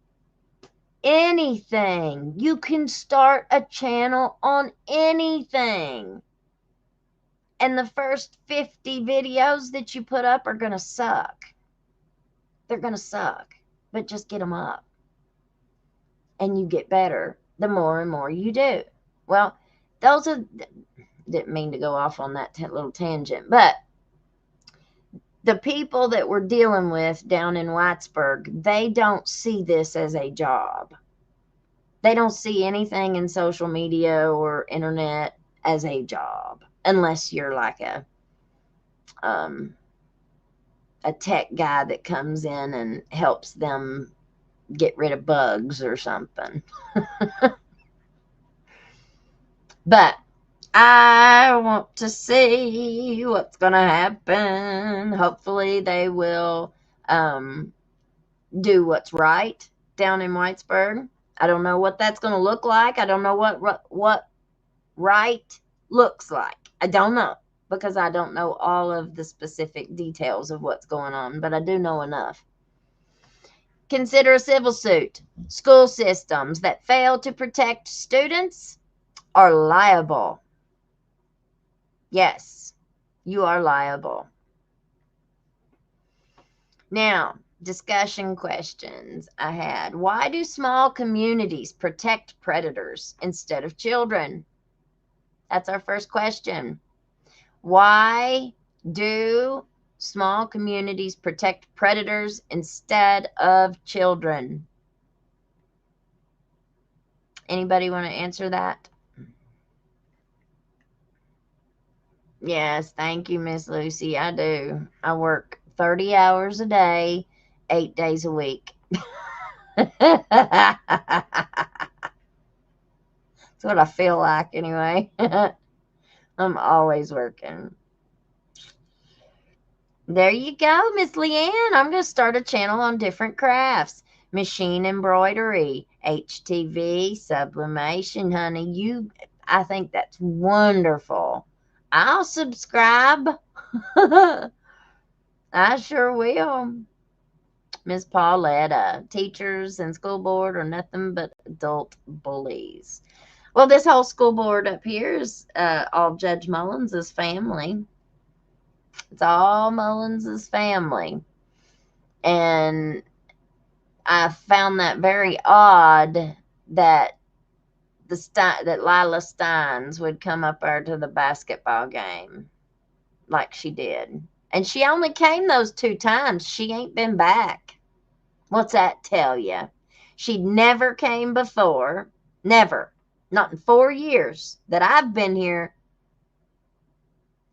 C: Anything. You can start a channel on anything. And the first 50 videos that you put up are going to suck. They're going to suck. But just get them up. And you get better the more and more you do. Well, didn't mean to go off on that little tangent, but the people that we're dealing with down in Whitesburg, they don't see this as a job. They don't see anything in social media or internet as a job, unless you're like a tech guy that comes in and helps them get rid of bugs or something. But I want to see what's going to happen. Hopefully they will do what's right down in Whitesburg. I don't know what that's going to look like. I don't know what right looks like. I don't know, because I don't know all of the specific details of what's going on, but I do know enough. Consider a civil suit. School systems that fail to protect students are liable. Yes, you are liable. Now, discussion questions I had. Why do small communities protect predators instead of children? That's our first question. Why do small communities protect predators instead of children? Anybody want to answer that? Yes, thank you, Miss Lucy. I do. I work 30 hours a day, 8 days a week. That's what I feel like anyway. I'm always working. There you go, Miss Leanne. I'm going to start a channel on different crafts. Machine embroidery, HTV, sublimation, honey. I think that's wonderful. I'll subscribe. I sure will. Miss Pauletta, teachers and school board are nothing but adult bullies. Well, this whole school board up here is all Judge Mullins' family. It's all Mullins' family. And I found that very odd that that Lila Steins would come up there to the basketball game like she did. And she only came those 2 times. She ain't been back. What's that tell you? She never came before. Never. Not in 4 years that I've been here.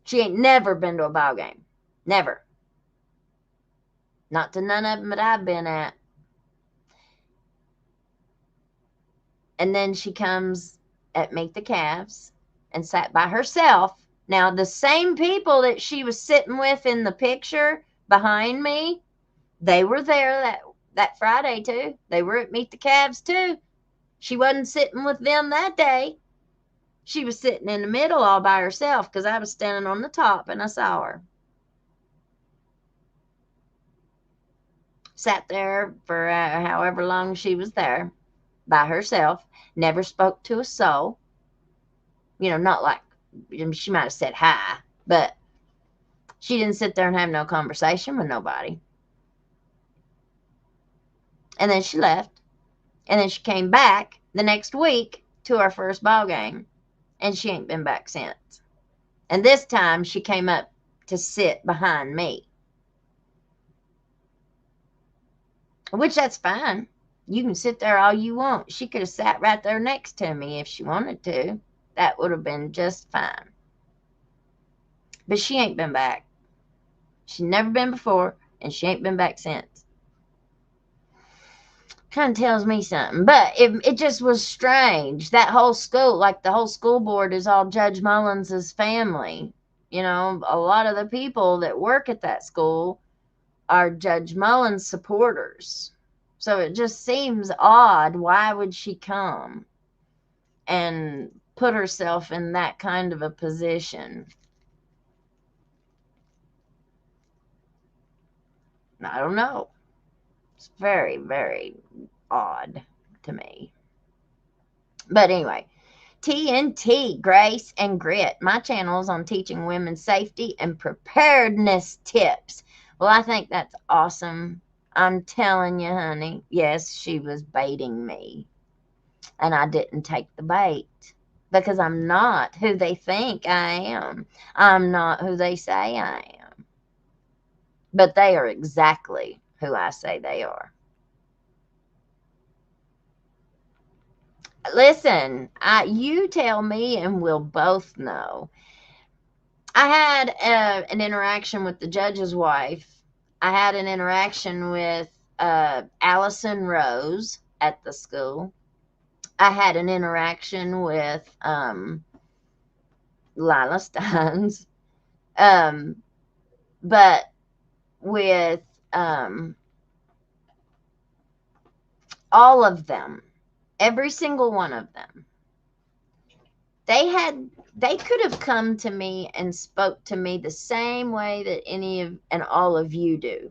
C: She ain't never been to a ball game. Never. Not to none of them that I've been at. And then she comes at Meet the Cavs and sat by herself. Now, the same people that she was sitting with in the picture behind me, they were there that Friday too. They were at Meet the Cavs too. She wasn't sitting with them that day. She was sitting in the middle all by herself because I was standing on the top and I saw her. Sat there for however long she was there by herself. Never spoke to a soul. You know, not like, she might have said hi, but she didn't sit there and have no conversation with nobody. And then she left. And then she came back the next week to our first ball game. And she ain't been back since. And this time she came up to sit behind me. Which that's fine. You can sit there all you want. She could have sat right there next to me if she wanted to. That would have been just fine. But she ain't been back. She's never been before, and she ain't been back since. Kind of tells me something. But it just was strange. That whole school, like the whole school board is all Judge Mullins' family. You know, a lot of the people that work at that school are Judge Mullins supporters. So it just seems odd. Why would she come and put herself in that kind of a position? I don't know. It's very, very odd to me. But anyway, TNT, Grace and Grit. My channel is on teaching women safety and preparedness tips. Well, I think that's awesome. I'm telling you, honey. Yes, she was baiting me. And I didn't take the bait. Because I'm not who they think I am. I'm not who they say I am. But they are exactly who I say they are. Listen, you tell me and we'll both know. I had an interaction with the judge's wife. I had an interaction with Allison Rose at the school. I had an interaction with Lila Steins. But with all of them, every single one of them, they could have come to me and spoke to me the same way that any of and all of you do.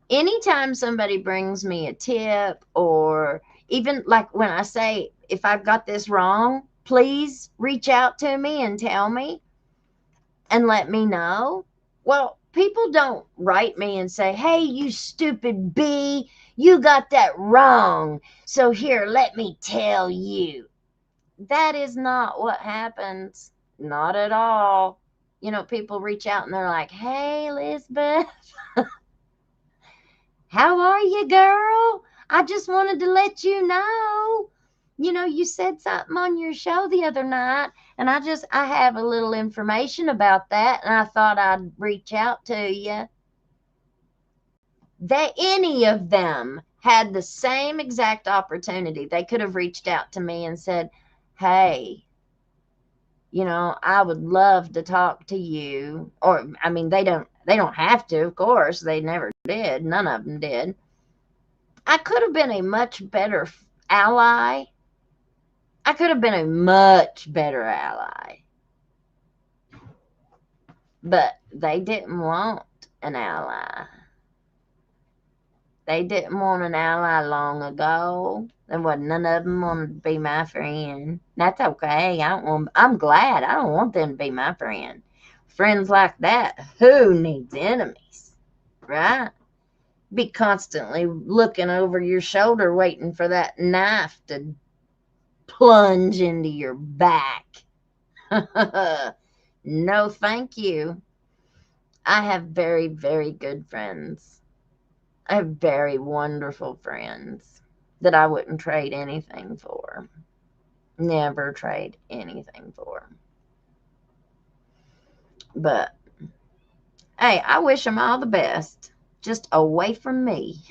C: Anytime somebody brings me a tip, or even like when I say, if I've got this wrong, please reach out to me and tell me and let me know. Well, people don't write me and say, hey, you stupid bee, you got that wrong. So here, let me tell you. That is not what happens. Not at all. You know, people reach out and they're like, hey, Elizabeth, how are you, girl? I just wanted to let you know. You know, you said something on your show the other night, and I have a little information about that, and I thought I'd reach out to you. Any of them had the same exact opportunity. They could have reached out to me and said, hey, you know, I would love to talk to you. Or, I mean, they don't have to, of course. They never did. None of them did. I could have been a much better ally. I could have been a much better ally. But they didn't want an ally. They didn't want an ally long ago. There wasn't none of them wanted to be my friend. That's okay. I'm glad. I don't want them to be my friend. Friends like that, who needs enemies? Right? Be constantly looking over your shoulder waiting for that knife to plunge into your back. No, thank you. I have very, very good friends. I have very wonderful friends that I wouldn't trade anything for. Never trade anything for. But, hey, I wish them all the best. Just away from me.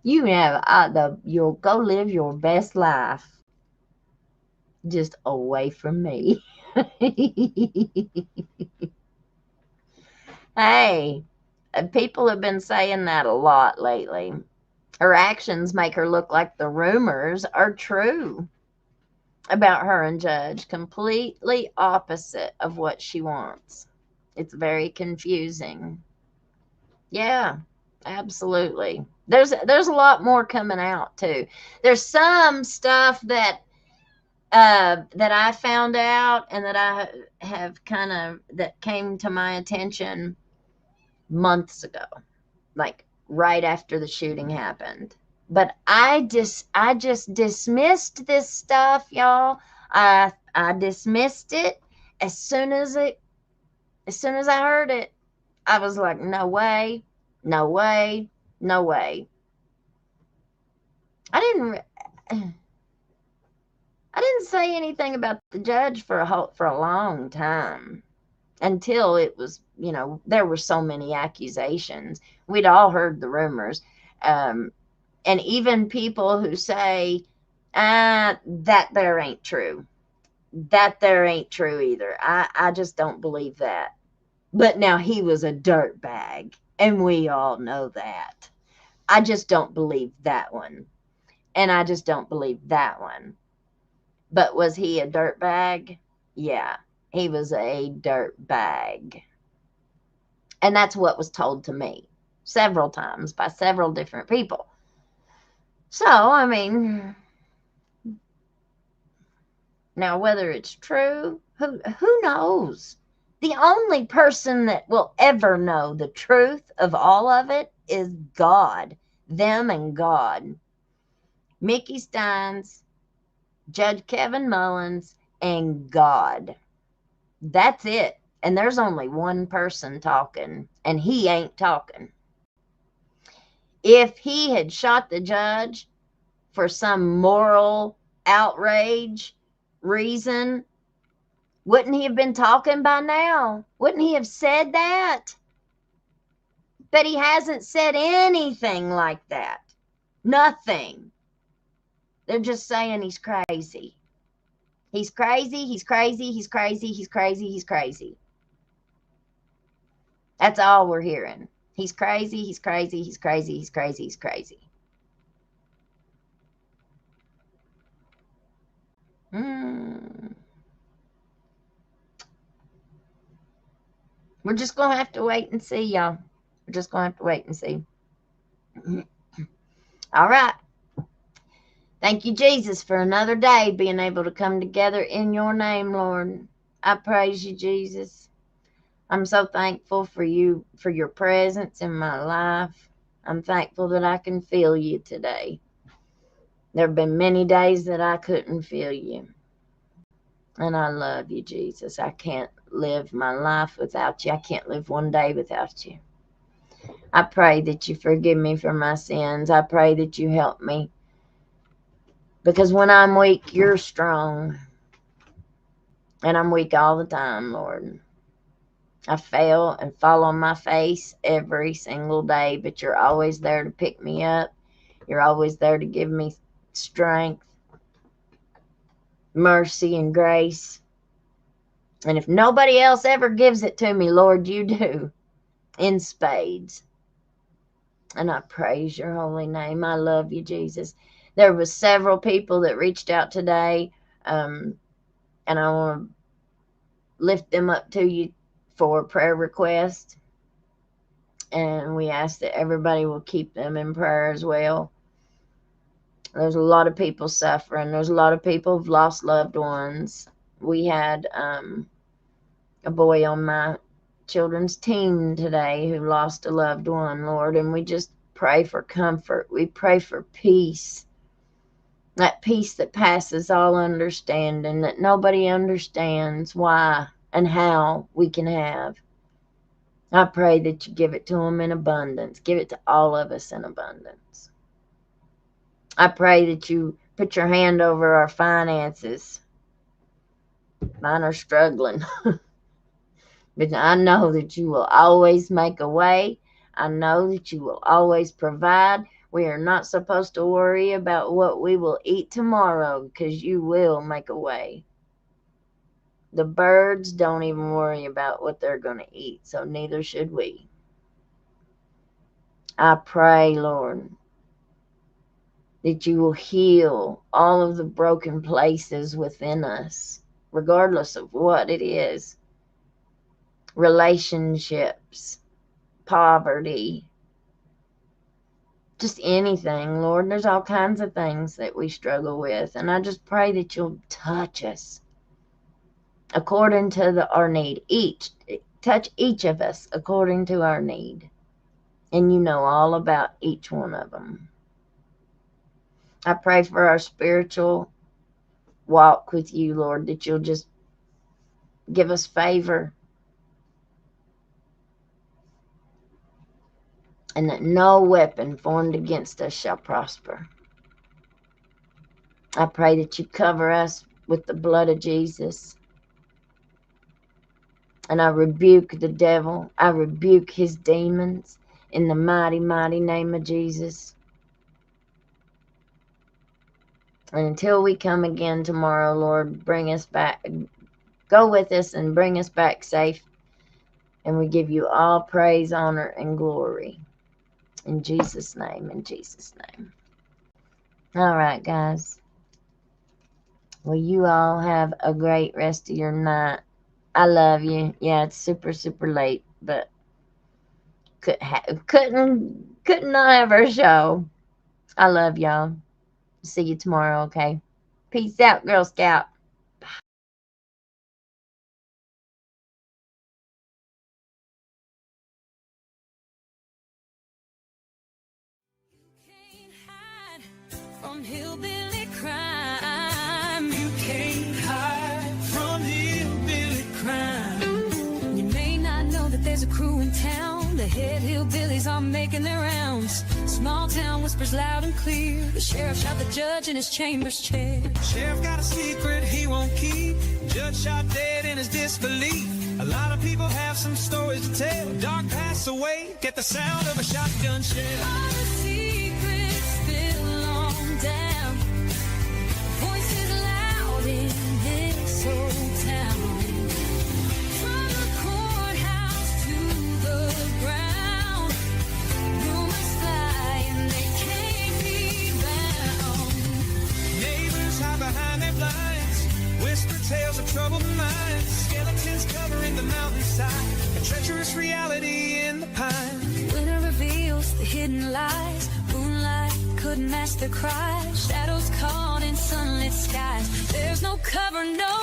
C: You have you'll go live your best life. Just away from me. Hey, people have been saying that a lot lately. Her actions make her look like the rumors are true about her and Judge. Completely opposite of what she wants. It's very confusing. Yeah, absolutely. There's a lot more coming out too. There's some stuff that I found out and that I have that came to my attention months ago, like right after the shooting happened. But I just dismissed this stuff, y'all. I dismissed it as soon as I heard it. I was like, no way, no way, no way. I didn't say anything about the Judge for a long time, until it was, there were so many accusations. We'd all heard the rumors. And even people who say, that there ain't true. That there ain't true either. I just don't believe that. But now he was a dirtbag, and we all know that. I just don't believe that one. And I just don't believe that one. But was he a dirtbag? Yeah, he was a dirtbag. And that's what was told to me several times by several different people. So, I mean, now whether it's true, who knows? The only person that will ever know the truth of all of it is God. Them and God. Mickey Steins, Judge Kevin Mullins, and God. That's it. And there's only one person talking, and he ain't talking. If he had shot the Judge for some moral outrage reason, wouldn't he have been talking by now? Wouldn't he have said that? But he hasn't said anything like that. Nothing. They're just saying he's crazy. He's crazy, he's crazy, he's crazy, he's crazy, he's crazy. That's all we're hearing. He's crazy, he's crazy, he's crazy, he's crazy, he's crazy. We're just going to have to wait and see, y'all. We're just going to have to wait and see. All right. Thank you, Jesus, for another day being able to come together in your name, Lord. I praise you, Jesus. I'm so thankful for you, for your presence in my life. I'm thankful that I can feel you today. There have been many days that I couldn't feel you. And I love you, Jesus. I can't live my life without you. I can't live one day without you. I pray that you forgive me for my sins. I pray that you help me. Because when I'm weak, you're strong. And I'm weak all the time, Lord. I fail and fall on my face every single day, but you're always there to pick me up. You're always there to give me strength, mercy, and grace. And if nobody else ever gives it to me, Lord, you do, in spades. And I praise your holy name. I love you, Jesus. There was several people that reached out today, and I want to lift them up to you for prayer requests. And we ask that everybody will keep them in prayer as well. There's a lot of people suffering. There's a lot of people who've lost loved ones. We had a boy on my children's team today who lost a loved one, Lord, and we just pray for comfort. We pray for peace. That peace that passes all understanding, that nobody understands why and how we can have. I pray that you give it to them in abundance. Give it to all of us in abundance. I pray that you put your hand over our finances. Mine are struggling. But I know that you will always make a way. I know that you will always provide. We are not supposed to worry about what we will eat tomorrow because you will make a way. The birds don't even worry about what they're going to eat, so neither should we. I pray, Lord, that you will heal all of the broken places within us, regardless of what it is. Relationships, poverty, just anything, Lord. There's all kinds of things that we struggle with, and I just pray that you'll touch us according to our need. Touch each of us according to our need, and you know all about each one of them. I pray for our spiritual walk with you, Lord, that you'll just give us favor, and that no weapon formed against us shall prosper. I pray that you cover us with the blood of Jesus. And I rebuke the devil. I rebuke his demons in the mighty, mighty name of Jesus. And until we come again tomorrow, Lord, bring us back. Go with us and bring us back safe. And we give you all praise, honor, and glory. In Jesus' name, in Jesus' name. All right, guys. Well, you all have a great rest of your night. I love you. Yeah, it's super, super late, but couldn't not have our show. I love y'all. See you tomorrow, okay? Peace out, Girl Scout.
A: From hillbilly crime, you can't hide from hillbilly crime. You may not know that there's a crew in town. The head hillbillies are making their rounds. Small town whispers loud and clear. The sheriff shot the judge in his chambers chair.
B: Sheriff got a secret he won't keep. Judge shot dead in his disbelief. A lot of people have some stories to tell. Dark pass away, get the sound of a shotgun shell.
A: All the secrets still on down. Voices loud in this old town. From the courthouse to the ground. Rumors fly and they can't be bound.
B: Neighbors hide behind their blinds. Whisper tales of troubled minds. Skeletons covering the mountainside. A treacherous reality in the pines.
A: Winter reveals the hidden lies. Moonlight couldn't mask the cries. Shadows caught in sunlit skies. There's no cover, no